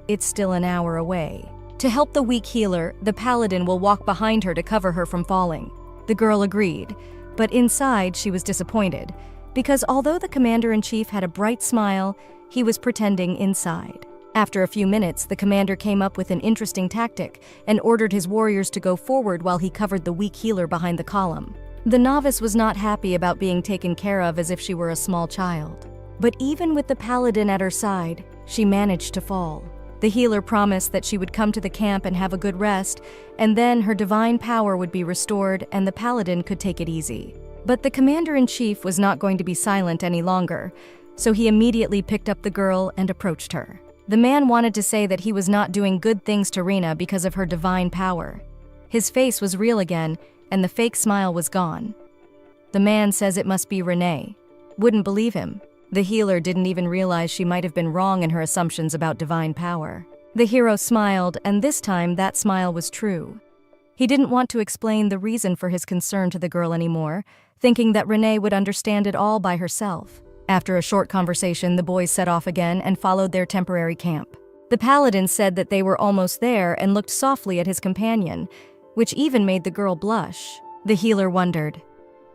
It's still an hour away. To help the weak healer, the paladin will walk behind her to cover her from falling. The girl agreed, but inside she was disappointed, because although the Commander-in-Chief had a bright smile, he was pretending inside. After a few minutes, the commander came up with an interesting tactic and ordered his warriors to go forward while he covered the weak healer behind the column. The novice was not happy about being taken care of as if she were a small child. But even with the paladin at her side, she managed to fall. The healer promised that she would come to the camp and have a good rest, and then her divine power would be restored and the paladin could take it easy. But the Commander-in-Chief was not going to be silent any longer, so he immediately picked up the girl and approached her. The man wanted to say that he was not doing good things to Rena because of her divine power. His face was real again, and the fake smile was gone. The man says it must be Renee. Wouldn't believe him. The healer didn't even realize she might have been wrong in her assumptions about divine power. The hero smiled, and this time that smile was true. He didn't want to explain the reason for his concern to the girl anymore, thinking that Renee would understand it all by herself. After a short conversation, the boys set off again and followed their temporary camp. The paladin said that they were almost there and looked softly at his companion, which even made the girl blush. The healer wondered,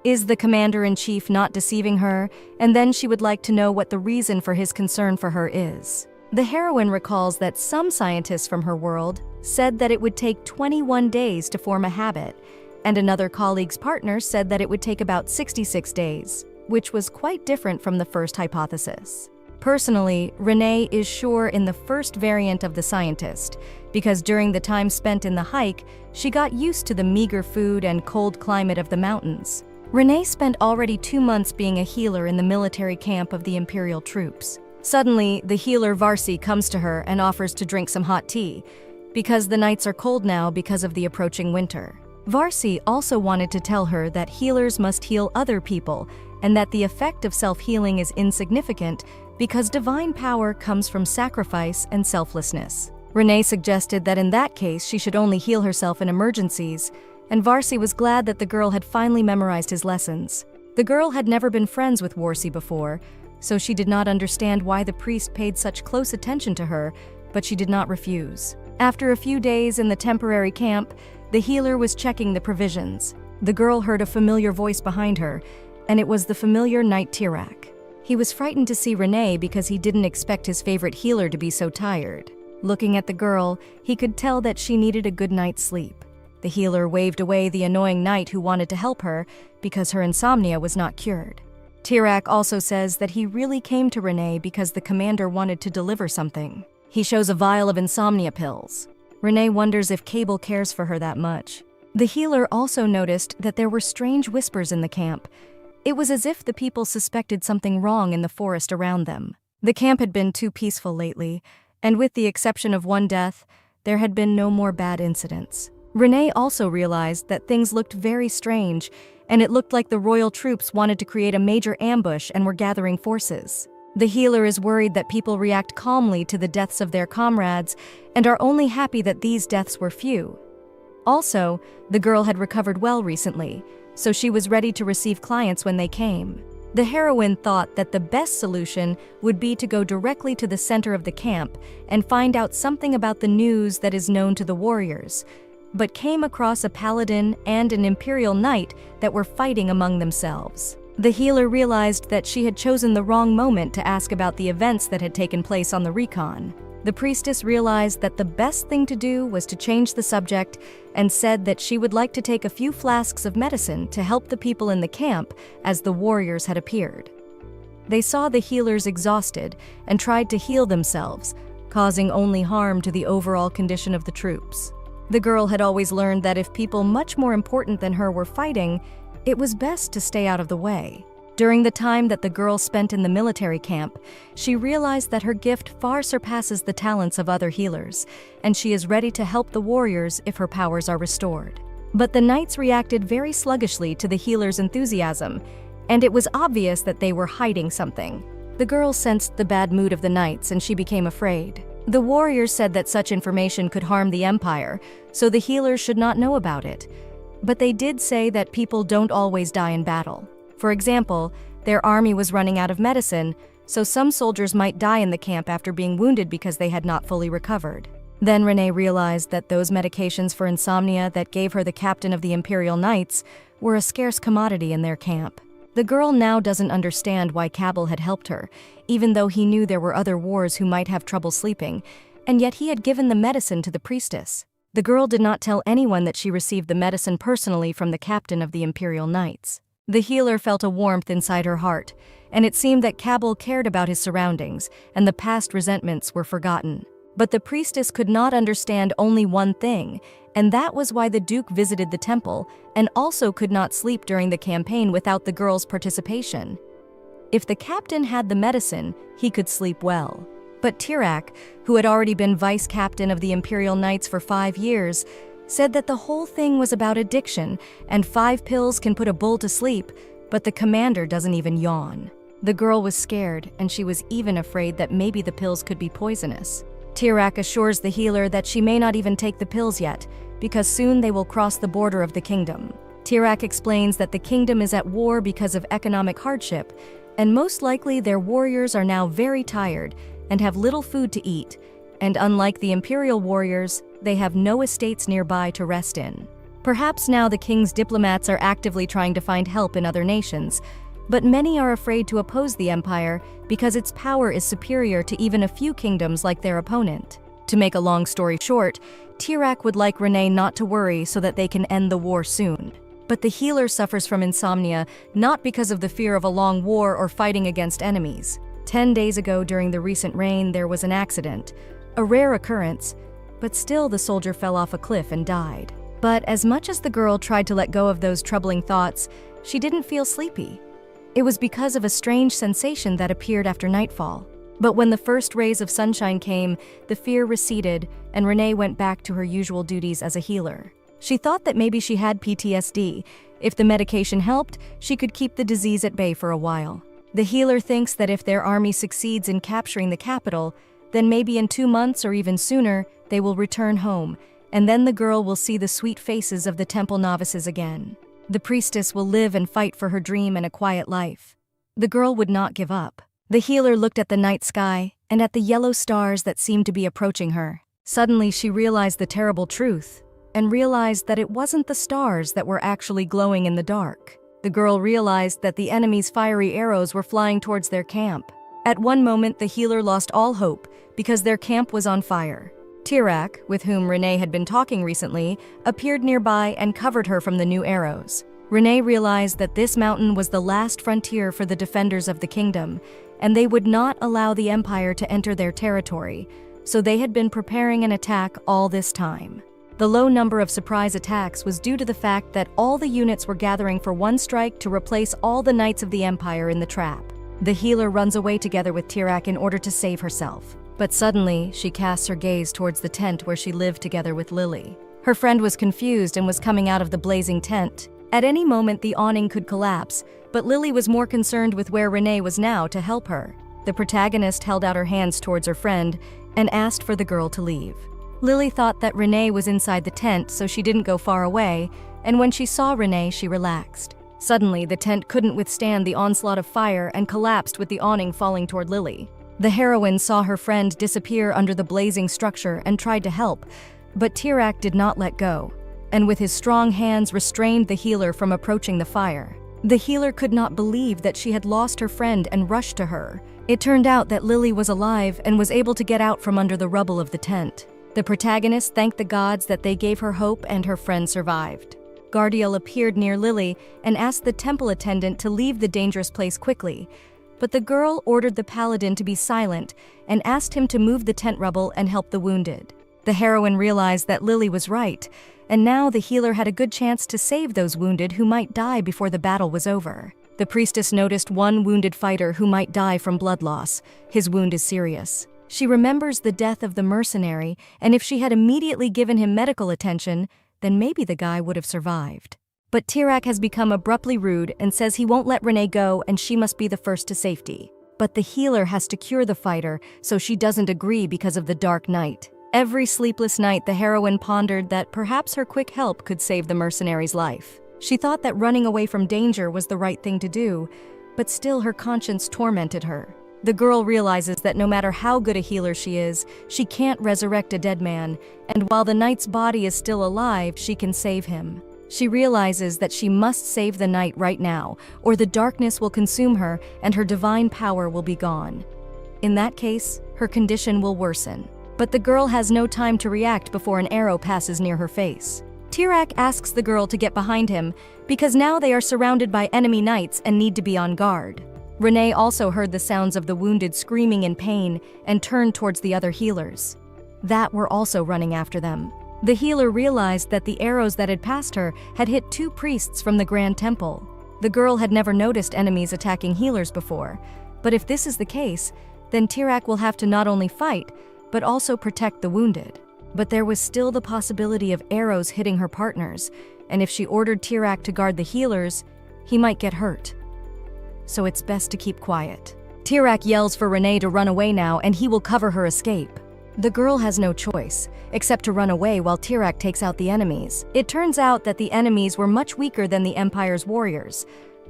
is the Commander-in-Chief not deceiving her? And then she would like to know what the reason for his concern for her is. The heroine recalls that some scientists from her world said that it would take 21 days to form a habit, and another colleague's partner said that it would take about 66 days. Which was quite different from the first hypothesis. Personally, Renee is sure in the first variant of the scientist, because during the time spent in the hike, she got used to the meager food and cold climate of the mountains. Renee spent already 2 months being a healer in the military camp of the Imperial troops. Suddenly, the healer Varsi comes to her and offers to drink some hot tea, because the nights are cold now because of the approaching winter. Varsi also wanted to tell her that healers must heal other people and that the effect of self-healing is insignificant because divine power comes from sacrifice and selflessness. Renee suggested that in that case she should only heal herself in emergencies, and Varsi was glad that the girl had finally memorized his lessons. The girl had never been friends with Varsi before, so she did not understand why the priest paid such close attention to her, but she did not refuse. After a few days in the temporary camp, the healer was checking the provisions. The girl heard a familiar voice behind her, and it was the familiar knight Tirak. He was frightened to see Renee because he didn't expect his favorite healer to be so tired. Looking at the girl, he could tell that she needed a good night's sleep. The healer waved away the annoying knight who wanted to help her because her insomnia was not cured. Tirak also says that he really came to Renee because the commander wanted to deliver something. He shows a vial of insomnia pills. Renee wonders if Cable cares for her that much. The healer also noticed that there were strange whispers in the camp. It was as if the people suspected something wrong in the forest around them. The camp had been too peaceful lately, and with the exception of one death, there had been no more bad incidents. Renee also realized that things looked very strange, and it looked like the royal troops wanted to create a major ambush and were gathering forces. The healer is worried that people react calmly to the deaths of their comrades and are only happy that these deaths were few. Also, the girl had recovered well recently, so she was ready to receive clients when they came. The heroine thought that the best solution would be to go directly to the center of the camp and find out something about the news that is known to the warriors, but came across a paladin and an imperial knight that were fighting among themselves. The healer realized that she had chosen the wrong moment to ask about the events that had taken place on the recon. The priestess realized that the best thing to do was to change the subject and said that she would like to take a few flasks of medicine to help the people in the camp as the warriors had appeared. They saw the healers exhausted and tried to heal themselves, causing only harm to the overall condition of the troops. The girl had always learned that if people much more important than her were fighting, it was best to stay out of the way. During the time that the girl spent in the military camp, she realized that her gift far surpasses the talents of other healers, and she is ready to help the warriors if her powers are restored. But the knights reacted very sluggishly to the healer's enthusiasm, and it was obvious that they were hiding something. The girl sensed the bad mood of the knights, and she became afraid. The warriors said that such information could harm the empire, so the healers should not know about it. But they did say that people don't always die in battle. For example, their army was running out of medicine, so some soldiers might die in the camp after being wounded because they had not fully recovered. Then Renee realized that those medications for insomnia that gave her the captain of the Imperial Knights were a scarce commodity in their camp. The girl now doesn't understand why Cabal had helped her, even though he knew there were other wars who might have trouble sleeping, and yet he had given the medicine to the priestess. The girl did not tell anyone that she received the medicine personally from the captain of the Imperial Knights. The healer felt a warmth inside her heart, and it seemed that Cabal cared about his surroundings, and the past resentments were forgotten. But the priestess could not understand only one thing, and that was why the Duke visited the temple and also could not sleep during the campaign without the girl's participation. If the captain had the medicine, he could sleep well. But Tirak, who had already been vice-captain of the Imperial Knights for 5 years, said that the whole thing was about addiction, and 5 pills can put a bull to sleep, but the commander doesn't even yawn. The girl was scared, and she was even afraid that maybe the pills could be poisonous. Tirak assures the healer that she may not even take the pills yet, because soon they will cross the border of the kingdom. Tirak explains that the kingdom is at war because of economic hardship, and most likely their warriors are now very tired and have little food to eat, and unlike the imperial warriors, they have no estates nearby to rest in. Perhaps now the king's diplomats are actively trying to find help in other nations, but many are afraid to oppose the empire because its power is superior to even a few kingdoms like their opponent. To make a long story short, Tirak would like Renee not to worry so that they can end the war soon. But the healer suffers from insomnia not because of the fear of a long war or fighting against enemies. 10 days ago during the recent rain, there was an accident, a rare occurrence, but still the soldier fell off a cliff and died. But as much as the girl tried to let go of those troubling thoughts, she didn't feel sleepy. It was because of a strange sensation that appeared after nightfall. But when the first rays of sunshine came, the fear receded, and Renee went back to her usual duties as a healer. She thought that maybe she had PTSD. If the medication helped, she could keep the disease at bay for a while. The healer thinks that if their army succeeds in capturing the capital, then maybe in 2 months or even sooner, they will return home, and then the girl will see the sweet faces of the temple novices again. The priestess will live and fight for her dream and a quiet life. The girl would not give up. The healer looked at the night sky and at the yellow stars that seemed to be approaching her. Suddenly, she realized the terrible truth and realized that it wasn't the stars that were actually glowing in the dark. The girl realized that the enemy's fiery arrows were flying towards their camp. At one moment, the healer lost all hope because their camp was on fire. Tirak, with whom Renee had been talking recently, appeared nearby and covered her from the new arrows. Renee realized that this mountain was the last frontier for the defenders of the kingdom, and they would not allow the Empire to enter their territory, so they had been preparing an attack all this time. The low number of surprise attacks was due to the fact that all the units were gathering for one strike to replace all the knights of the Empire in the trap. The healer runs away together with Tirak in order to save herself. But suddenly, she casts her gaze towards the tent where she lived together with Lily. Her friend was confused and was coming out of the blazing tent. At any moment, the awning could collapse, but Lily was more concerned with where Renee was now to help her. The protagonist held out her hands towards her friend and asked for the girl to leave. Lily thought that Renee was inside the tent, so she didn't go far away, and when she saw Renee, she relaxed. Suddenly, the tent couldn't withstand the onslaught of fire and collapsed with the awning falling toward Lily. The heroine saw her friend disappear under the blazing structure and tried to help, but Tirak did not let go, and with his strong hands restrained the healer from approaching the fire. The healer could not believe that she had lost her friend and rushed to her. It turned out that Lily was alive and was able to get out from under the rubble of the tent. The protagonist thanked the gods that they gave her hope and her friend survived. Gardiel appeared near Lily and asked the temple attendant to leave the dangerous place quickly, but the girl ordered the paladin to be silent and asked him to move the tent rubble and help the wounded. The heroine realized that Lily was right, and now the healer had a good chance to save those wounded who might die before the battle was over. The priestess noticed one wounded fighter who might die from blood loss. His wound is serious. She remembers the death of the mercenary, and if she had immediately given him medical attention, then maybe the guy would have survived. But Tirak has become abruptly rude and says he won't let Renee go and she must be the first to safety. But the healer has to cure the fighter, so she doesn't agree because of the dark night. Every sleepless night, the heroine pondered that perhaps her quick help could save the mercenary's life. She thought that running away from danger was the right thing to do, but still her conscience tormented her. The girl realizes that no matter how good a healer she is, she can't resurrect a dead man, and while the knight's body is still alive, she can save him. She realizes that she must save the knight right now, or the darkness will consume her and her divine power will be gone. In that case, her condition will worsen. But the girl has no time to react before an arrow passes near her face. Tirak asks the girl to get behind him, because now they are surrounded by enemy knights and need to be on guard. Renee also heard the sounds of the wounded screaming in pain and turned towards the other healers. That were also running after them. The healer realized that the arrows that had passed her had hit 2 priests from the Grand Temple. The girl had never noticed enemies attacking healers before, but if this is the case, then Tirak will have to not only fight, but also protect the wounded. But there was still the possibility of arrows hitting her partners, and if she ordered Tirak to guard the healers, he might get hurt. So it's best to keep quiet. Tirak yells for Renee to run away now and he will cover her escape. The girl has no choice, except to run away while Tirak takes out the enemies. It turns out that the enemies were much weaker than the Empire's warriors.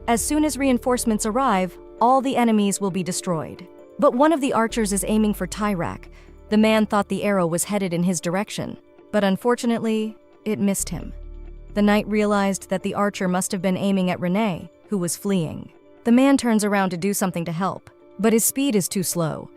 As soon as reinforcements arrive, all the enemies will be destroyed. But one of the archers is aiming for Tirak. The man thought the arrow was headed in his direction, but unfortunately, it missed him. The knight realized that the archer must have been aiming at Renee, who was fleeing. The man turns around to do something to help, but his speed is too slow.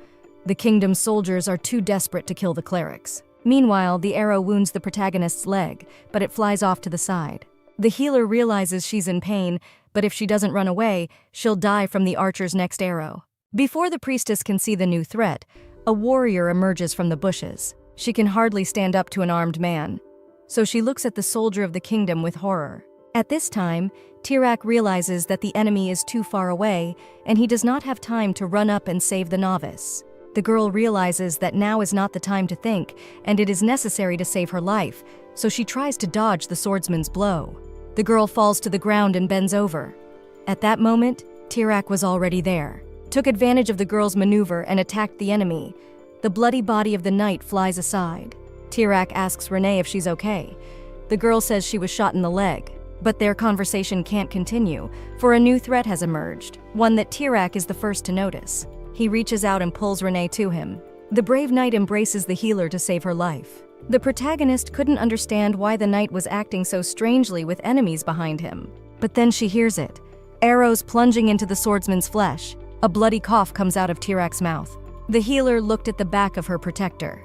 The kingdom's soldiers are too desperate to kill the clerics. Meanwhile, the arrow wounds the protagonist's leg, but it flies off to the side. The healer realizes she's in pain, but if she doesn't run away, she'll die from the archer's next arrow. Before the priestess can see the new threat, a warrior emerges from the bushes. She can hardly stand up to an armed man, so she looks at the soldier of the kingdom with horror. At this time, Tirak realizes that the enemy is too far away, and he does not have time to run up and save the novice. The girl realizes that now is not the time to think, and it is necessary to save her life, so she tries to dodge the swordsman's blow. The girl falls to the ground and bends over. At that moment, Tirak was already there, took advantage of the girl's maneuver and attacked the enemy. The bloody body of the knight flies aside. Tirak asks Renee if she's okay. The girl says she was shot in the leg, but their conversation can't continue, for a new threat has emerged, one that Tirak is the first to notice. He reaches out and pulls Renee to him. The brave knight embraces the healer to save her life. The protagonist couldn't understand why the knight was acting so strangely with enemies behind him. But then she hears it. Arrows plunging into the swordsman's flesh. A bloody cough comes out of Tirak's mouth. The healer looked at the back of her protector.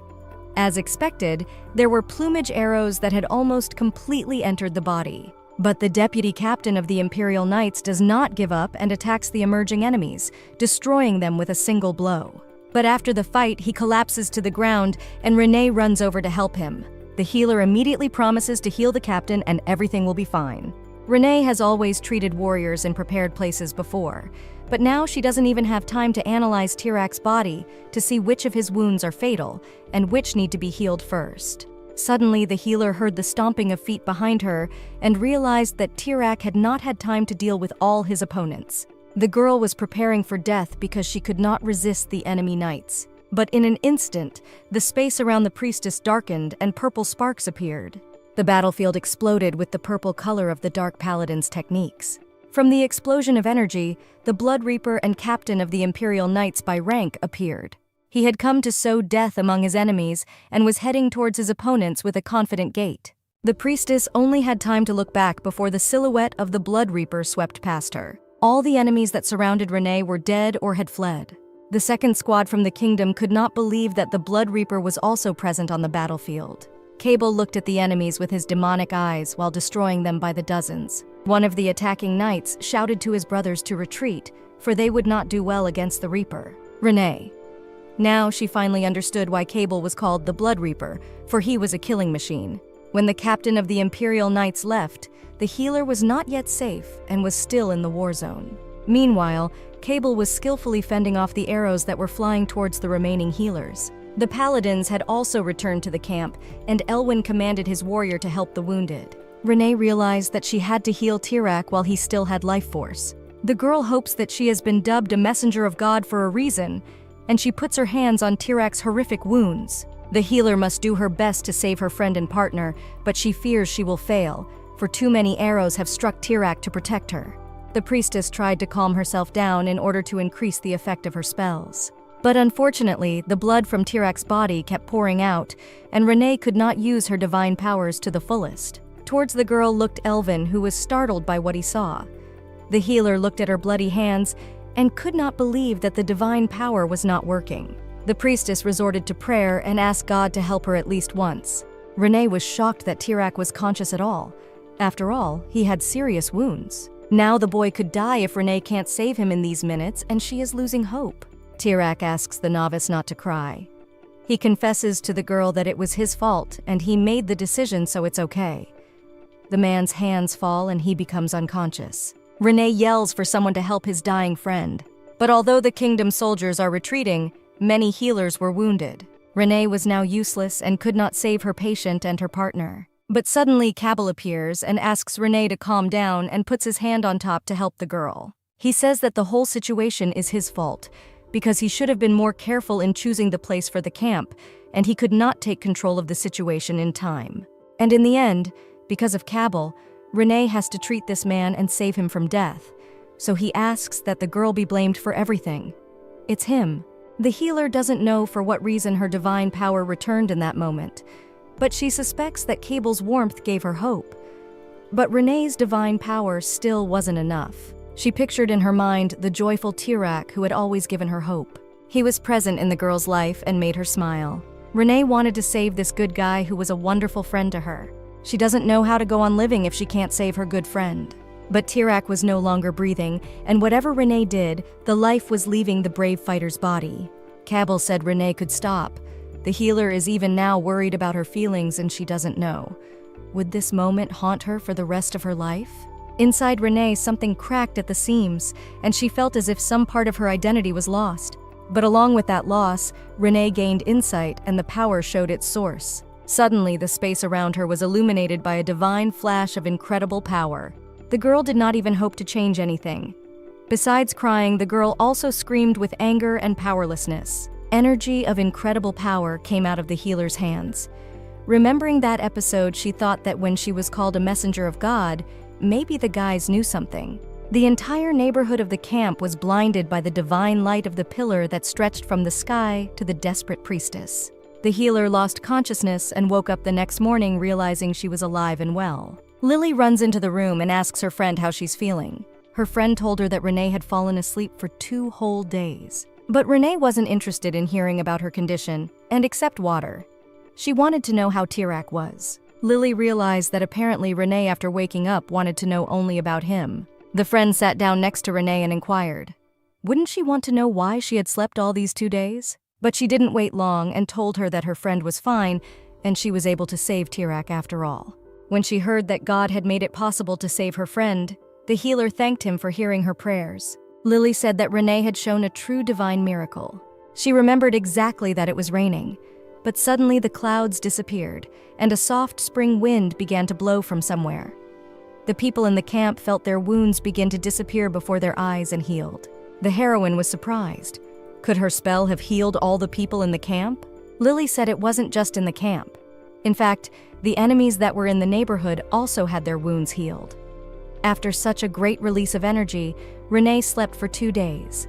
As expected, there were plumage arrows that had almost completely entered the body. But the deputy captain of the Imperial Knights does not give up and attacks the emerging enemies, destroying them with a single blow. But after the fight, he collapses to the ground and Renee runs over to help him. The healer immediately promises to heal the captain and everything will be fine. Renee has always treated warriors in prepared places before, but now she doesn't even have time to analyze Tirak's body to see which of his wounds are fatal and which need to be healed first. Suddenly, the healer heard the stomping of feet behind her and realized that Tirak had not had time to deal with all his opponents. The girl was preparing for death because she could not resist the enemy knights. But in an instant, the space around the priestess darkened and purple sparks appeared. The battlefield exploded with the purple color of the Dark Paladin's techniques. From the explosion of energy, the Blood Reaper and captain of the Imperial Knights by rank appeared. He had come to sow death among his enemies and was heading towards his opponents with a confident gait. The priestess only had time to look back before the silhouette of the Blood Reaper swept past her. All the enemies that surrounded Renee were dead or had fled. The second squad from the kingdom could not believe that the Blood Reaper was also present on the battlefield. Cable looked at the enemies with his demonic eyes while destroying them by the dozens. One of the attacking knights shouted to his brothers to retreat, for they would not do well against the Reaper. Renee. Now she finally understood why Cable was called the Blood Reaper, for he was a killing machine. When the captain of the Imperial Knights left, the healer was not yet safe and was still in the war zone. Meanwhile, Cable was skillfully fending off the arrows that were flying towards the remaining healers. The paladins had also returned to the camp, and Elwyn commanded his warrior to help the wounded. Renee realized that she had to heal Tirak while he still had life force. The girl hopes that she has been dubbed a messenger of God for a reason, and she puts her hands on Tirak's horrific wounds. The healer must do her best to save her friend and partner, but she fears she will fail, for too many arrows have struck Tirak to protect her. The priestess tried to calm herself down in order to increase the effect of her spells. But unfortunately, the blood from Tirak's body kept pouring out, and Renee could not use her divine powers to the fullest. Towards the girl looked Elvin, who was startled by what he saw. The healer looked at her bloody hands and could not believe that the divine power was not working. The priestess resorted to prayer and asked God to help her at least once. Renee was shocked that Tirak was conscious at all. After all, he had serious wounds. Now the boy could die if Renee can't save him in these minutes, and she is losing hope. Tirak asks the novice not to cry. He confesses to the girl that it was his fault and he made the decision, so it's okay. The man's hands fall and he becomes unconscious. Renee yells for someone to help his dying friend. But although the kingdom soldiers are retreating, many healers were wounded. Renee was now useless and could not save her patient and her partner. But suddenly Cabal appears and asks Renee to calm down and puts his hand on top to help the girl. He says that the whole situation is his fault, because he should have been more careful in choosing the place for the camp, and he could not take control of the situation in time. And in the end, because of Cabal, Renee has to treat this man and save him from death, so he asks that the girl be blamed for everything. It's him. The healer doesn't know for what reason her divine power returned in that moment, but she suspects that Cable's warmth gave her hope. But Renee's divine power still wasn't enough. She pictured in her mind the joyful Tirak who had always given her hope. He was present in the girl's life and made her smile. Renee wanted to save this good guy who was a wonderful friend to her. She doesn't know how to go on living if she can't save her good friend. But Tirak was no longer breathing, and whatever Renee did, the life was leaving the brave fighter's body. Cabal said Renee could stop. The healer is even now worried about her feelings and she doesn't know. Would this moment haunt her for the rest of her life? Inside Renee, something cracked at the seams, and she felt as if some part of her identity was lost. But along with that loss, Renee gained insight and the power showed its source. Suddenly, the space around her was illuminated by a divine flash of incredible power. The girl did not even hope to change anything. Besides crying, the girl also screamed with anger and powerlessness. Energy of incredible power came out of the healer's hands. Remembering that episode, she thought that when she was called a messenger of God, maybe the guys knew something. The entire neighborhood of the camp was blinded by the divine light of the pillar that stretched from the sky to the desperate priestess. The healer lost consciousness and woke up the next morning realizing she was alive and well. Lily runs into the room and asks her friend how she's feeling. Her friend told her that Renee had fallen asleep for 2 whole days. But Renee wasn't interested in hearing about her condition, and except water. She wanted to know how Tirak was. Lily realized that apparently Renee, after waking up, wanted to know only about him. The friend sat down next to Renee and inquired, wouldn't she want to know why she had slept all these 2 days? But she didn't wait long and told her that her friend was fine and she was able to save Tirak after all. When she heard that God had made it possible to save her friend, the healer thanked him for hearing her prayers. Lily said that Renee had shown a true divine miracle. She remembered exactly that it was raining, but suddenly the clouds disappeared and a soft spring wind began to blow from somewhere. The people in the camp felt their wounds begin to disappear before their eyes and healed. The heroine was surprised. Could her spell have healed all the people in the camp? Lily said it wasn't just in the camp. In fact, the enemies that were in the neighborhood also had their wounds healed. After such a great release of energy, Renee slept for 2 days.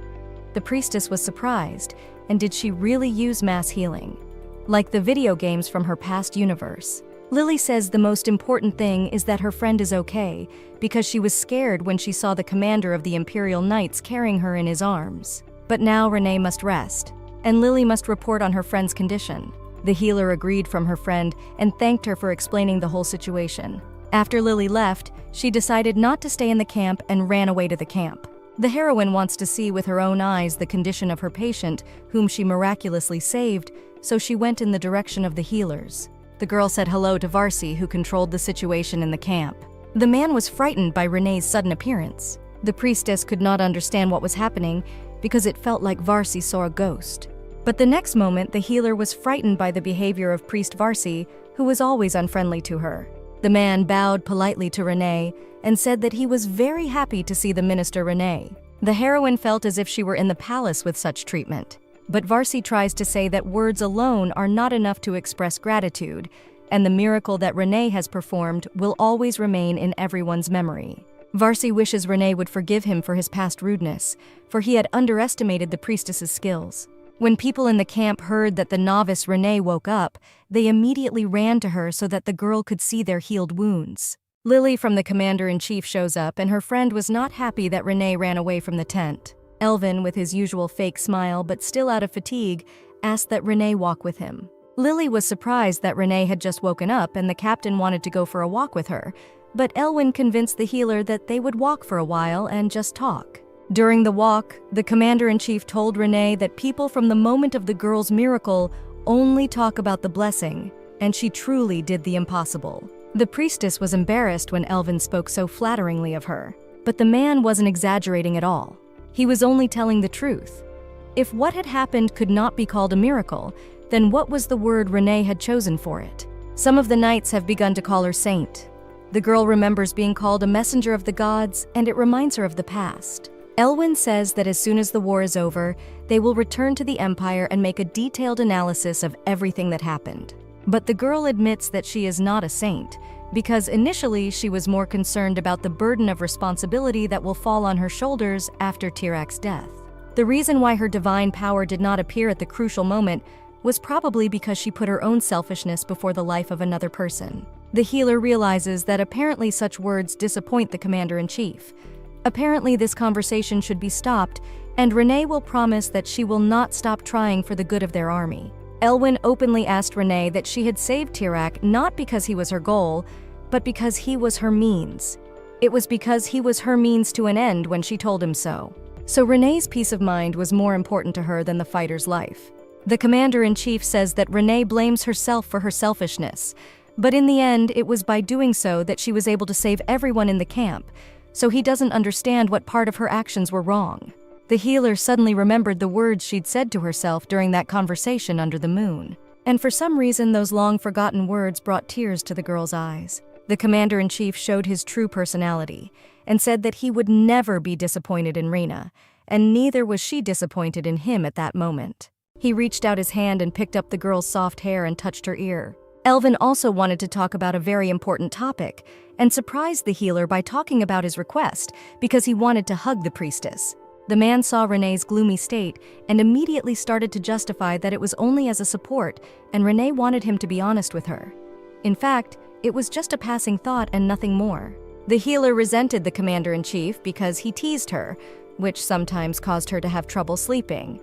The priestess was surprised, and did she really use mass healing? Like the video games from her past universe. Lily says the most important thing is that her friend is okay, because she was scared when she saw the commander of the Imperial Knights carrying her in his arms. But now Renee must rest, and Lily must report on her friend's condition. The healer agreed from her friend and thanked her for explaining the whole situation. After Lily left, she decided not to stay in the camp and ran away to the camp. The heroine wants to see with her own eyes the condition of her patient, whom she miraculously saved, so she went in the direction of the healers. The girl said hello to Varsi, who controlled the situation in the camp. The man was frightened by Renee's sudden appearance. The priestess could not understand what was happening because it felt like Varsi saw a ghost. But the next moment, the healer was frightened by the behavior of Priest Varsi, who was always unfriendly to her. The man bowed politely to Renee and said that he was very happy to see the minister Renee. The heroine felt as if she were in the palace with such treatment. But Varsi tries to say that words alone are not enough to express gratitude, and the miracle that Renee has performed will always remain in everyone's memory. Varsi wishes Renee would forgive him for his past rudeness, for he had underestimated the priestess's skills. When people in the camp heard that the novice Renee woke up, they immediately ran to her so that the girl could see their healed wounds. Lily from the commander-in-chief shows up, and her friend was not happy that Renee ran away from the tent. Elvin, with his usual fake smile but still out of fatigue, asked that Renee walk with him. Lily was surprised that Renee had just woken up and the captain wanted to go for a walk with her, but Elwin convinced the healer that they would walk for a while and just talk. During the walk, the commander-in-chief told Renee that people from the moment of the girl's miracle only talk about the blessing, and she truly did the impossible. The priestess was embarrassed when Elvin spoke so flatteringly of her, but the man wasn't exaggerating at all. He was only telling the truth. If what had happened could not be called a miracle, then what was the word Renee had chosen for it? Some of the knights have begun to call her saint. The girl remembers being called a messenger of the gods, and it reminds her of the past. Elwin says that as soon as the war is over, they will return to the Empire and make a detailed analysis of everything that happened. But the girl admits that she is not a saint, because initially she was more concerned about the burden of responsibility that will fall on her shoulders after Tirak's death. The reason why her divine power did not appear at the crucial moment was probably because she put her own selfishness before the life of another person. The healer realizes that apparently such words disappoint the commander-in-chief. Apparently this conversation should be stopped, and Renee will promise that she will not stop trying for the good of their army. Elwin openly asked Renee that she had saved Tirak not because he was her goal, but because he was her means. It was because he was her means to an end when she told him so. So Renee's peace of mind was more important to her than the fighter's life. The commander-in-chief says that Renee blames herself for her selfishness, but in the end it was by doing so that she was able to save everyone in the camp, so he doesn't understand what part of her actions were wrong. The healer suddenly remembered the words she'd said to herself during that conversation under the moon. And for some reason, those long-forgotten words brought tears to the girl's eyes. The commander-in-chief showed his true personality and said that he would never be disappointed in Reina, and neither was she disappointed in him at that moment. He reached out his hand and picked up the girl's soft hair and touched her ear. Elvin also wanted to talk about a very important topic and surprised the healer by talking about his request because he wanted to hug the priestess. The man saw Renee's gloomy state and immediately started to justify that it was only as a support, and Renee wanted him to be honest with her. In fact, it was just a passing thought and nothing more. The healer resented the commander-in-chief because he teased her, which sometimes caused her to have trouble sleeping.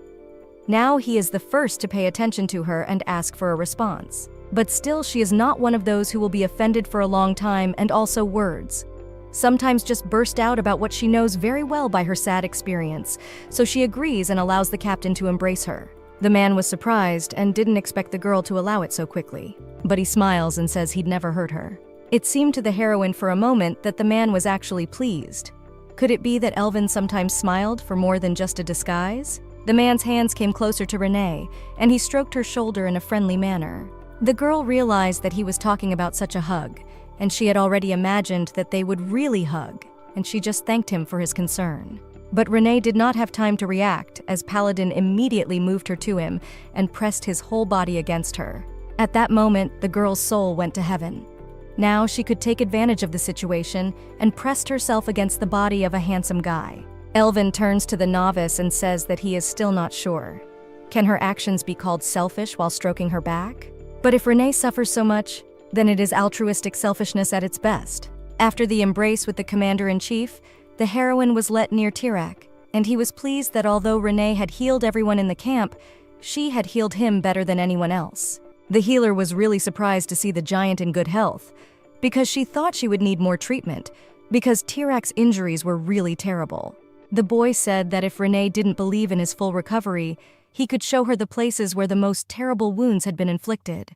Now he is the first to pay attention to her and ask for a response. But still, she is not one of those who will be offended for a long time, and also words sometimes just burst out about what she knows very well by her sad experience, so she agrees and allows the captain to embrace her. The man was surprised and didn't expect the girl to allow it so quickly, but he smiles and says he'd never hurt her. It seemed to the heroine for a moment that the man was actually pleased. Could it be that Elvin sometimes smiled for more than just a disguise? The man's hands came closer to Renee, and he stroked her shoulder in a friendly manner. The girl realized that he was talking about such a hug, and she had already imagined that they would really hug, and she just thanked him for his concern. But Renee did not have time to react, as Paladin immediately moved her to him and pressed his whole body against her. At that moment, the girl's soul went to heaven. Now she could take advantage of the situation and pressed herself against the body of a handsome guy. Elvin turns to the novice and says that he is still not sure. Can her actions be called selfish while stroking her back? But if Renee suffers so much, then it is altruistic selfishness at its best. After the embrace with the commander-in-chief, the heroine was let near Tirak, and he was pleased that although Renee had healed everyone in the camp, she had healed him better than anyone else. The healer was really surprised to see the giant in good health, because she thought she would need more treatment, because Tirak's injuries were really terrible. The boy said that if Renee didn't believe in his full recovery, he could show her the places where the most terrible wounds had been inflicted.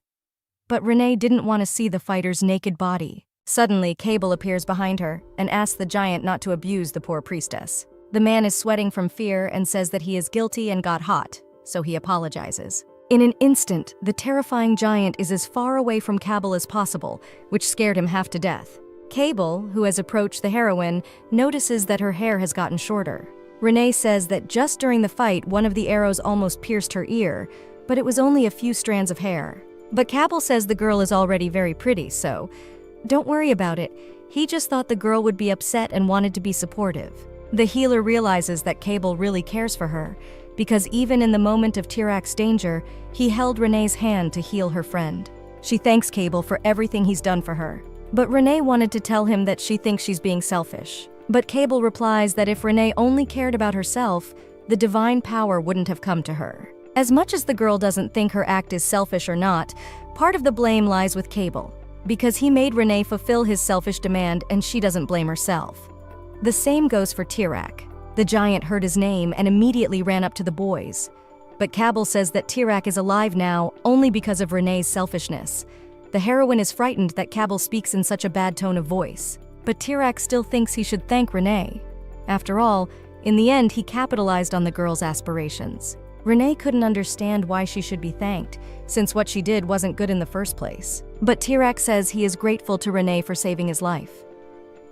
But Renee didn't want to see the fighter's naked body. Suddenly, Cable appears behind her and asks the giant not to abuse the poor priestess. The man is sweating from fear and says that he is guilty and got hot, so he apologizes. In an instant, the terrifying giant is as far away from Cable as possible, which scared him half to death. Cable, who has approached the heroine, notices that her hair has gotten shorter. Renee says that just during the fight, one of the arrows almost pierced her ear, but it was only a few strands of hair. But Cable says the girl is already very pretty, so don't worry about it. He just thought the girl would be upset and wanted to be supportive. The healer realizes that Cable really cares for her, because even in the moment of Tirak's danger, he held Renee's hand to heal her friend. She thanks Cable for everything he's done for her. But Renee wanted to tell him that she thinks she's being selfish. But Cable replies that if Renee only cared about herself, the divine power wouldn't have come to her. As much as the girl doesn't think her act is selfish or not, part of the blame lies with Cable, because he made Renee fulfill his selfish demand and she doesn't blame herself. The same goes for Tirak. The giant heard his name and immediately ran up to the boys. But Cable says that Tirak is alive now only because of Renee's selfishness. The heroine is frightened that Cable speaks in such a bad tone of voice. But Tirak still thinks he should thank Renee. After all, in the end, he capitalized on the girl's aspirations. Renee couldn't understand why she should be thanked, since what she did wasn't good in the first place. But Tirak says he is grateful to Renee for saving his life.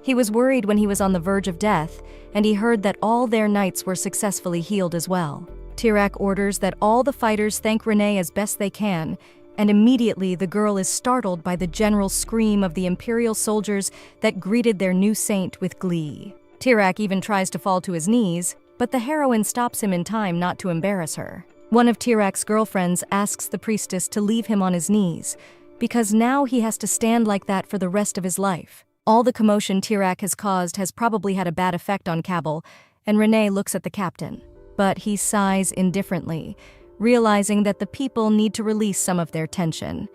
He was worried when he was on the verge of death, and he heard that all their knights were successfully healed as well. Tirak orders that all the fighters thank Renee as best they can, and immediately the girl is startled by the general scream of the Imperial soldiers that greeted their new saint with glee. Tirak even tries to fall to his knees, but the heroine stops him in time not to embarrass her. One of Tirak's girlfriends asks the priestess to leave him on his knees, because now he has to stand like that for the rest of his life. All the commotion Tirak has caused has probably had a bad effect on Cable, and Renee looks at the captain. But he sighs indifferently, realizing that the people need to release some of their tension.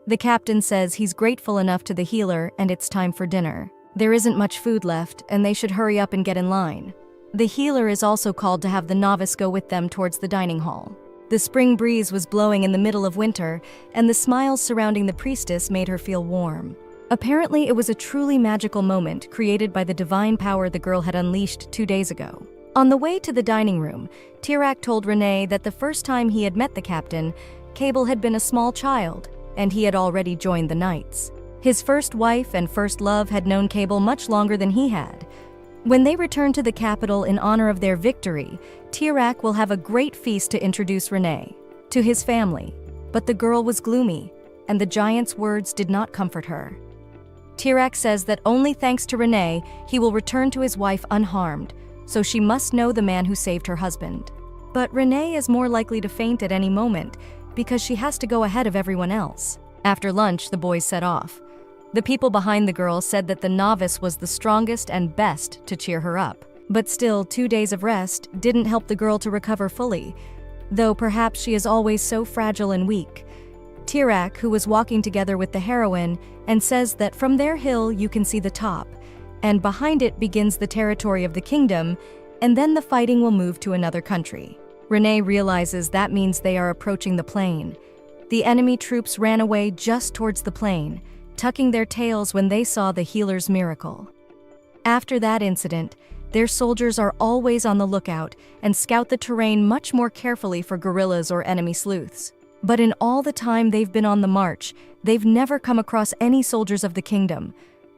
The captain says he's grateful enough to the healer and it's time for dinner. There isn't much food left, and they should hurry up and get in line. The healer is also called to have the novice go with them towards the dining hall. The spring breeze was blowing in the middle of winter, and the smiles surrounding the priestess made her feel warm. Apparently, it was a truly magical moment created by the divine power the girl had unleashed 2 days ago. On the way to the dining room, Tirak told Renee that the first time he had met the captain, Cable had been a small child, and he had already joined the Knights. His first wife and first love had known Cable much longer than he had. When they return to the capital in honor of their victory, Tirak will have a great feast to introduce Renee to his family. But the girl was gloomy, and the giant's words did not comfort her. Tirak says that only thanks to Renee, he will return to his wife unharmed, so she must know the man who saved her husband. But Renee is more likely to faint at any moment because she has to go ahead of everyone else. After lunch, the boys set off. The people behind the girl said that the novice was the strongest and best to cheer her up. But still, 2 days of rest didn't help the girl to recover fully, though perhaps she is always so fragile and weak. Tirak, who was walking together with the heroine, and says that from their hill you can see the top, and behind it begins the territory of the kingdom, and then the fighting will move to another country. Renee realizes that means they are approaching the plain. The enemy troops ran away just towards the plain, tucking their tails when they saw the healer's miracle. After that incident, their soldiers are always on the lookout and scout the terrain much more carefully for guerrillas or enemy sleuths. But in all the time they've been on the march, they've never come across any soldiers of the kingdom.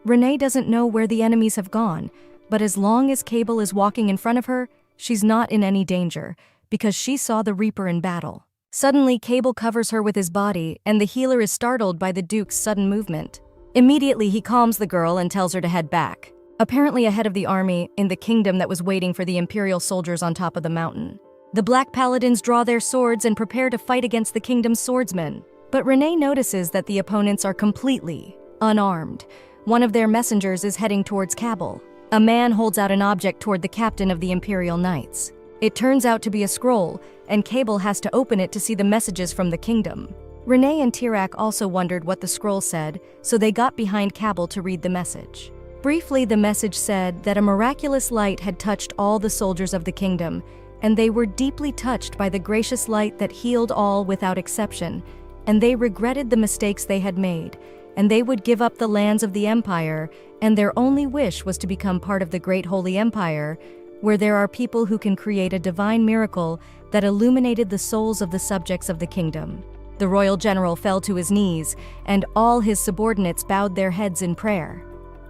Renee doesn't know where the enemies have gone, but as long as Cable is walking in front of her, she's not in any danger, because she saw the Reaper in battle. Suddenly, Cable covers her with his body, and the healer is startled by the Duke's sudden movement. Immediately, he calms the girl and tells her to head back, apparently ahead of the army in the kingdom that was waiting for the Imperial soldiers on top of the mountain. The Black Paladins draw their swords and prepare to fight against the kingdom's swordsmen. But Renee notices that the opponents are completely unarmed. One of their messengers is heading towards Cable. A man holds out an object toward the captain of the Imperial Knights. It turns out to be a scroll, and Cable has to open it to see the messages from the kingdom. Renee and Tirak also wondered what the scroll said, so they got behind Cable to read the message. Briefly, the message said that a miraculous light had touched all the soldiers of the kingdom, and they were deeply touched by the gracious light that healed all without exception, and they regretted the mistakes they had made, and they would give up the lands of the empire, and their only wish was to become part of the great holy empire, where there are people who can create a divine miracle that illuminated the souls of the subjects of the kingdom. The royal general fell to his knees, and all his subordinates bowed their heads in prayer.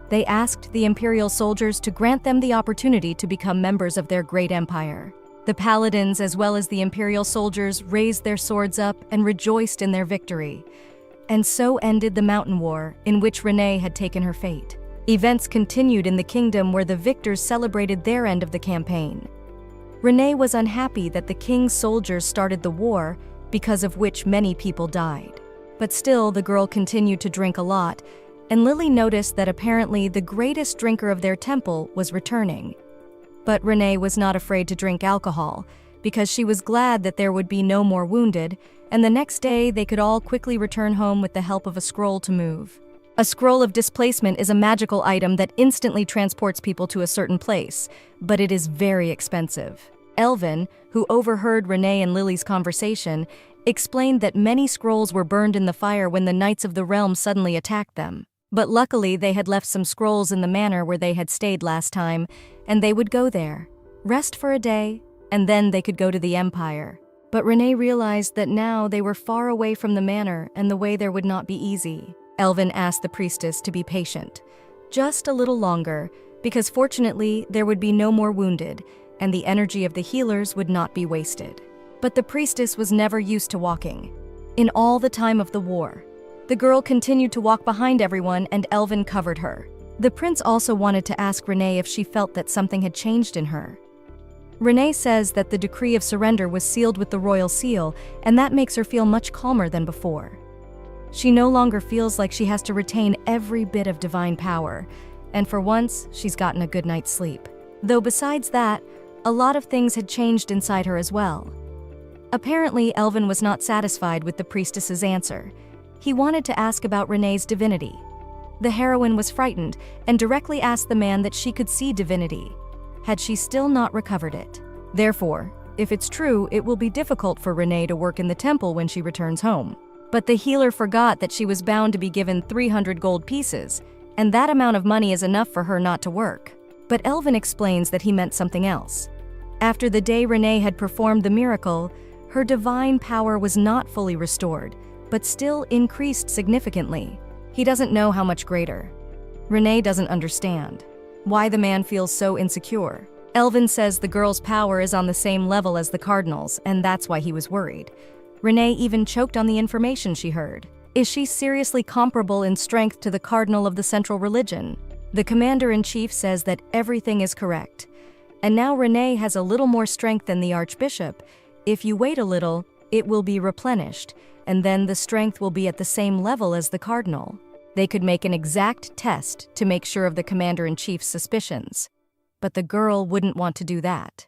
They asked the imperial soldiers to grant them the opportunity to become members of their great empire. The paladins, as well as the imperial soldiers, raised their swords up and rejoiced in their victory. And so ended the Mountain War, in which Renee had taken her fate. Events continued in the kingdom where the victors celebrated their end of the campaign. Renee was unhappy that the king's soldiers started the war, because of which many people died. But still, the girl continued to drink a lot, and Lily noticed that apparently the greatest drinker of their temple was returning. But Renee was not afraid to drink alcohol, because she was glad that there would be no more wounded, and the next day they could all quickly return home with the help of a scroll to move. A scroll of displacement is a magical item that instantly transports people to a certain place, but it is very expensive. Elvin, who overheard Renee and Lily's conversation, explained that many scrolls were burned in the fire when the Knights of the Realm suddenly attacked them. But luckily, they had left some scrolls in the manor where they had stayed last time, and they would go there, rest for a day, and then they could go to the Empire. But Renee realized that now they were far away from the manor and the way there would not be easy. Elvin asked the priestess to be patient, just a little longer, because fortunately there would be no more wounded, and the energy of the healers would not be wasted. But the priestess was never used to walking. In all the time of the war, the girl continued to walk behind everyone, and Elvin covered her. The prince also wanted to ask Renee if she felt that something had changed in her. Renee says that the decree of surrender was sealed with the royal seal, and that makes her feel much calmer than before. She no longer feels like she has to retain every bit of divine power, and for once, she's gotten a good night's sleep. Though besides that, a lot of things had changed inside her as well. Apparently, Elvin was not satisfied with the priestess's answer. He wanted to ask about Renee's divinity. The heroine was frightened and directly asked the man that she could see divinity. Had she still not recovered it? Therefore, if it's true, it will be difficult for Renee to work in the temple when she returns home. But the healer forgot that she was bound to be given 300 gold pieces, and that amount of money is enough for her not to work. But Elvin explains that he meant something else. After the day Renee had performed the miracle, her divine power was not fully restored, but still increased significantly. He doesn't know how much greater. Renee doesn't understand why the man feels so insecure. Elvin says the girl's power is on the same level as the cardinal's, and that's why he was worried. Renee even choked on the information she heard. Is she seriously comparable in strength to the cardinal of the central religion? The commander-in-chief says that everything is correct. And now Renee has a little more strength than the archbishop. If you wait a little, it will be replenished, and then the strength will be at the same level as the cardinal. They could make an exact test to make sure of the commander-in-chief's suspicions. But the girl wouldn't want to do that.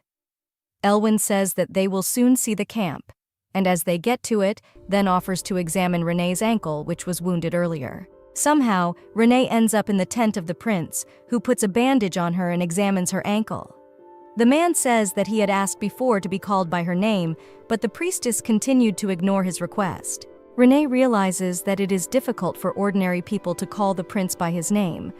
Elwin says that they will soon see the camp, and as they get to it, then offers to examine Renee's ankle, which was wounded earlier. Somehow, Renee ends up in the tent of the prince, who puts a bandage on her and examines her ankle. The man says that he had asked before to be called by her name, but the priestess continued to ignore his request. Renee realizes that it is difficult for ordinary people to call the prince by his name,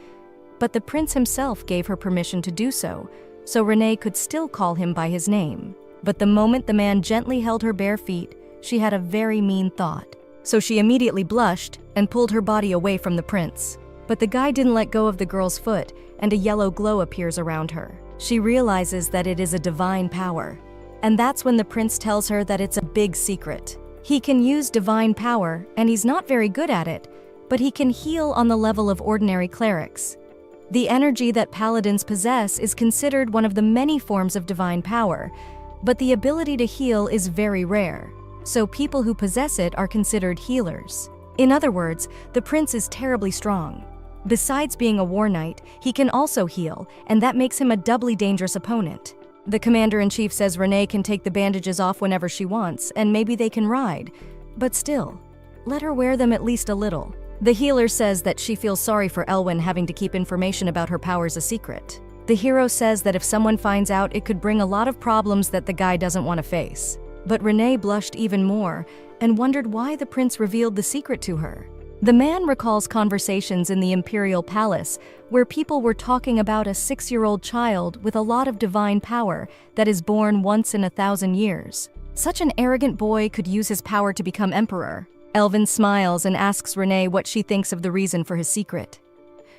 but the prince himself gave her permission to do so, so Renee could still call him by his name. But the moment the man gently held her bare feet, she had a very mean thought. So she immediately blushed and pulled her body away from the prince. But the guy didn't let go of the girl's foot, and a yellow glow appears around her. She realizes that it is a divine power. And that's when the prince tells her that it's a big secret. He can use divine power, and he's not very good at it, but he can heal on the level of ordinary clerics. The energy that paladins possess is considered one of the many forms of divine power, but the ability to heal is very rare, so people who possess it are considered healers. In other words, the prince is terribly strong. Besides being a war knight, he can also heal, and that makes him a doubly dangerous opponent. The commander-in-chief says Renee can take the bandages off whenever she wants, and maybe they can ride. But still, let her wear them at least a little. The healer says that she feels sorry for Elwin having to keep information about her powers a secret. The hero says that if someone finds out, it could bring a lot of problems that the guy doesn't want to face. But Renee blushed even more and wondered why the prince revealed the secret to her. The man recalls conversations in the imperial palace where people were talking about a 6-year-old child with a lot of divine power that is born once in 1,000 years. Such an arrogant boy could use his power to become emperor. Elvin smiles and asks Renee what she thinks of the reason for his secret.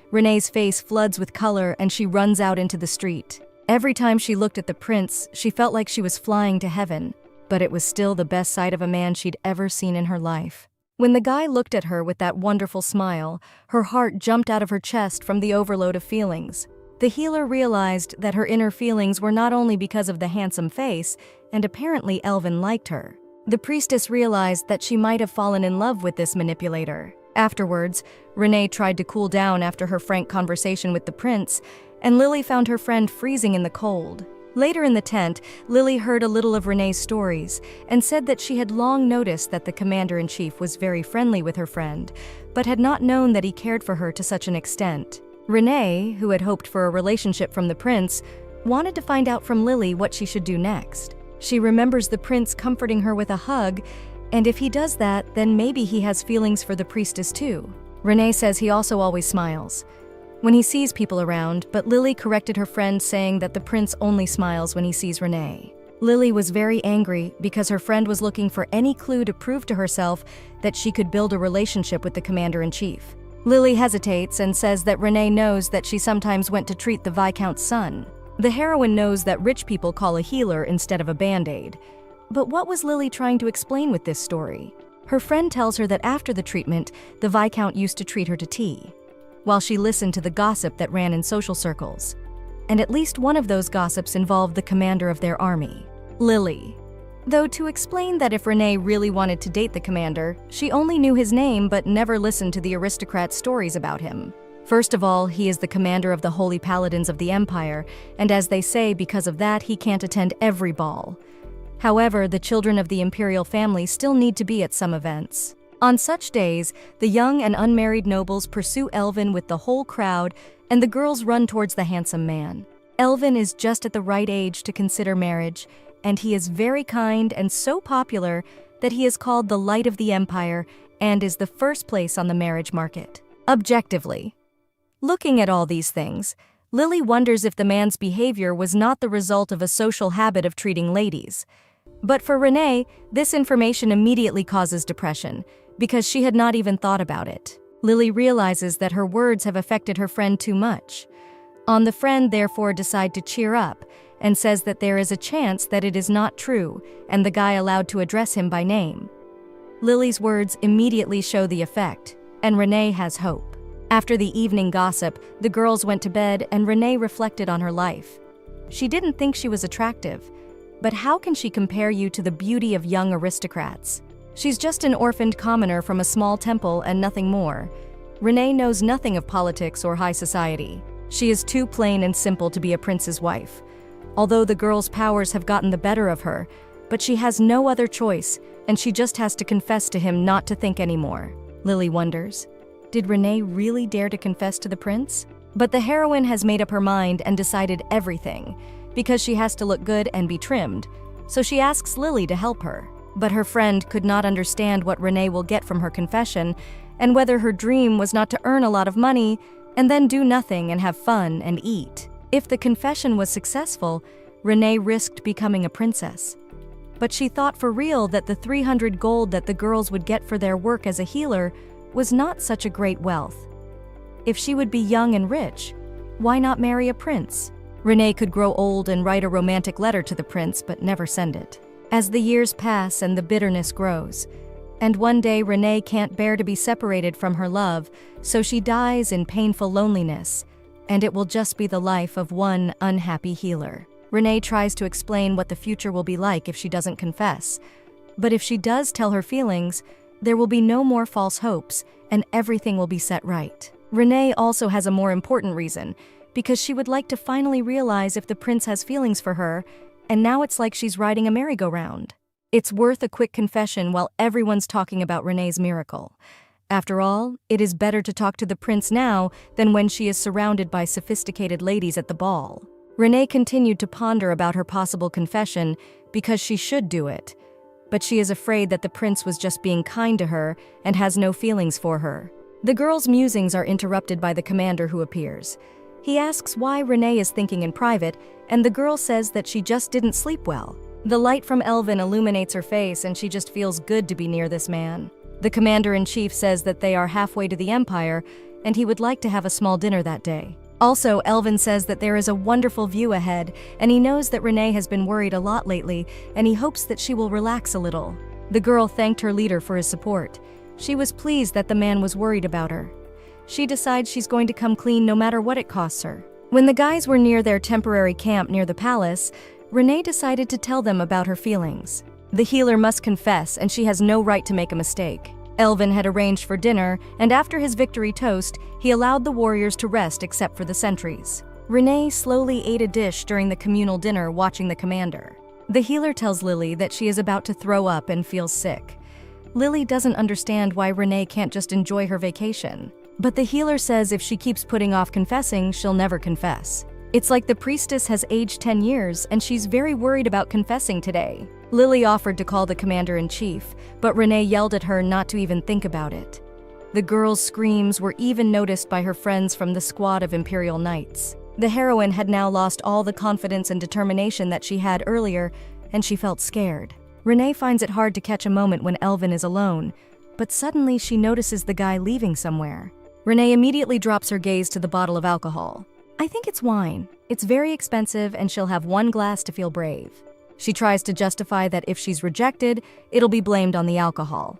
Renee's face floods with color and she runs out into the street. Every time she looked at the prince, she felt like she was flying to heaven, but it was still the best sight of a man she'd ever seen in her life. When the guy looked at her with that wonderful smile, her heart jumped out of her chest from the overload of feelings. The healer realized that her inner feelings were not only because of the handsome face, and apparently Elvin liked her. The priestess realized that she might have fallen in love with this manipulator. Afterwards, Renee tried to cool down after her frank conversation with the prince, and Lily found her friend freezing in the cold. Later in the tent, Lily heard a little of Renee's stories and said that she had long noticed that the commander-in-chief was very friendly with her friend, but had not known that he cared for her to such an extent. Renee, who had hoped for a relationship from the prince, wanted to find out from Lily what she should do next. She remembers the prince comforting her with a hug, and if he does that, then maybe he has feelings for the priestess too. Renee says he also always smiles when he sees people around, but Lily corrected her friend saying that the prince only smiles when he sees Renee. Lily was very angry because her friend was looking for any clue to prove to herself that she could build a relationship with the commander-in-chief. Lily hesitates and says that Renee knows that she sometimes went to treat the Viscount's son. The heroine knows that rich people call a healer instead of a band-aid. But what was Lily trying to explain with this story? Her friend tells her that after the treatment, the Viscount used to treat her to tea, while she listened to the gossip that ran in social circles. And at least one of those gossips involved the commander of their army, Lily. Though to explain that if Renee really wanted to date the commander, she only knew his name but never listened to the aristocrat's stories about him. First of all, he is the commander of the Holy Paladins of the Empire, and as they say, because of that, he can't attend every ball. However, the children of the imperial family still need to be at some events. On such days, the young and unmarried nobles pursue Elvin with the whole crowd, and the girls run towards the handsome man. Elvin is just at the right age to consider marriage, and he is very kind and so popular that he is called the Light of the Empire and is the first place on the marriage market. Objectively, looking at all these things, Lily wonders if the man's behavior was not the result of a social habit of treating ladies. But for Renee, this information immediately causes depression, because she had not even thought about it. Lily realizes that her words have affected her friend too much. The friend therefore decides to cheer up and says that there is a chance that it is not true and the guy allowed to address him by name. Lily's words immediately show the effect, and Renee has hope. After the evening gossip, the girls went to bed and Renee reflected on her life. She didn't think she was attractive, but how can she compare you to the beauty of young aristocrats? She's just an orphaned commoner from a small temple and nothing more. Renee knows nothing of politics or high society. She is too plain and simple to be a prince's wife. Although the girl's powers have gotten the better of her, but she has no other choice, and she just has to confess to him not to think anymore. Lily wonders, did Renee really dare to confess to the prince? But the heroine has made up her mind and decided everything, because she has to look good and be trimmed, so she asks Lily to help her. But her friend could not understand what Renee will get from her confession, and whether her dream was not to earn a lot of money and then do nothing and have fun and eat. If the confession was successful, Renee risked becoming a princess. But she thought for real that the 300 gold that the girls would get for their work as a healer was not such a great wealth. If she would be young and rich, why not marry a prince? Renee could grow old and write a romantic letter to the prince but never send it. As the years pass and the bitterness grows, and one day Renee can't bear to be separated from her love, so she dies in painful loneliness, and it will just be the life of one unhappy healer. Renee tries to explain what the future will be like if she doesn't confess. But if she does tell her feelings, there will be no more false hopes, and everything will be set right. Renee also has a more important reason, because she would like to finally realize if the prince has feelings for her, and now it's like she's riding a merry-go-round. It's worth a quick confession while everyone's talking about Renee's miracle. After all, it is better to talk to the prince now than when she is surrounded by sophisticated ladies at the ball. Renee continued to ponder about her possible confession because she should do it, but she is afraid that the prince was just being kind to her and has no feelings for her. The girls' musings are interrupted by the commander who appears. He asks why Renee is thinking in private, and the girl says that she just didn't sleep well. The light from Elvin illuminates her face and she just feels good to be near this man. The commander-in-chief says that they are halfway to the empire and he would like to have a small dinner that day. Also, Elvin says that there is a wonderful view ahead and he knows that Renee has been worried a lot lately and he hopes that she will relax a little. The girl thanked her leader for his support. She was pleased that the man was worried about her. She decides she's going to come clean no matter what it costs her. When the guys were near their temporary camp near the palace, Renee decided to tell them about her feelings. The healer must confess and she has no right to make a mistake. Elvin had arranged for dinner, and after his victory toast, he allowed the warriors to rest except for the sentries. Renee slowly ate a dish during the communal dinner watching the commander. The healer tells Lily that she is about to throw up and feels sick. Lily doesn't understand why Renee can't just enjoy her vacation. But the healer says if she keeps putting off confessing, she'll never confess. It's like the priestess has aged 10 years and she's very worried about confessing today. Lily offered to call the commander-in-chief, but Renee yelled at her not to even think about it. The girl's screams were even noticed by her friends from the squad of Imperial Knights. The heroine had now lost all the confidence and determination that she had earlier, and she felt scared. Renee finds it hard to catch a moment when Elvin is alone, but suddenly she notices the guy leaving somewhere. Renee immediately drops her gaze to the bottle of alcohol. I think it's wine. It's very expensive and she'll have one glass to feel brave. She tries to justify that if she's rejected, it'll be blamed on the alcohol.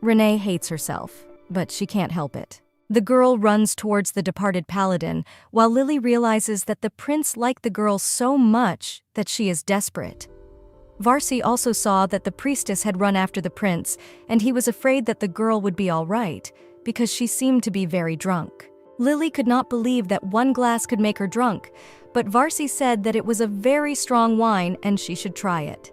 Renee hates herself, but she can't help it. The girl runs towards the departed paladin, while Lily realizes that the prince liked the girl so much that she is desperate. Varsi also saw that the priestess had run after the prince, and he was afraid that the girl would be all right, because she seemed to be very drunk. Lily could not believe that one glass could make her drunk, but Varsi said that it was a very strong wine and she should try it.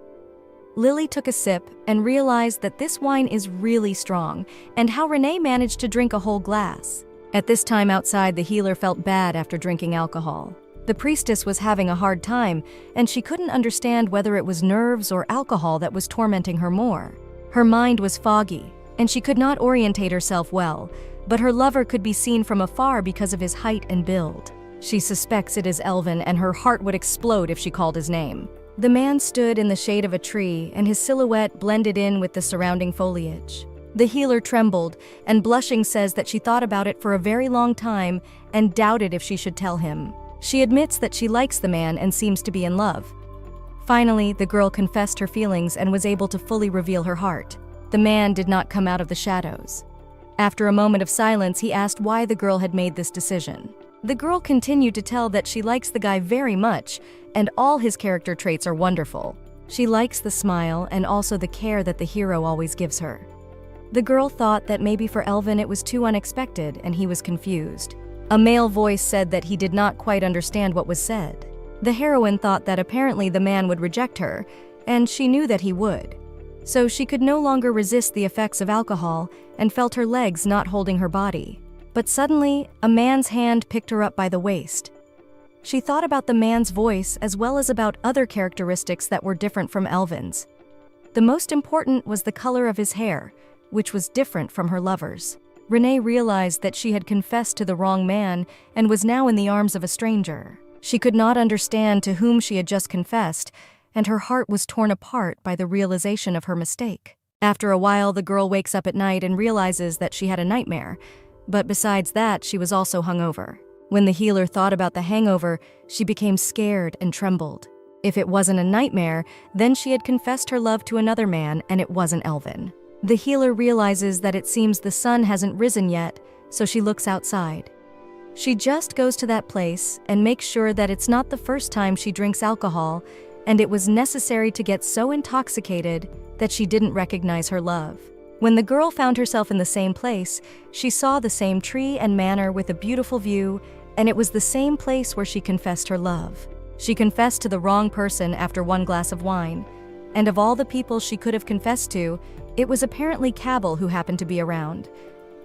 Lily took a sip and realized that this wine is really strong, and how Renee managed to drink a whole glass. At this time outside, the healer felt bad after drinking alcohol. The priestess was having a hard time, and she couldn't understand whether it was nerves or alcohol that was tormenting her more. Her mind was foggy, and she could not orientate herself well, but her lover could be seen from afar because of his height and build. She suspects it is Elvin, and her heart would explode if she called his name. The man stood in the shade of a tree, and his silhouette blended in with the surrounding foliage. The healer trembled, and blushing says that she thought about it for a very long time and doubted if she should tell him. She admits that she likes the man and seems to be in love. Finally, the girl confessed her feelings and was able to fully reveal her heart. The man did not come out of the shadows. After a moment of silence, he asked why the girl had made this decision. The girl continued to tell that she likes the guy very much, and all his character traits are wonderful. She likes the smile and also the care that the hero always gives her. The girl thought that maybe for Elvin it was too unexpected, and he was confused. A male voice said that he did not quite understand what was said. The heroine thought that apparently the man would reject her, and she knew that he would. So she could no longer resist the effects of alcohol and felt her legs not holding her body. But suddenly, a man's hand picked her up by the waist. She thought about the man's voice as well as about other characteristics that were different from Elvin's. The most important was the color of his hair, which was different from her lover's. Renee realized that she had confessed to the wrong man and was now in the arms of a stranger. She could not understand to whom she had just confessed, and her heart was torn apart by the realization of her mistake. After a while, the girl wakes up at night and realizes that she had a nightmare, but besides that, she was also hungover. When the healer thought about the hangover, she became scared and trembled. If it wasn't a nightmare, then she had confessed her love to another man, and it wasn't Elvin. The healer realizes that it seems the sun hasn't risen yet, so she looks outside. She just goes to that place and makes sure that it's not the first time she drinks alcohol, and it was necessary to get so intoxicated that she didn't recognize her love. When the girl found herself in the same place, she saw the same tree and manor with a beautiful view, and it was the same place where she confessed her love. She confessed to the wrong person after one glass of wine, and of all the people she could have confessed to, it was apparently Cabell who happened to be around.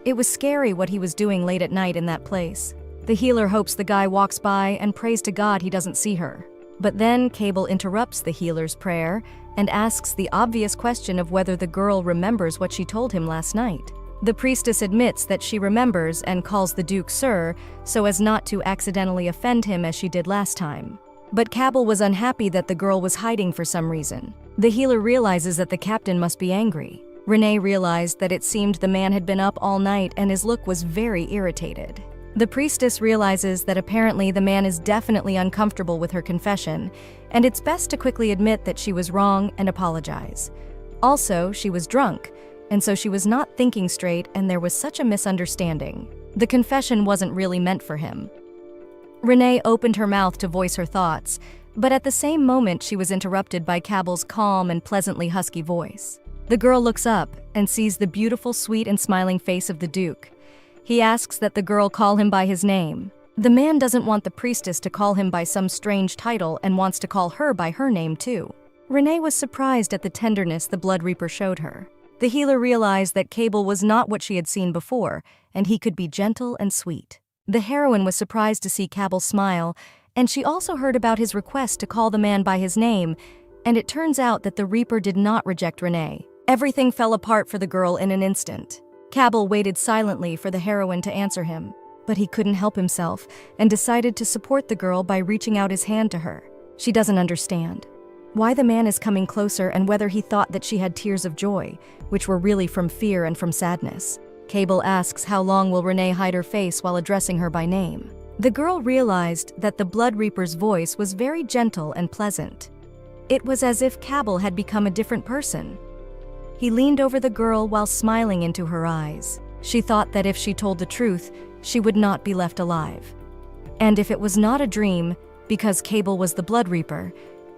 It was scary what he was doing late at night in that place. The healer hopes the guy walks by and prays to God he doesn't see her. But then Cabell interrupts the healer's prayer and asks the obvious question of whether the girl remembers what she told him last night. The priestess admits that she remembers and calls the Duke Sir so as not to accidentally offend him as she did last time. But Cabell was unhappy that the girl was hiding for some reason. The healer realizes that the captain must be angry. Renee realized that it seemed the man had been up all night and his look was very irritated. The priestess realizes that apparently the man is definitely uncomfortable with her confession, and it's best to quickly admit that she was wrong and apologize. Also, she was drunk, and so she was not thinking straight, and there was such a misunderstanding. The confession wasn't really meant for him. Renee opened her mouth to voice her thoughts, but at the same moment she was interrupted by Cabell's calm and pleasantly husky voice. The girl looks up and sees the beautiful, sweet, and smiling face of the Duke. He asks that the girl call him by his name. The man doesn't want the priestess to call him by some strange title and wants to call her by her name too. Renee was surprised at the tenderness the Blood Reaper showed her. The healer realized that Cabell was not what she had seen before, and he could be gentle and sweet. The heroine was surprised to see Cabell smile, and she also heard about his request to call the man by his name, and it turns out that the Reaper did not reject Renee. Everything fell apart for the girl in an instant. Cabell waited silently for the heroine to answer him, but he couldn't help himself and decided to support the girl by reaching out his hand to her. She doesn't understand why the man is coming closer and whether he thought that she had tears of joy, which were really from fear and from sadness. Cabell asks how long will Renee hide her face while addressing her by name. The girl realized that the Blood Reaper's voice was very gentle and pleasant. It was as if Cabell had become a different person. He leaned over the girl while smiling into her eyes. She thought that if she told the truth, she would not be left alive. And if it was not a dream, because Cabell was the Blood Reaper,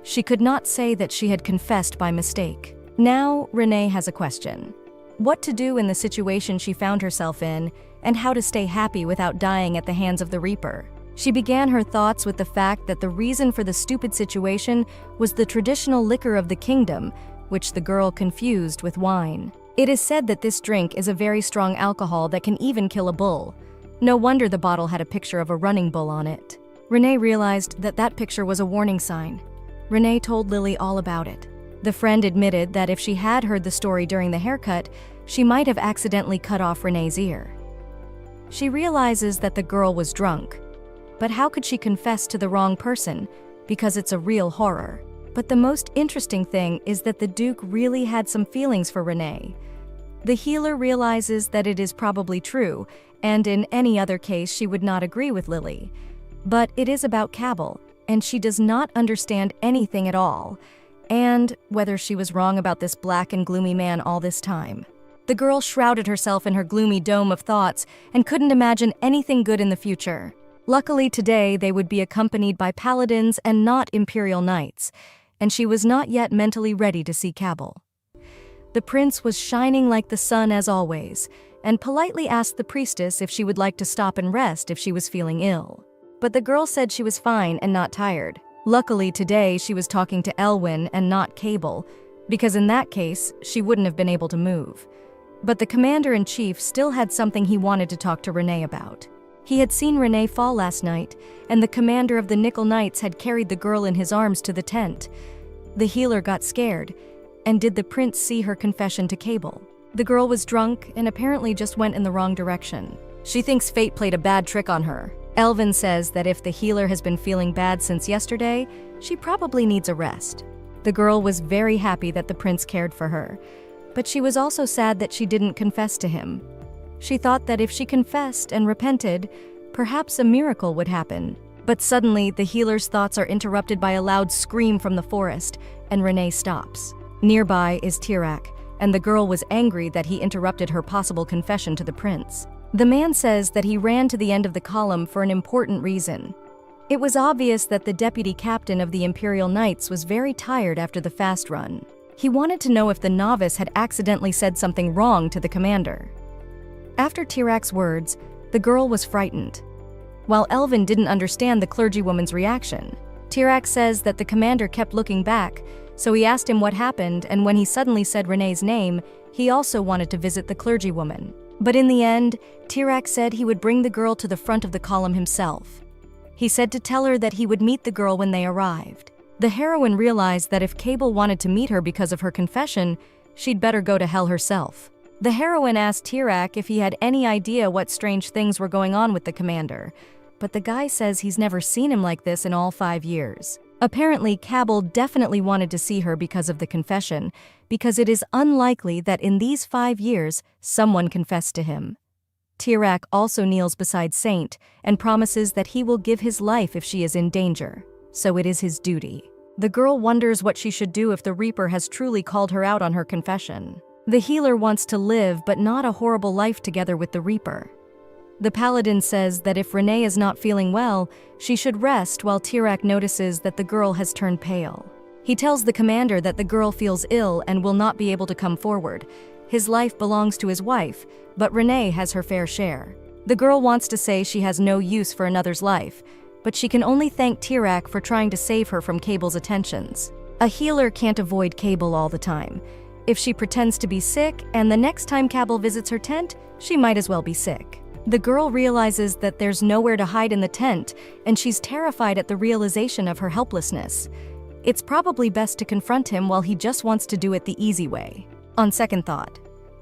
she could not say that she had confessed by mistake. Now, Renee has a question. What to do in the situation she found herself in, and how to stay happy without dying at the hands of the Reaper. She began her thoughts with the fact that the reason for the stupid situation was the traditional liquor of the kingdom, which the girl confused with wine. It is said that this drink is a very strong alcohol that can even kill a bull. No wonder the bottle had a picture of a running bull on it. Renee realized that that picture was a warning sign. Renee told Lily all about it. The friend admitted that if she had heard the story during the haircut, she might have accidentally cut off Renee's ear. She realizes that the girl was drunk. But how could she confess to the wrong person? Because it's a real horror. But the most interesting thing is that the Duke really had some feelings for Renee. The healer realizes that it is probably true, and in any other case she would not agree with Lily. But it is about Cabell, and she does not understand anything at all, and whether she was wrong about this black and gloomy man all this time. The girl shrouded herself in her gloomy dome of thoughts and couldn't imagine anything good in the future. Luckily today they would be accompanied by paladins and not Imperial Knights, and she was not yet mentally ready to see Cabell. The prince was shining like the sun as always, and politely asked the priestess if she would like to stop and rest if she was feeling ill. But the girl said she was fine and not tired. Luckily today she was talking to Elwyn and not Cabell, because in that case she wouldn't have been able to move. But the commander-in-chief still had something he wanted to talk to Renee about. He had seen Renee fall last night, and the commander of the Nickel Knights had carried the girl in his arms to the tent. The healer got scared, and did the prince see her confession to Cabell? The girl was drunk and apparently just went in the wrong direction. She thinks fate played a bad trick on her. Elvin says that if the healer has been feeling bad since yesterday, she probably needs a rest. The girl was very happy that the prince cared for her, but she was also sad that she didn't confess to him. She thought that if she confessed and repented, perhaps a miracle would happen. But suddenly, the healer's thoughts are interrupted by a loud scream from the forest, and Renee stops. Nearby is Tirak, and the girl was angry that he interrupted her possible confession to the prince. The man says that he ran to the end of the column for an important reason. It was obvious that the deputy captain of the Imperial Knights was very tired after the fast run. He wanted to know if the novice had accidentally said something wrong to the commander. After Tirak's words, the girl was frightened. While Elvin didn't understand the clergywoman's reaction, Tirak says that the commander kept looking back, so he asked him what happened, and when he suddenly said Renee's name, he also wanted to visit the clergywoman. But in the end, Tirak said he would bring the girl to the front of the column himself. He said to tell her that he would meet the girl when they arrived. The heroine realized that if Cabell wanted to meet her because of her confession, she'd better go to hell herself. The heroine asked Tirak if he had any idea what strange things were going on with the commander, but the guy says he's never seen him like this in all 5 years. Apparently, Cabell definitely wanted to see her because of the confession, because it is unlikely that in these 5 years someone confessed to him. Tirak also kneels beside Saint and promises that he will give his life if she is in danger, so it is his duty. The girl wonders what she should do if the Reaper has truly called her out on her confession. The healer wants to live but not a horrible life together with the Reaper. The paladin says that if Renee is not feeling well, she should rest, while Tirak notices that the girl has turned pale. He tells the commander that the girl feels ill and will not be able to come forward. His life belongs to his wife, but Renee has her fair share. The girl wants to say she has no use for another's life, but she can only thank Tirak for trying to save her from Cabell's attentions. A healer can't avoid Cabell all the time. If she pretends to be sick, and the next time Cabell visits her tent, she might as well be sick. The girl realizes that there's nowhere to hide in the tent, and she's terrified at the realization of her helplessness. It's probably best to confront him while he just wants to do it the easy way. On second thought,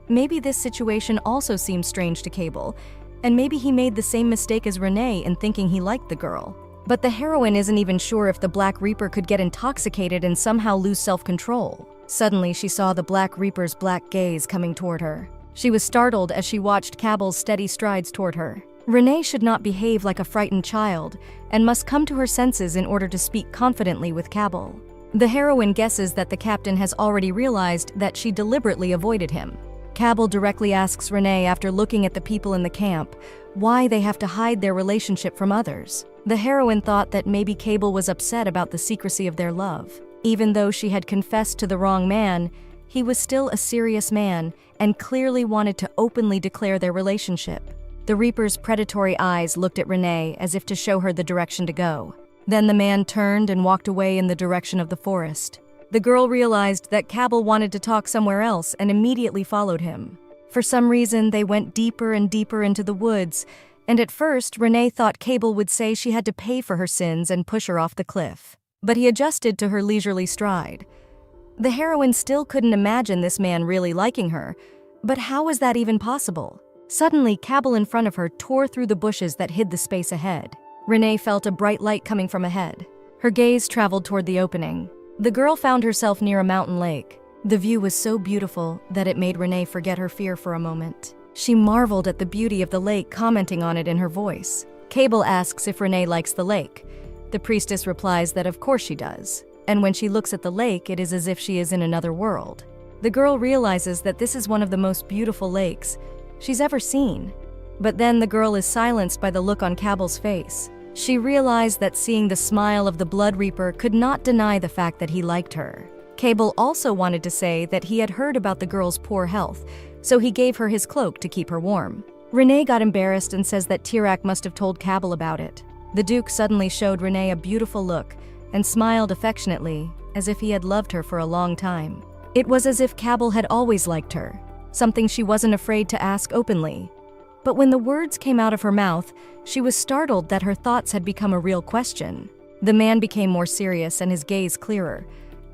maybe this situation also seems strange to Cabell, and maybe he made the same mistake as Renee in thinking he liked the girl. But the heroine isn't even sure if the Black Reaper could get intoxicated and somehow lose self-control. Suddenly, she saw the Black Reaper's black gaze coming toward her. She was startled as she watched Cabell's steady strides toward her. Renee should not behave like a frightened child and must come to her senses in order to speak confidently with Cabell. The heroine guesses that the captain has already realized that she deliberately avoided him. Cabell directly asks Renee, after looking at the people in the camp, why they have to hide their relationship from others. The heroine thought that maybe Cabell was upset about the secrecy of their love. Even though she had confessed to the wrong man, he was still a serious man and clearly wanted to openly declare their relationship. The Reaper's predatory eyes looked at Renee as if to show her the direction to go. Then the man turned and walked away in the direction of the forest. The girl realized that Cabell wanted to talk somewhere else and immediately followed him. For some reason, they went deeper and deeper into the woods, and at first, Renee thought Cabell would say she had to pay for her sins and push her off the cliff. But he adjusted to her leisurely stride. The heroine still couldn't imagine this man really liking her, but how was that even possible? Suddenly, Cabell in front of her tore through the bushes that hid the space ahead. Renee felt a bright light coming from ahead. Her gaze traveled toward the opening. The girl found herself near a mountain lake. The view was so beautiful that it made Renee forget her fear for a moment. She marveled at the beauty of the lake, commenting on it in her voice. Cable asks if Renee likes the lake. The priestess replies that of course she does. And when she looks at the lake, it is as if she is in another world. The girl realizes that this is one of the most beautiful lakes she's ever seen. But then the girl is silenced by the look on Cable's face. She realized that seeing the smile of the Blood Reaper could not deny the fact that he liked her. Cable also wanted to say that he had heard about the girl's poor health, so he gave her his cloak to keep her warm. Renee got embarrassed and says that Tirak must have told Cable about it. The Duke suddenly showed Renee a beautiful look and smiled affectionately, as if he had loved her for a long time. It was as if Cable had always liked her, something she wasn't afraid to ask openly. But when the words came out of her mouth, she was startled that her thoughts had become a real question. The man became more serious and his gaze clearer.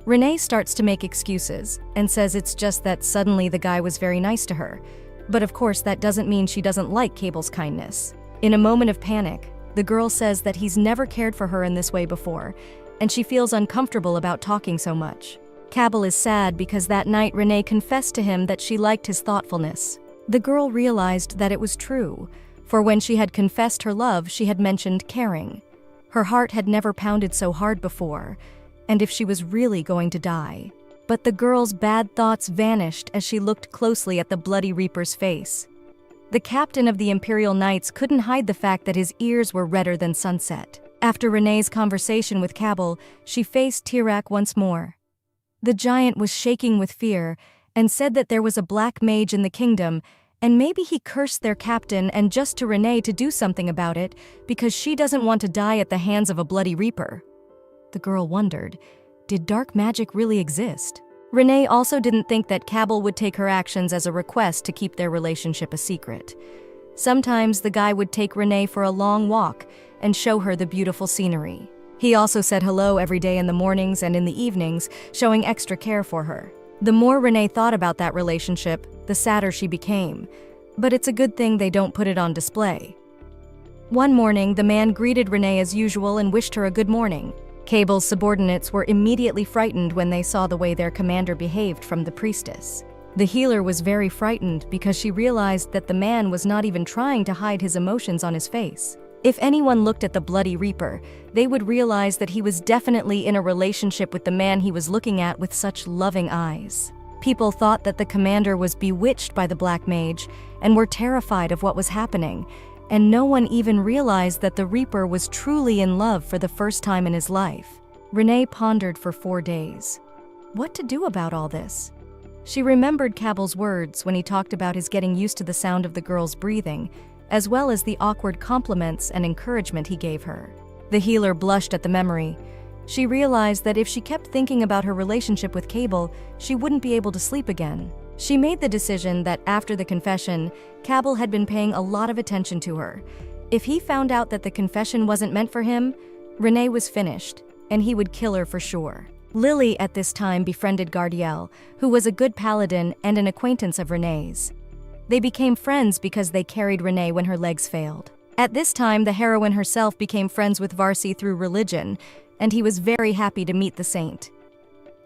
Renee starts to make excuses and says it's just that suddenly the guy was very nice to her. But of course that doesn't mean she doesn't like Cable's kindness. In a moment of panic, the girl says that he's never cared for her in this way before, and she feels uncomfortable about talking so much. Cable is sad because that night Renee confessed to him that she liked his thoughtfulness. The girl realized that it was true, for when she had confessed her love, she had mentioned caring. Her heart had never pounded so hard before, and if she was really going to die. But the girl's bad thoughts vanished as she looked closely at the Bloody Reaper's face. The captain of the Imperial Knights couldn't hide the fact that his ears were redder than sunset. After Renee's conversation with Cable, she faced Tirak once more. The giant was shaking with fear and said that there was a black mage in the kingdom, and maybe he cursed their captain and just to Renee to do something about it because she doesn't want to die at the hands of a Bloody Reaper. The girl wondered, did dark magic really exist? Renee also didn't think that Cable would take her actions as a request to keep their relationship a secret. Sometimes the guy would take Renee for a long walk and show her the beautiful scenery. He also said hello every day in the mornings and in the evenings, showing extra care for her. The more Renee thought about that relationship, the sadder she became. But it's a good thing they don't put it on display. One morning, the man greeted Renee as usual and wished her a good morning. Cable's subordinates were immediately frightened when they saw the way their commander behaved from the priestess. The healer was very frightened because she realized that the man was not even trying to hide his emotions on his face. If anyone looked at the Bloody Reaper, they would realize that he was definitely in a relationship with the man he was looking at with such loving eyes. People thought that the commander was bewitched by the Black Mage and were terrified of what was happening, and no one even realized that the Reaper was truly in love for the first time in his life. Renee pondered for 4 days. What to do about all this? She remembered Cable's words when he talked about his getting used to the sound of the girl's breathing, as well as the awkward compliments and encouragement he gave her. The healer blushed at the memory. She realized that if she kept thinking about her relationship with Cable, she wouldn't be able to sleep again. She made the decision that after the confession, Cable had been paying a lot of attention to her. If he found out that the confession wasn't meant for him, Renee was finished, and he would kill her for sure. Lily at this time befriended Gardiel, who was a good paladin and an acquaintance of Renee's. They became friends because they carried Renee when her legs failed. At this time, the heroine herself became friends with Varsi through religion, and he was very happy to meet the saint.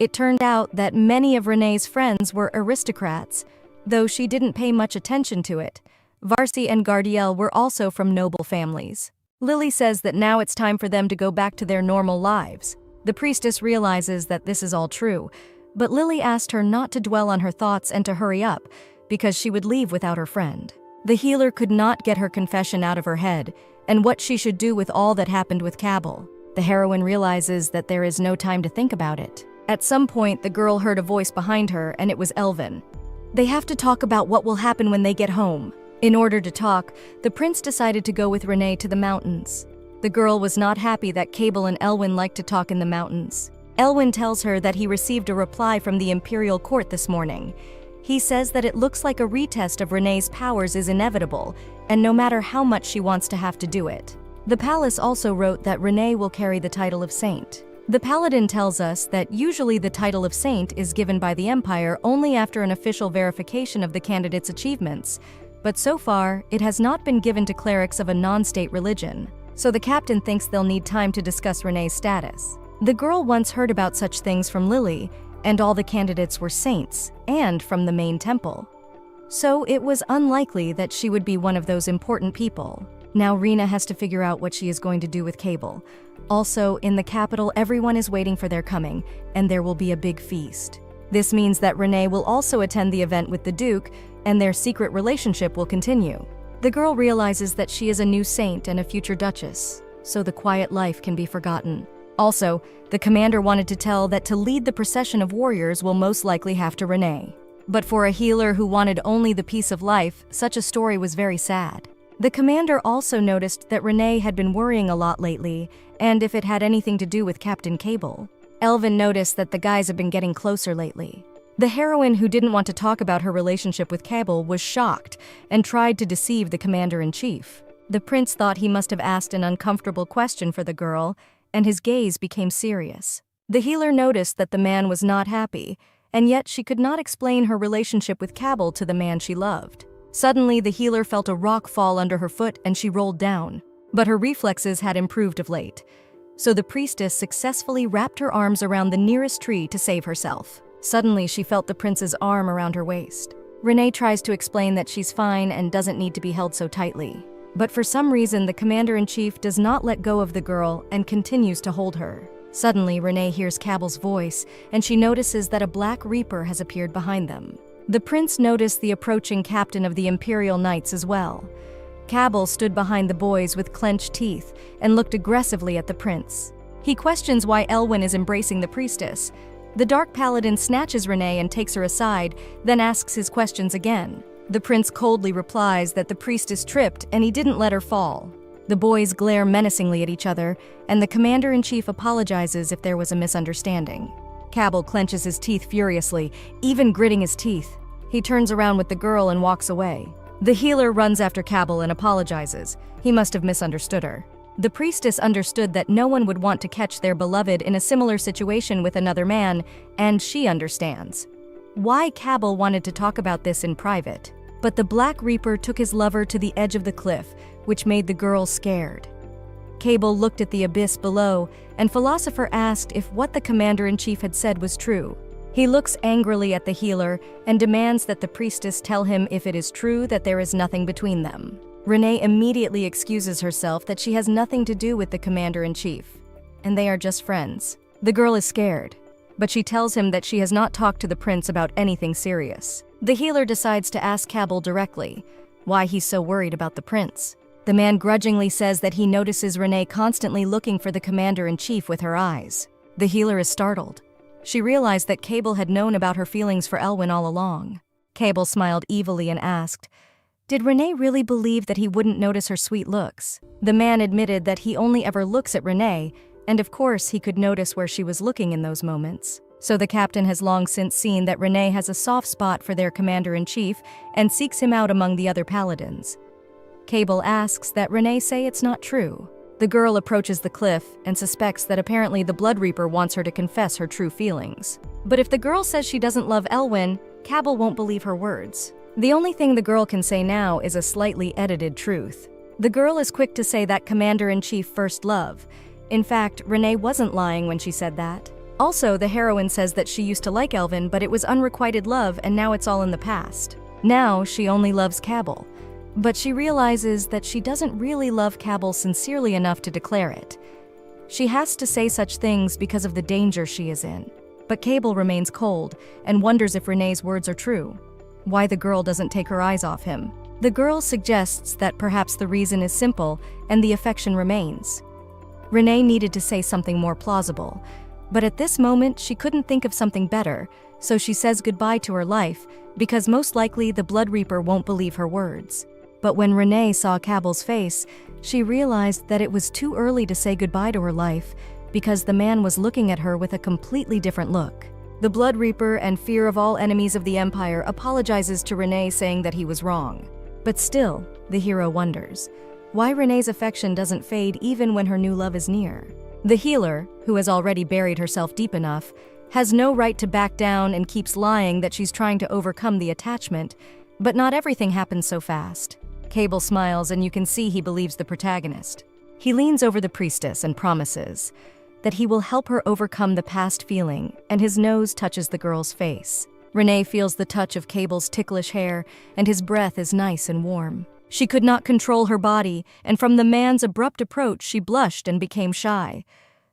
It turned out that many of Renee's friends were aristocrats, though she didn't pay much attention to it. Varsi and Gardiel were also from noble families. Lily says that now it's time for them to go back to their normal lives. The priestess realizes that this is all true, but Lily asked her not to dwell on her thoughts and to hurry up, because she would leave without her friend. The healer could not get her confession out of her head, and what she should do with all that happened with Cable. The heroine realizes that there is no time to think about it. At some point, the girl heard a voice behind her, and it was Elvin. They have to talk about what will happen when they get home. In order to talk, the prince decided to go with Renee to the mountains. The girl was not happy that Cable and Elwyn liked to talk in the mountains. Elwyn tells her that he received a reply from the Imperial Court this morning. He says that it looks like a retest of Renee's powers is inevitable, and no matter how much she wants to have to do it. The palace also wrote that Renee will carry the title of saint. The paladin tells us that usually the title of saint is given by the Empire only after an official verification of the candidate's achievements, but so far, it has not been given to clerics of a non-state religion. so the captain thinks they'll need time to discuss Renee's status. The girl once heard about such things from Lily, and all the candidates were saints, and from the main temple. So it was unlikely that she would be one of those important people. Now Rena has to figure out what she is going to do with Cable. Also, in the capital, everyone is waiting for their coming, and there will be a big feast. This means that Renee will also attend the event with the Duke, and their secret relationship will continue. The girl realizes that she is a new saint and a future duchess, so the quiet life can be forgotten. Also, the commander wanted to tell that to lead the procession of warriors will most likely have to Renee. But for a healer who wanted only the peace of life, such a story was very sad. The commander also noticed that Renee had been worrying a lot lately, and if it had anything to do with Captain Cable. Elvin noticed that the guys have been getting closer lately. The heroine, who didn't want to talk about her relationship with Cable, was shocked and tried to deceive the commander-in-chief. The prince thought he must have asked an uncomfortable question for the girl, and his gaze became serious. The healer noticed that the man was not happy, and yet she could not explain her relationship with Cable to the man she loved. Suddenly, the healer felt a rock fall under her foot and she rolled down. But her reflexes had improved of late. So the priestess successfully wrapped her arms around the nearest tree to save herself. Suddenly, she felt the prince's arm around her waist. Renee tries to explain that she's fine and doesn't need to be held so tightly. But for some reason, the commander-in-chief does not let go of the girl and continues to hold her. Suddenly, Renee hears Cable's voice, and she notices that a Black Reaper has appeared behind them. The prince noticed the approaching captain of the Imperial Knights as well. Cable stood behind the boys with clenched teeth and looked aggressively at the prince. He questions why Elwyn is embracing the priestess. The Dark Paladin snatches Renee and takes her aside, then asks his questions again. The prince coldly replies that the priestess tripped and he didn't let her fall. The boys glare menacingly at each other, and the commander-in-chief apologizes if there was a misunderstanding. Cable clenches his teeth furiously, even gritting his teeth. He turns around with the girl and walks away. The healer runs after Cable and apologizes. He must have misunderstood her. The priestess understood that no one would want to catch their beloved in a similar situation with another man, and she understands why Cable wanted to talk about this in private. But the Black Reaper took his lover to the edge of the cliff, which made the girl scared. Cable looked at the abyss below, and Philosopher asked if what the commander-in-chief had said was true. He looks angrily at the healer and demands that the priestess tell him if it is true that there is nothing between them. Renee immediately excuses herself that she has nothing to do with the commander-in-chief, and they are just friends. The girl is scared, but she tells him that she has not talked to the prince about anything serious. The healer decides to ask Cable directly why he's so worried about the prince. The man grudgingly says that he notices Renee constantly looking for the commander-in-chief with her eyes. The healer is startled. She realized that Cable had known about her feelings for Elwyn all along. Cable smiled evilly and asked, did Renee really believe that he wouldn't notice her sweet looks? The man admitted that he only ever looks at Renee, and of course he could notice where she was looking in those moments. So the captain has long since seen that Renee has a soft spot for their commander-in-chief and seeks him out among the other paladins. Cable asks that Renee say it's not true. The girl approaches the cliff and suspects that apparently the Blood Reaper wants her to confess her true feelings. But if the girl says she doesn't love Elwyn, Cable won't believe her words. The only thing the girl can say now is a slightly edited truth. The girl is quick to say that commander-in-chief first love. In fact, Renee wasn't lying when she said that. Also, the heroine says that she used to like Elvin, but it was unrequited love and now it's all in the past. Now she only loves Cable. But she realizes that she doesn't really love Cable sincerely enough to declare it. She has to say such things because of the danger she is in. But Cable remains cold and wonders if Renee's words are true. Why the girl doesn't take her eyes off him. The girl suggests that perhaps the reason is simple and the affection remains. Renee needed to say something more plausible, but at this moment she couldn't think of something better, so she says goodbye to her life because most likely the Blood Reaper won't believe her words. But when Renee saw Cable's face, she realized that it was too early to say goodbye to her life because the man was looking at her with a completely different look. The Blood Reaper, and fear of all enemies of the Empire, apologizes to Renee saying that he was wrong. But still, the hero wonders why Renee's affection doesn't fade even when her new love is near. The healer, who has already buried herself deep enough, has no right to back down and keeps lying that she's trying to overcome the attachment, but not everything happens so fast. Cable smiles and you can see he believes the protagonist. He leans over the priestess and promises that he will help her overcome the past feeling, and his nose touches the girl's face. Renee feels the touch of Cable's ticklish hair, and his breath is nice and warm. She could not control her body, and from the man's abrupt approach, she blushed and became shy.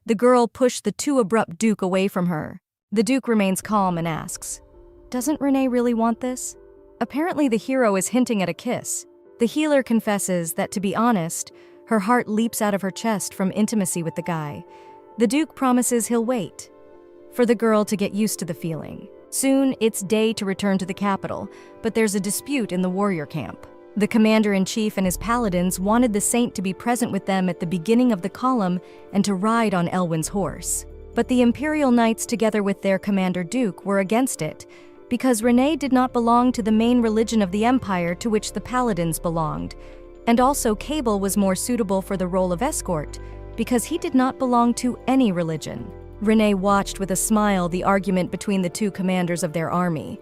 The girl pushed the too abrupt Duke away from her. The Duke remains calm and asks, "Doesn't Renee really want this?" Apparently, the hero is hinting at a kiss. The healer confesses that, to be honest, her heart leaps out of her chest from intimacy with the guy. The Duke promises he'll wait for the girl to get used to the feeling. Soon, it's day to return to the capital, but there's a dispute in the warrior camp. The commander-in-chief and his paladins wanted the saint to be present with them at the beginning of the column and to ride on Elwyn's horse. But the Imperial Knights, together with their commander Duke, were against it, because Renee did not belong to the main religion of the Empire to which the paladins belonged, and also Cable was more suitable for the role of escort, because he did not belong to any religion. Renee watched with a smile the argument between the two commanders of their army.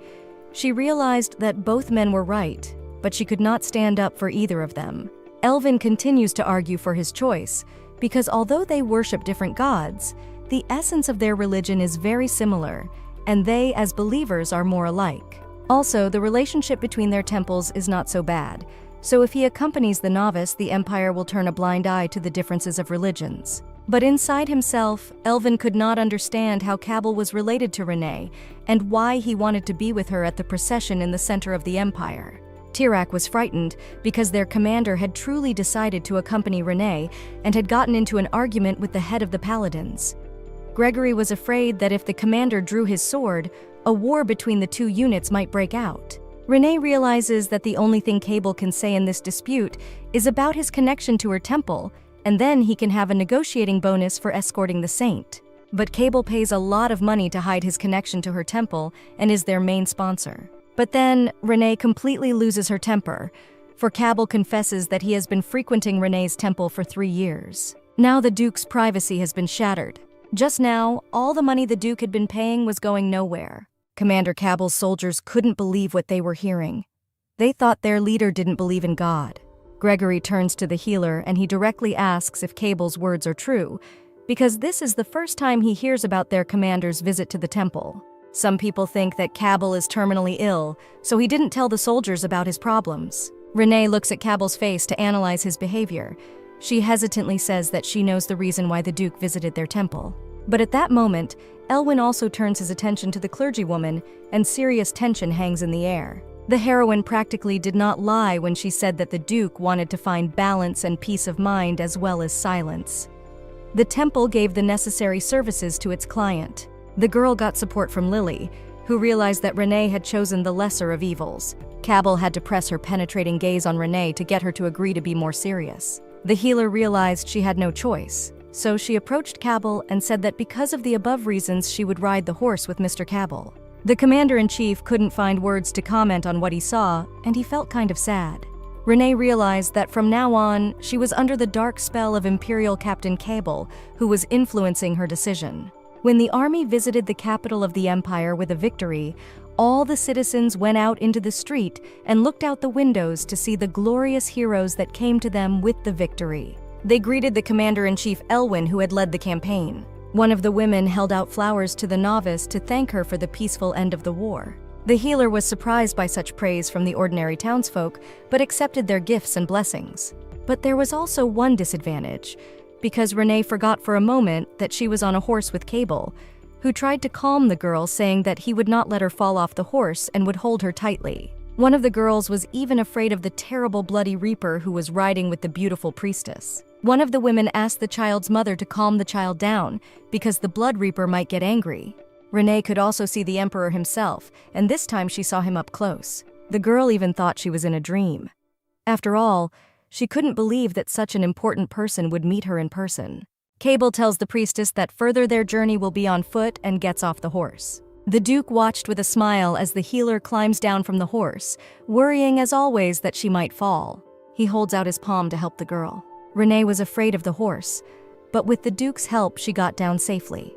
She realized that both men were right, but she could not stand up for either of them. Elwyn continues to argue for his choice, because although they worship different gods, the essence of their religion is very similar, and they, as believers, are more alike. Also, the relationship between their temples is not so bad, so if he accompanies the novice, the Empire will turn a blind eye to the differences of religions. But inside himself, Elwyn could not understand how Cable was related to Renee, and why he wanted to be with her at the procession in the center of the Empire. Tirac was frightened because their commander had truly decided to accompany Renee and had gotten into an argument with the head of the Paladins. Gregory was afraid that if the commander drew his sword, a war between the two units might break out. Renee realizes that the only thing Cable can say in this dispute is about his connection to her temple, and then he can have a negotiating bonus for escorting the saint. But Cable pays a lot of money to hide his connection to her temple and is their main sponsor. But then, Renee completely loses her temper, for Cable confesses that he has been frequenting Renee's temple for 3 years. Now the Duke's privacy has been shattered. Just now, all the money the Duke had been paying was going nowhere. Commander Cable's soldiers couldn't believe what they were hearing. They thought their leader didn't believe in God. Gregory turns to the healer and he directly asks if Cable's words are true, because this is the first time he hears about their commander's visit to the temple. Some people think that Cable is terminally ill, so he didn't tell the soldiers about his problems. Renee looks at Cable's face to analyze his behavior. She hesitantly says that she knows the reason why the Duke visited their temple. But at that moment, Elwyn also turns his attention to the clergywoman, and serious tension hangs in the air. The heroine practically did not lie when she said that the Duke wanted to find balance and peace of mind as well as silence. The temple gave the necessary services to its client. The girl got support from Lily, who realized that Renee had chosen the lesser of evils. Cable had to press her penetrating gaze on Renee to get her to agree to be more serious. The healer realized she had no choice, so she approached Cable and said that because of the above reasons she would ride the horse with Mr. Cable. The commander-in-chief couldn't find words to comment on what he saw, and he felt kind of sad. Renee realized that from now on, she was under the dark spell of Imperial Captain Cable, who was influencing her decision. When the army visited the capital of the Empire with a victory, all the citizens went out into the street and looked out the windows to see the glorious heroes that came to them with the victory. They greeted the commander-in-chief Elwyn, who had led the campaign. One of the women held out flowers to the novice to thank her for the peaceful end of the war. The healer was surprised by such praise from the ordinary townsfolk, but accepted their gifts and blessings. But there was also one disadvantage, because Renee forgot for a moment that she was on a horse with Cable, who tried to calm the girl, saying that he would not let her fall off the horse and would hold her tightly. One of the girls was even afraid of the terrible Bloody Reaper who was riding with the beautiful priestess. One of the women asked the child's mother to calm the child down, because the Blood Reaper might get angry. Renee could also see the Emperor himself, and this time she saw him up close. The girl even thought she was in a dream. After all, she couldn't believe that such an important person would meet her in person. Cable tells the priestess that further their journey will be on foot and gets off the horse. The Duke watched with a smile as the healer climbs down from the horse, worrying as always that she might fall. He holds out his palm to help the girl. Renee was afraid of the horse, but with the Duke's help she got down safely.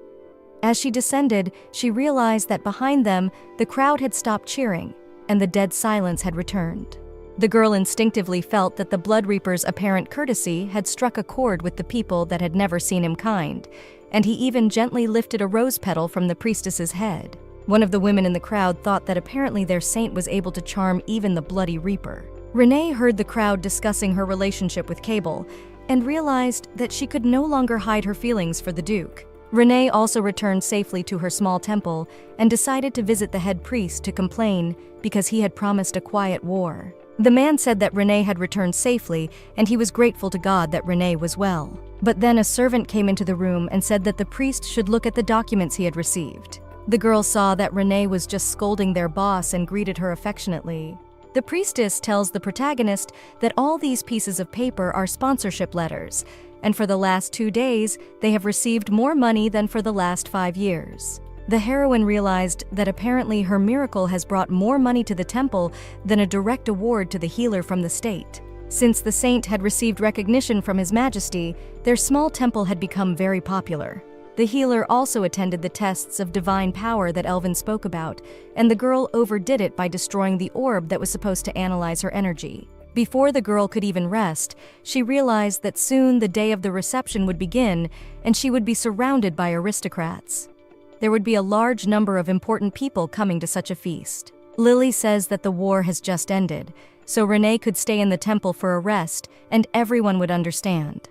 As she descended, she realized that behind them, the crowd had stopped cheering, and the dead silence had returned. The girl instinctively felt that the Blood Reaper's apparent courtesy had struck a chord with the people that had never seen him kind, and he even gently lifted a rose petal from the priestess's head. One of the women in the crowd thought that apparently their saint was able to charm even the Bloody Reaper. Renee heard the crowd discussing her relationship with Cable and realized that she could no longer hide her feelings for the Duke. Renee also returned safely to her small temple and decided to visit the head priest to complain because he had promised a quiet war. The man said that Renee had returned safely and he was grateful to God that Renee was well. But then a servant came into the room and said that the priest should look at the documents he had received. The girl saw that Renee was just scolding their boss and greeted her affectionately. The priestess tells the protagonist that all these pieces of paper are sponsorship letters, and for the last 2 days, they have received more money than for the last 5 years. The heroine realized that apparently her miracle has brought more money to the temple than a direct award to the healer from the state. Since the saint had received recognition from His Majesty, their small temple had become very popular. The healer also attended the tests of divine power that Elvin spoke about, and the girl overdid it by destroying the orb that was supposed to analyze her energy. Before the girl could even rest, she realized that soon the day of the reception would begin, and she would be surrounded by aristocrats. There would be a large number of important people coming to such a feast. Lily says that the war has just ended, so Renee could stay in the temple for a rest, and everyone would understand.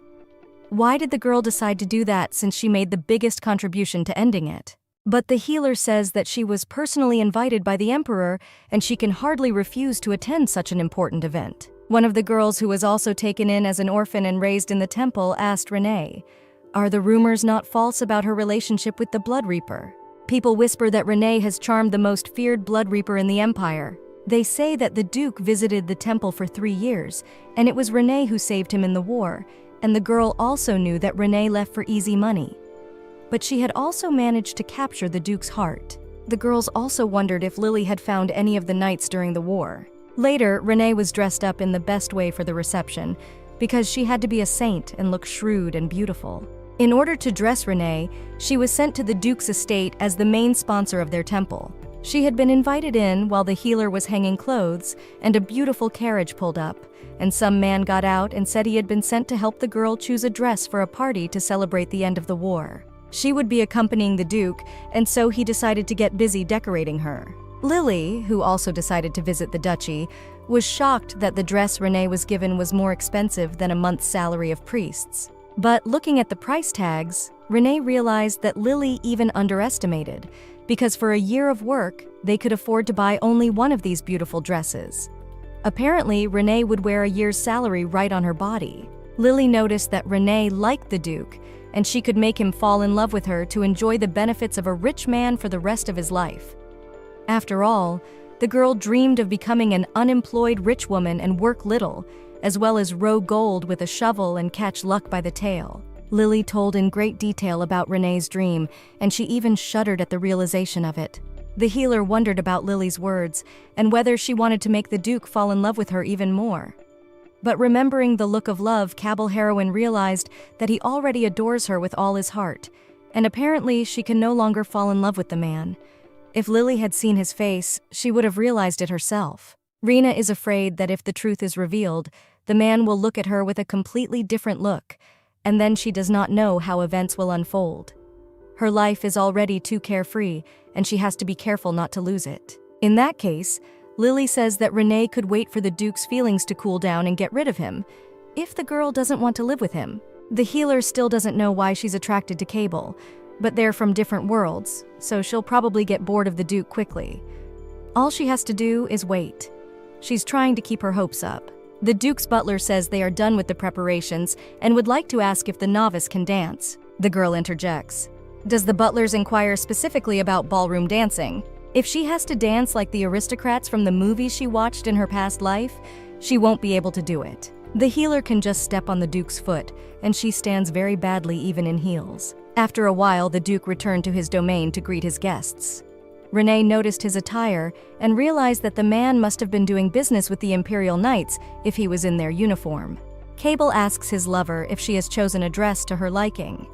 Why did the girl decide to do that since she made the biggest contribution to ending it? But the healer says that she was personally invited by the emperor and she can hardly refuse to attend such an important event. One of the girls who was also taken in as an orphan and raised in the temple asked Renee, "Are the rumors not false about her relationship with the Blood Reaper?" People whisper that Renee has charmed the most feared Blood Reaper in the empire. They say that the Duke visited the temple for 3 years, and it was Renee who saved him in the war, and the girl also knew that Renee left for easy money. But she had also managed to capture the Duke's heart. The girls also wondered if Lily had found any of the knights during the war. Later, Renee was dressed up in the best way for the reception, because she had to be a saint and look shrewd and beautiful. In order to dress Renee, she was sent to the Duke's estate as the main sponsor of their temple. She had been invited in while the healer was hanging clothes, and a beautiful carriage pulled up, and some man got out and said he had been sent to help the girl choose a dress for a party to celebrate the end of the war. She would be accompanying the Duke, and so he decided to get busy decorating her. Lily, who also decided to visit the duchy, was shocked that the dress Renee was given was more expensive than a month's salary of priests. But looking at the price tags, Renee realized that Lily even underestimated, because for a year of work, they could afford to buy only one of these beautiful dresses. Apparently, Renee would wear a year's salary right on her body. Lily noticed that Renee liked the Duke, and she could make him fall in love with her to enjoy the benefits of a rich man for the rest of his life. After all, the girl dreamed of becoming an unemployed rich woman and work little, as well as row gold with a shovel and catch luck by the tail. Lily told in great detail about Renee's dream, and she even shuddered at the realization of it. The healer wondered about Lily's words and whether she wanted to make the Duke fall in love with her even more. But remembering the look of love, Cable heroine realized that he already adores her with all his heart, and apparently she can no longer fall in love with the man. If Lily had seen his face, she would have realized it herself. Rena is afraid that if the truth is revealed, the man will look at her with a completely different look, and then she does not know how events will unfold. Her life is already too carefree, and she has to be careful not to lose it. In that case, Lily says that Renee could wait for the Duke's feelings to cool down and get rid of him, if the girl doesn't want to live with him. The healer still doesn't know why she's attracted to Cable, but they're from different worlds, so she'll probably get bored of the Duke quickly. All she has to do is wait. She's trying to keep her hopes up. The Duke's butler says they are done with the preparations and would like to ask if the novice can dance. The girl interjects. Does the butlers inquire specifically about ballroom dancing? If she has to dance like the aristocrats from the movies she watched in her past life, she won't be able to do it. The healer can just step on the Duke's foot, and she stands very badly even in heels. After a while, the Duke returned to his domain to greet his guests. Renee noticed his attire and realized that the man must have been doing business with the Imperial Knights if he was in their uniform. Cable asks his lover if she has chosen a dress to her liking.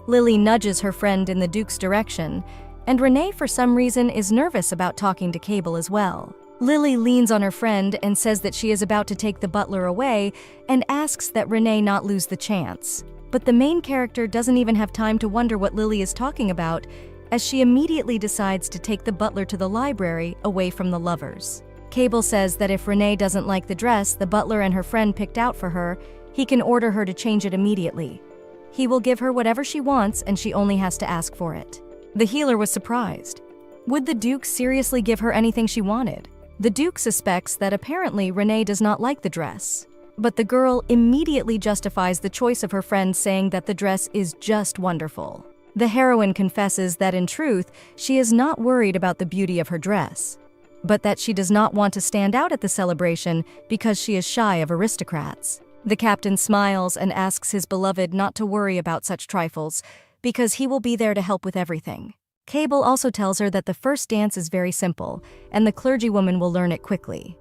Lily nudges her friend in the Duke's direction, and Renee for some reason is nervous about talking to Cable as well. Lily leans on her friend and says that she is about to take the butler away and asks that Renee not lose the chance. But the main character doesn't even have time to wonder what Lily is talking about, as she immediately decides to take the butler to the library away from the lovers. Cable says that if Renee doesn't like the dress the butler and her friend picked out for her, he can order her to change it immediately. He will give her whatever she wants and she only has to ask for it. The healer was surprised. Would the Duke seriously give her anything she wanted? The Duke suspects that apparently Renee does not like the dress. But the girl immediately justifies the choice of her friend, saying that the dress is just wonderful. The heroine confesses that in truth, she is not worried about the beauty of her dress, but that she does not want to stand out at the celebration because she is shy of aristocrats. The captain smiles and asks his beloved not to worry about such trifles, because he will be there to help with everything. Cable also tells her that the first dance is very simple, and the clergywoman will learn it quickly.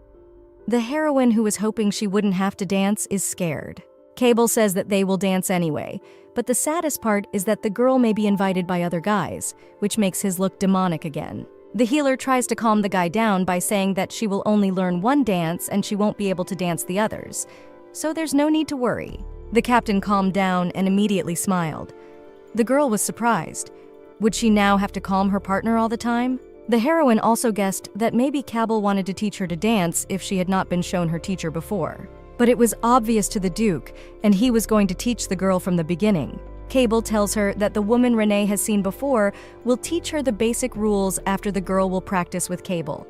The heroine, who is hoping she wouldn't have to dance, is scared. Cable says that they will dance anyway, but the saddest part is that the girl may be invited by other guys, which makes his look demonic again. The healer tries to calm the guy down by saying that she will only learn one dance and she won't be able to dance the others, so there's no need to worry. The captain calmed down and immediately smiled. The girl was surprised. Would she now have to calm her partner all the time? The heroine also guessed that maybe Cable wanted to teach her to dance if she had not been shown her teacher before. But it was obvious to the Duke, and he was going to teach the girl from the beginning. Cable tells her that the woman Renee has seen before will teach her the basic rules after the girl will practice with Cable.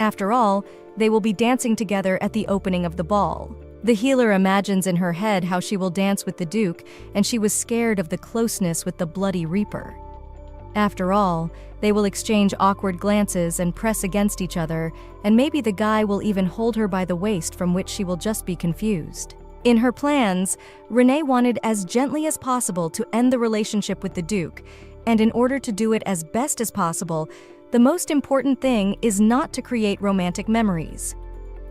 After all, they will be dancing together at the opening of the ball. The healer imagines in her head how she will dance with the Duke, and she was scared of the closeness with the Bloody Reaper. After all, they will exchange awkward glances and press against each other, and maybe the guy will even hold her by the waist, from which she will just be confused. In her plans, Renee wanted as gently as possible to end the relationship with the Duke, and in order to do it as best as possible, the most important thing is not to create romantic memories.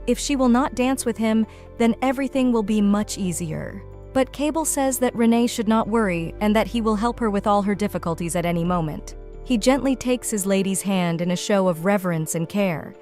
If she will not dance with him, then everything will be much easier. But Cable says that Renee should not worry and that he will help her with all her difficulties at any moment. He gently takes his lady's hand in a show of reverence and care.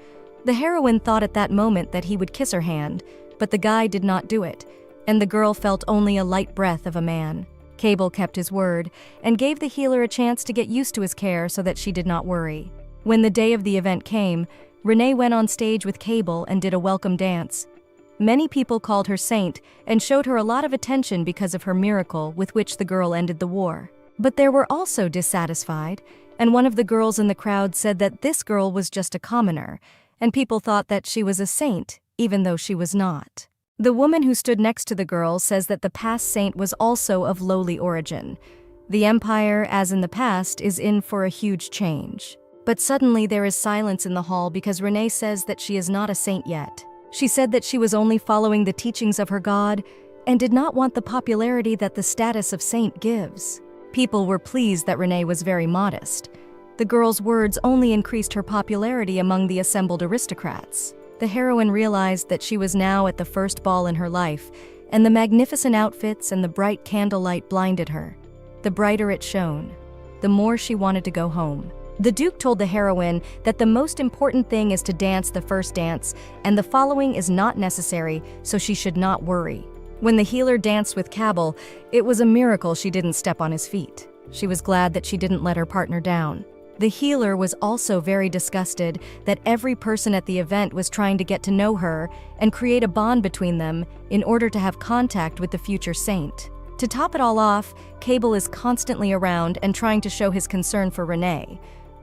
The heroine thought at that moment that he would kiss her hand, but the guy did not do it, and the girl felt only a light breath of a man. Cable kept his word and gave the healer a chance to get used to his care so that she did not worry. When the day of the event came, Renee went on stage with Cable and did a welcome dance. Many people called her saint and showed her a lot of attention because of her miracle with which the girl ended the war. But there were also dissatisfied, and one of the girls in the crowd said that this girl was just a commoner, and people thought that she was a saint, even though she was not. The woman who stood next to the girl says that the past saint was also of lowly origin. The empire, as in the past, is in for a huge change. But suddenly there is silence in the hall because Renee says that she is not a saint yet. She said that she was only following the teachings of her God and did not want the popularity that the status of saint gives. People were pleased that Renee was very modest. The girl's words only increased her popularity among the assembled aristocrats. The heroine realized that she was now at the first ball in her life, and the magnificent outfits and the bright candlelight blinded her. The brighter it shone, the more she wanted to go home. The Duke told the heroine that the most important thing is to dance the first dance, and the following is not necessary, so she should not worry. When the healer danced with Cable, it was a miracle she didn't step on his feet. She was glad that she didn't let her partner down. The healer was also very disgusted that every person at the event was trying to get to know her and create a bond between them in order to have contact with the future saint. To top it all off, Cable is constantly around and trying to show his concern for Renee.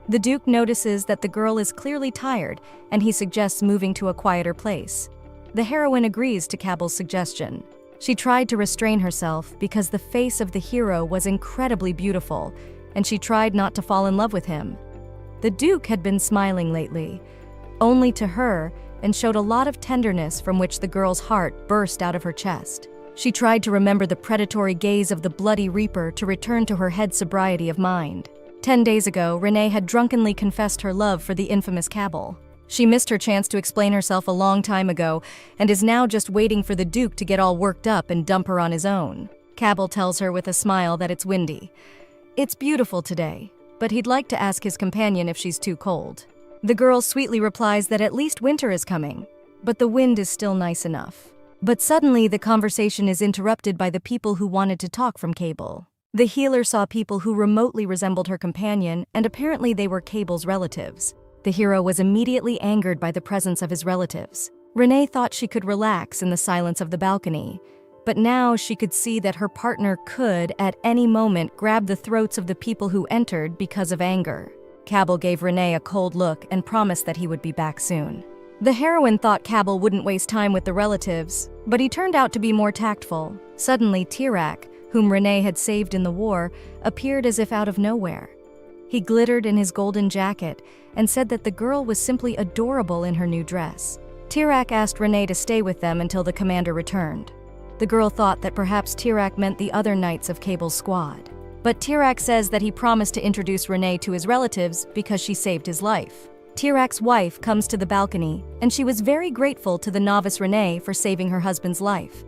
The Duke notices that the girl is clearly tired, and he suggests moving to a quieter place. The heroine agrees to Cable's suggestion. She tried to restrain herself because the face of the hero was incredibly beautiful, and she tried not to fall in love with him. The Duke had been smiling lately, only to her, and showed a lot of tenderness from which the girl's heart burst out of her chest. She tried to remember the predatory gaze of the Bloody Reaper to return to her head sobriety of mind. 10 days ago, Renee had drunkenly confessed her love for the infamous Cable. She missed her chance to explain herself a long time ago and is now just waiting for the Duke to get all worked up and dump her on his own. Cable tells her with a smile that it's windy. It's beautiful today, but he'd like to ask his companion if she's too cold. The girl sweetly replies that at least winter is coming, but the wind is still nice enough. But suddenly the conversation is interrupted by the people who wanted to talk from Cable. The healer saw people who remotely resembled her companion, and apparently they were Cable's relatives. The hero was immediately angered by the presence of his relatives. Renee thought she could relax in the silence of the balcony, but now she could see that her partner could, at any moment, grab the throats of the people who entered because of anger. Cable gave Renee a cold look and promised that he would be back soon. The heroine thought Cable wouldn't waste time with the relatives, but he turned out to be more tactful. Suddenly, Tirak, whom Renee had saved in the war, appeared as if out of nowhere. He glittered in his golden jacket and said that the girl was simply adorable in her new dress. Tirak asked Renee to stay with them until the commander returned. The girl thought that perhaps Tirak meant the other knights of Cable's squad. But Tirak says that he promised to introduce Renee to his relatives because she saved his life. Tirak's wife comes to the balcony, and she was very grateful to the novice Renee for saving her husband's life.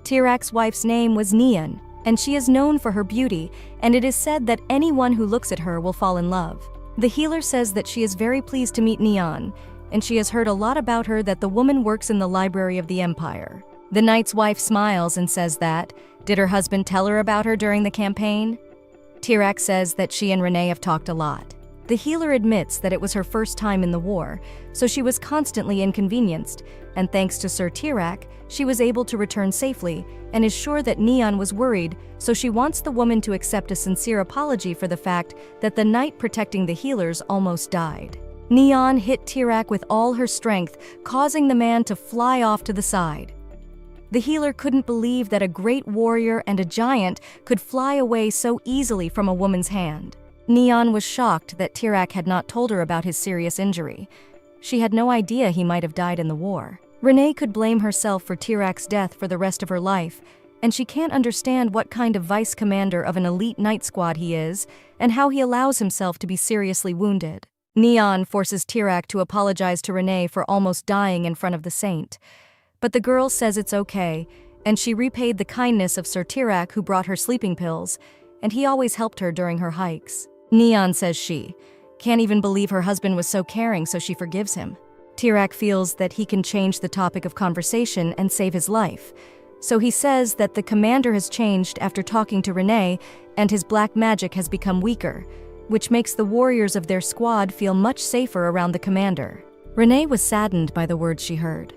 Tirak's wife's name was Neon, and she is known for her beauty, and it is said that anyone who looks at her will fall in love. The healer says that she is very pleased to meet Neon, and she has heard a lot about her that the woman works in the Library of the Empire. The knight's wife smiles and says that, did her husband tell her about her during the campaign? Tirak says that she and Renee have talked a lot. The healer admits that it was her first time in the war, so she was constantly inconvenienced, and thanks to Sir Tirak, she was able to return safely and is sure that Neon was worried, so she wants the woman to accept a sincere apology for the fact that the knight protecting the healers almost died. Neon hit Tirak with all her strength, causing the man to fly off to the side. The healer couldn't believe that a great warrior and a giant could fly away so easily from a woman's hand. Neon was shocked that Tirak had not told her about his serious injury. She had no idea he might have died in the war. Renee could blame herself for Tirak's death for the rest of her life, and she can't understand what kind of vice commander of an elite knight squad he is and how he allows himself to be seriously wounded. Neon forces Tirak to apologize to Renee for almost dying in front of the saint. But the girl says it's okay, and she repaid the kindness of Sir Tirak, who brought her sleeping pills, and he always helped her during her hikes. Neon says she can't even believe her husband was so caring, so she forgives him. Tirak feels that he can change the topic of conversation and save his life, so he says that the commander has changed after talking to Renee, and his black magic has become weaker, which makes the warriors of their squad feel much safer around the commander. Renee was saddened by the words she heard.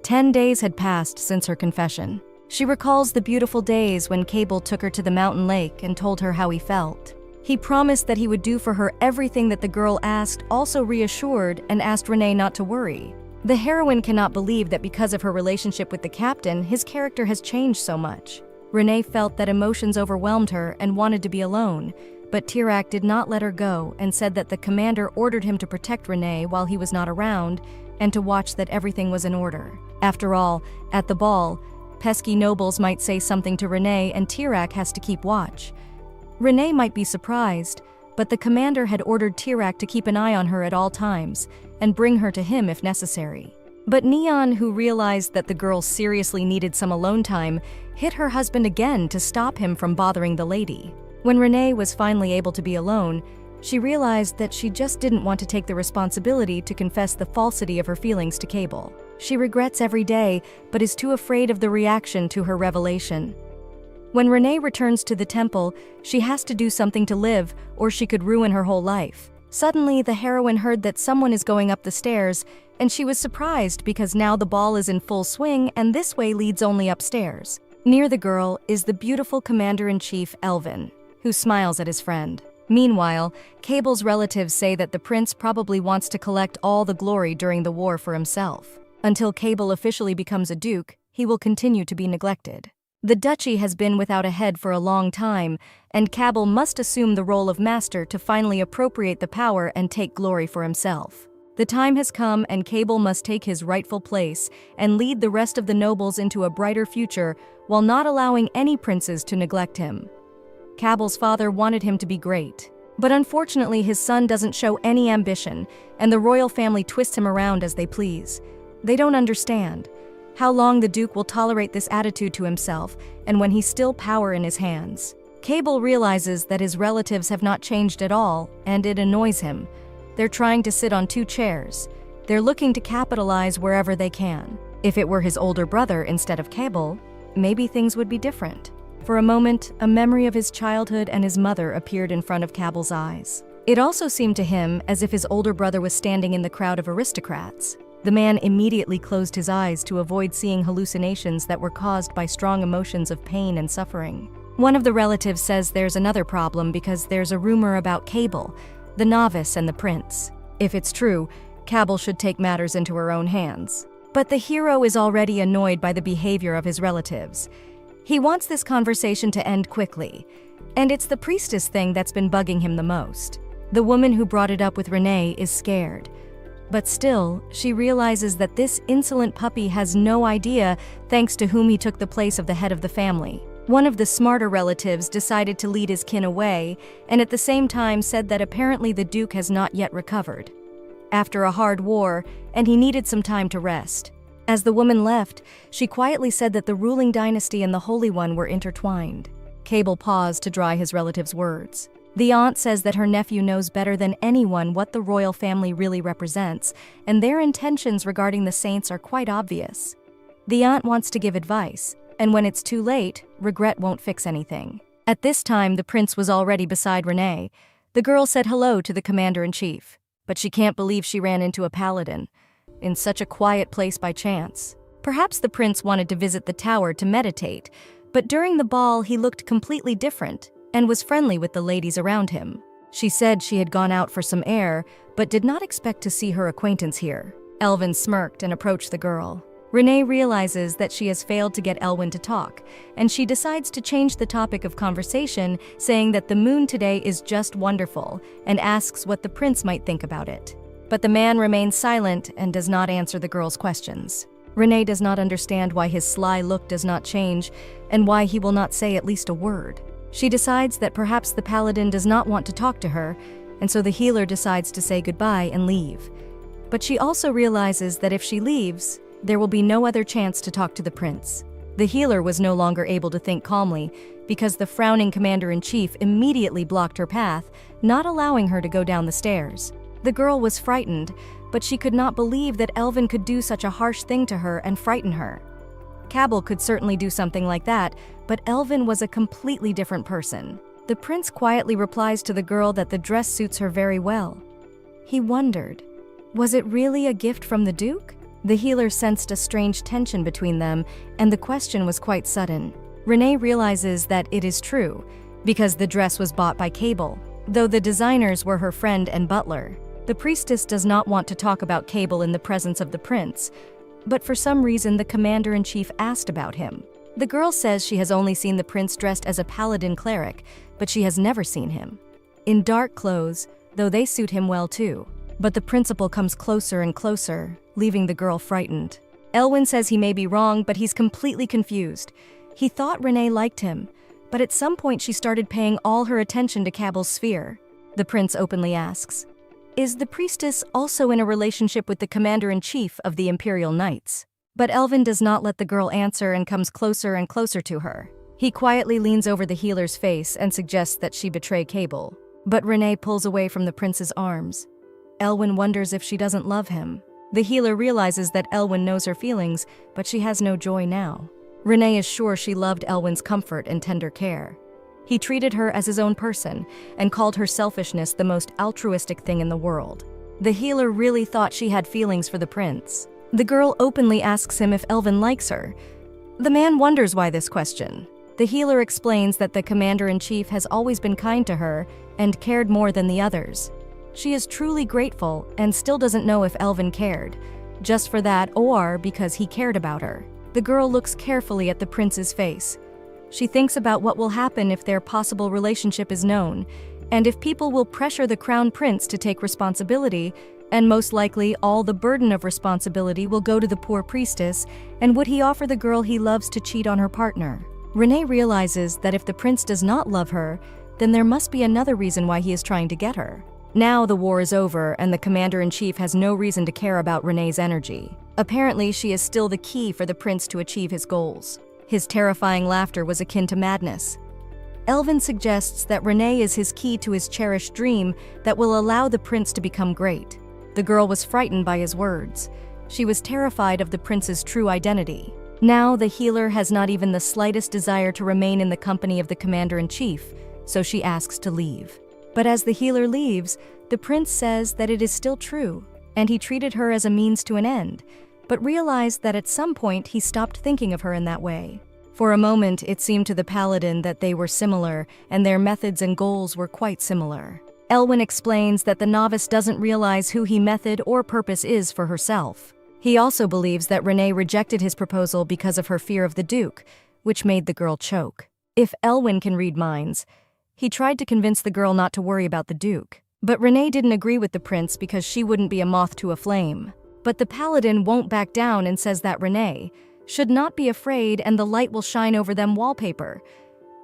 10 days had passed since her confession. She recalls the beautiful days when Cable took her to the mountain lake and told her how he felt. He promised that he would do for her everything that the girl asked, also reassured and asked Renee not to worry. The heroine cannot believe that because of her relationship with the captain, his character has changed so much. Renee felt that emotions overwhelmed her and wanted to be alone, but Tirak did not let her go and said that the commander ordered him to protect Renee while he was not around and to watch that everything was in order. After all, at the ball, pesky nobles might say something to Renee and Tirak has to keep watch. Renee might be surprised, but the commander had ordered Tirak to keep an eye on her at all times and bring her to him if necessary. But Neon, who realized that the girl seriously needed some alone time, hit her husband again to stop him from bothering the lady. When Renee was finally able to be alone, she realized that she just didn't want to take the responsibility to confess the falsity of her feelings to Cable. She regrets every day, but is too afraid of the reaction to her revelation. When Renee returns to the temple, she has to do something to live, or she could ruin her whole life. Suddenly, the heroine heard that someone is going up the stairs, and she was surprised because now the ball is in full swing and this way leads only upstairs. Near the girl is the beautiful Commander-in-Chief Elvin, who smiles at his friend. Meanwhile, Cable's relatives say that the prince probably wants to collect all the glory during the war for himself. Until Cable officially becomes a duke, he will continue to be neglected. The duchy has been without a head for a long time, and Cable must assume the role of master to finally appropriate the power and take glory for himself. The time has come and Cable must take his rightful place and lead the rest of the nobles into a brighter future while not allowing any princes to neglect him. Cable's father wanted him to be great, but unfortunately his son doesn't show any ambition, and the royal family twists him around as they please. They don't understand how long the Duke will tolerate this attitude to himself and when he's still power in his hands. Cable realizes that his relatives have not changed at all, and it annoys him. They're trying to sit on 2 chairs. They're looking to capitalize wherever they can. If it were his older brother instead of Cable, maybe things would be different. For a moment, a memory of his childhood and his mother appeared in front of Cable's eyes. It also seemed to him as if his older brother was standing in the crowd of aristocrats. The man immediately closed his eyes to avoid seeing hallucinations that were caused by strong emotions of pain and suffering. One of the relatives says there's another problem because there's a rumor about Cable, the novice and the prince. If it's true, Cable should take matters into her own hands. But the hero is already annoyed by the behavior of his relatives. He wants this conversation to end quickly, and it's the priestess thing that's been bugging him the most. The woman who brought it up with Renee is scared. But still, she realizes that this insolent puppy has no idea thanks to whom he took the place of the head of the family. One of the smarter relatives decided to lead his kin away, and at the same time said that apparently the Duke has not yet recovered after a hard war, and he needed some time to rest. As the woman left, she quietly said that the ruling dynasty and the Holy One were intertwined. Cable paused to dry his relative's words. The aunt says that her nephew knows better than anyone what the royal family really represents, and their intentions regarding the saints are quite obvious. The aunt wants to give advice, and when it's too late, regret won't fix anything. At this time, the prince was already beside Renee. The girl said hello to the commander-in-chief, but she can't believe she ran into a paladin in such a quiet place by chance. Perhaps the prince wanted to visit the tower to meditate, but during the ball he looked completely different and was friendly with the ladies around him. She said she had gone out for some air, but did not expect to see her acquaintance here. Elwyn smirked and approached the girl. Renee realizes that she has failed to get Elwyn to talk, and she decides to change the topic of conversation, saying that the moon today is just wonderful, and asks what the prince might think about it. But the man remains silent and does not answer the girl's questions. Renee does not understand why his sly look does not change, and why he will not say at least a word. She decides that perhaps the paladin does not want to talk to her, and so the healer decides to say goodbye and leave. But she also realizes that if she leaves, there will be no other chance to talk to the prince. The healer was no longer able to think calmly because the frowning commander-in-chief immediately blocked her path, not allowing her to go down the stairs. The girl was frightened, but she could not believe that Elwyn could do such a harsh thing to her and frighten her. Cable could certainly do something like that, but Elwyn was a completely different person. The prince quietly replies to the girl that the dress suits her very well. He wondered, was it really a gift from the Duke? The healer sensed a strange tension between them, and the question was quite sudden. Renee realizes that it is true, because the dress was bought by Cable, though the designers were her friend and butler. The priestess does not want to talk about Cable in the presence of the prince, but for some reason the commander-in-chief asked about him. The girl says she has only seen the prince dressed as a paladin cleric, but she has never seen him in dark clothes, though they suit him well too. But the principal comes closer and closer, leaving the girl frightened. Elwyn says he may be wrong, but he's completely confused. He thought Renee liked him, but at some point she started paying all her attention to Cable's sphere. The prince openly asks, is the priestess also in a relationship with the commander-in-chief of the Imperial Knights? But Elwyn does not let the girl answer and comes closer and closer to her. He quietly leans over the healer's face and suggests that she betray Cable, but Renee pulls away from the prince's arms. Elwyn wonders if she doesn't love him. The healer realizes that Elwyn knows her feelings, but she has no joy now. Renee is sure she loved Elwyn's comfort and tender care. He treated her as his own person and called her selfishness the most altruistic thing in the world. The healer really thought she had feelings for the prince. The girl openly asks him if Elwyn likes her. The man wonders why this question. The healer explains that the commander-in-chief has always been kind to her and cared more than the others. She is truly grateful and still doesn't know if Elwyn cared, just for that or because he cared about her. The girl looks carefully at the prince's face. She thinks about what will happen if their possible relationship is known, and if people will pressure the crown prince to take responsibility, and most likely all the burden of responsibility will go to the poor priestess, and would he offer the girl he loves to cheat on her partner? Renee realizes that if the prince does not love her, then there must be another reason why he is trying to get her. Now the war is over, and the commander-in-chief has no reason to care about Renee's energy. Apparently, she is still the key for the prince to achieve his goals. His terrifying laughter was akin to madness. Elvin suggests that Renee is his key to his cherished dream that will allow the prince to become great. The girl was frightened by his words. She was terrified of the prince's true identity. Now the healer has not even the slightest desire to remain in the company of the commander-in-chief, so she asks to leave. But as the healer leaves, the prince says that it is still true, and he treated her as a means to an end, but realized that at some point he stopped thinking of her in that way. For a moment, it seemed to the paladin that they were similar, and their methods and goals were quite similar. Elwin explains that the novice doesn't realize who he method or purpose is for herself. He also believes that Renee rejected his proposal because of her fear of the Duke, which made the girl choke. If Elwin can read minds, he tried to convince the girl not to worry about the Duke. But Renee didn't agree with the prince because she wouldn't be a moth to a flame. But the paladin won't back down and says that Renee should not be afraid and the light will shine over them wallpaper.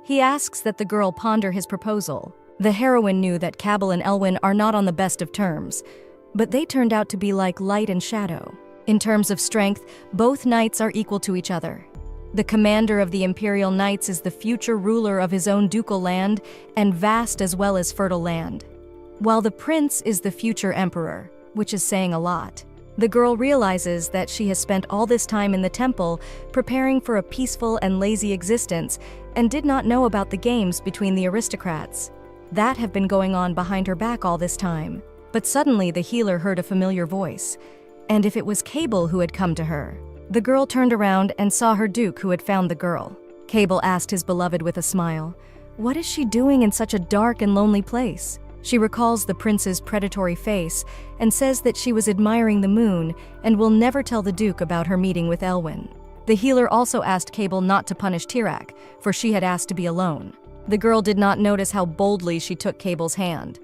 He asks that the girl ponder his proposal. The heroine knew that Cabell and Elwin are not on the best of terms, but they turned out to be like light and shadow. In terms of strength, both knights are equal to each other. The commander of the Imperial Knights is the future ruler of his own ducal land and vast as well as fertile land, while the prince is the future emperor, which is saying a lot. The girl realizes that she has spent all this time in the temple preparing for a peaceful and lazy existence and did not know about the games between the aristocrats that have been going on behind her back all this time. But suddenly the healer heard a familiar voice, and if it was Cabell who had come to her. The girl turned around and saw her Duke who had found the girl. Cabell asked his beloved with a smile, "What is she doing in such a dark and lonely place?" She recalls the prince's predatory face and says that she was admiring the moon and will never tell the Duke about her meeting with Elwin. The healer also asked Cabell not to punish Tirac, for she had asked to be alone. The girl did not notice how boldly she took Cabell's hand.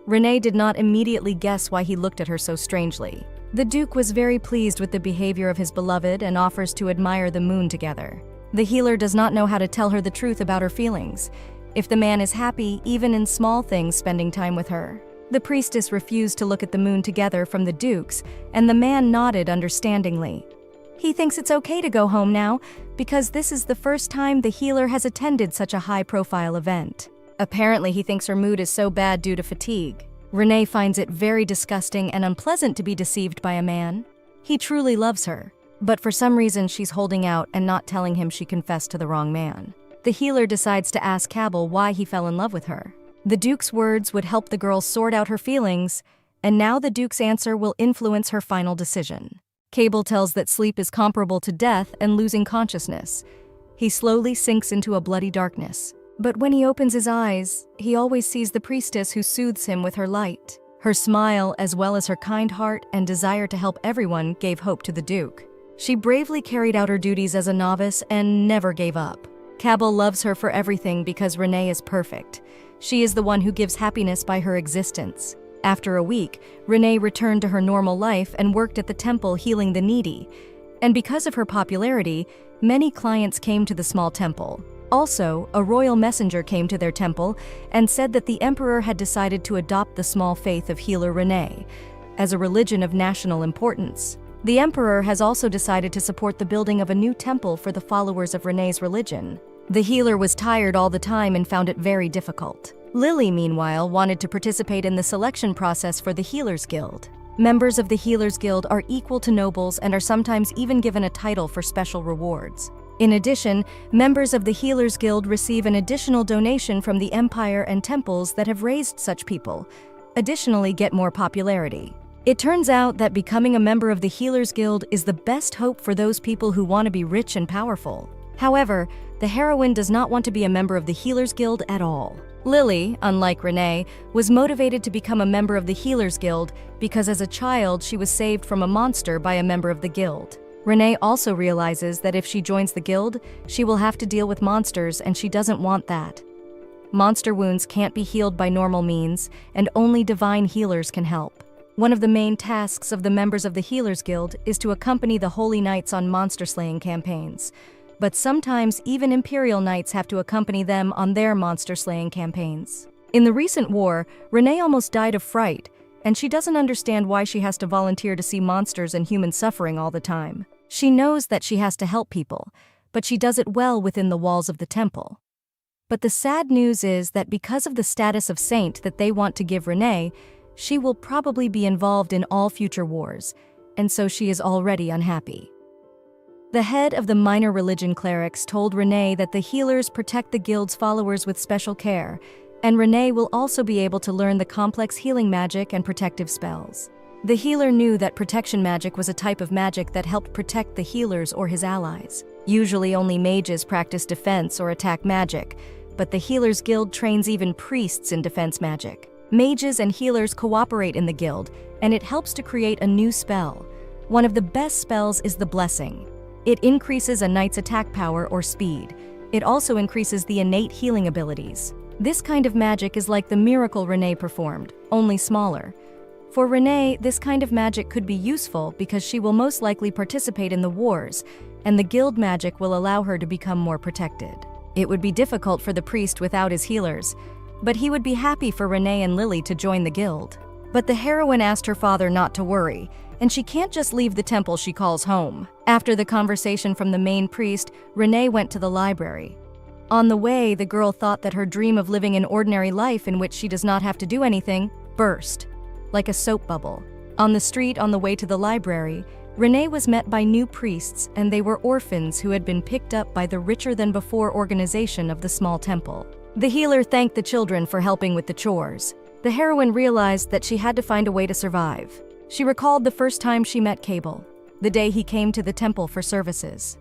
Renee did not immediately guess why he looked at her so strangely. The Duke was very pleased with the behavior of his beloved and offers to admire the moon together. The healer does not know how to tell her the truth about her feelings. If the man is happy, even in small things, spending time with her. The priestess refused to look at the moon together from the Duke's, and the man nodded understandingly. He thinks it's okay to go home now, because this is the first time the healer has attended such a high-profile event. Apparently, he thinks her mood is so bad due to fatigue. Renee finds it very disgusting and unpleasant to be deceived by a man. He truly loves her, but for some reason she's holding out and not telling him she confessed to the wrong man. The healer decides to ask Cabell why he fell in love with her. The Duke's words would help the girl sort out her feelings, and now the Duke's answer will influence her final decision. Cabell tells that sleep is comparable to death and losing consciousness. He slowly sinks into a bloody darkness. But when he opens his eyes, he always sees the priestess who soothes him with her light. Her smile, as well as her kind heart and desire to help everyone, gave hope to the Duke. She bravely carried out her duties as a novice and never gave up. Cabell loves her for everything because Renee is perfect. She is the one who gives happiness by her existence. After a week, Renee returned to her normal life and worked at the temple healing the needy. And because of her popularity, many clients came to the small temple. Also, a royal messenger came to their temple and said that the emperor had decided to adopt the small faith of healer Renee as a religion of national importance. The emperor has also decided to support the building of a new temple for the followers of Renee's religion. The healer was tired all the time and found it very difficult. Lily, meanwhile, wanted to participate in the selection process for the Healers Guild. Members of the Healers Guild are equal to nobles and are sometimes even given a title for special rewards. In addition, members of the Healers Guild receive an additional donation from the empire and temples that have raised such people, additionally get more popularity. It turns out that becoming a member of the Healers Guild is the best hope for those people who want to be rich and powerful. However, the heroine does not want to be a member of the Healers Guild at all. Lily, unlike Renee, was motivated to become a member of the Healers Guild because as a child she was saved from a monster by a member of the guild. Renee also realizes that if she joins the guild, she will have to deal with monsters and she doesn't want that. Monster wounds can't be healed by normal means, and only divine healers can help. One of the main tasks of the members of the Healers Guild is to accompany the Holy Knights on monster-slaying campaigns. But sometimes even Imperial Knights have to accompany them on their monster-slaying campaigns. In the recent war, Renee almost died of fright, and she doesn't understand why she has to volunteer to see monsters and human suffering all the time. She knows that she has to help people, but she does it well within the walls of the temple. But the sad news is that because of the status of saint that they want to give Renee, she will probably be involved in all future wars, and so she is already unhappy. The head of the minor religion clerics told Renee that the healers protect the guild's followers with special care, and Renee will also be able to learn the complex healing magic and protective spells. The healer knew that protection magic was a type of magic that helped protect the healers or his allies. Usually only mages practice defense or attack magic, but the Healers Guild trains even priests in defense magic. Mages and healers cooperate in the guild, and it helps to create a new spell. One of the best spells is the Blessing. It increases a knight's attack power or speed. It also increases the innate healing abilities. This kind of magic is like the miracle Renee performed, only smaller. For Renee, this kind of magic could be useful because she will most likely participate in the wars, and the guild magic will allow her to become more protected. It would be difficult for the priest without his healers, but he would be happy for Renee and Lily to join the guild. But the heroine asked her father not to worry, and she can't just leave the temple she calls home. After the conversation from the main priest, Renee went to the library. On the way, the girl thought that her dream of living an ordinary life in which she does not have to do anything burst, like a soap bubble. On the street on the way to the library, Renee was met by new priests, and they were orphans who had been picked up by the richer-than-before organization of the small temple. The healer thanked the children for helping with the chores. The heroine realized that she had to find a way to survive. She recalled the first time she met Cable, the day he came to the temple for services.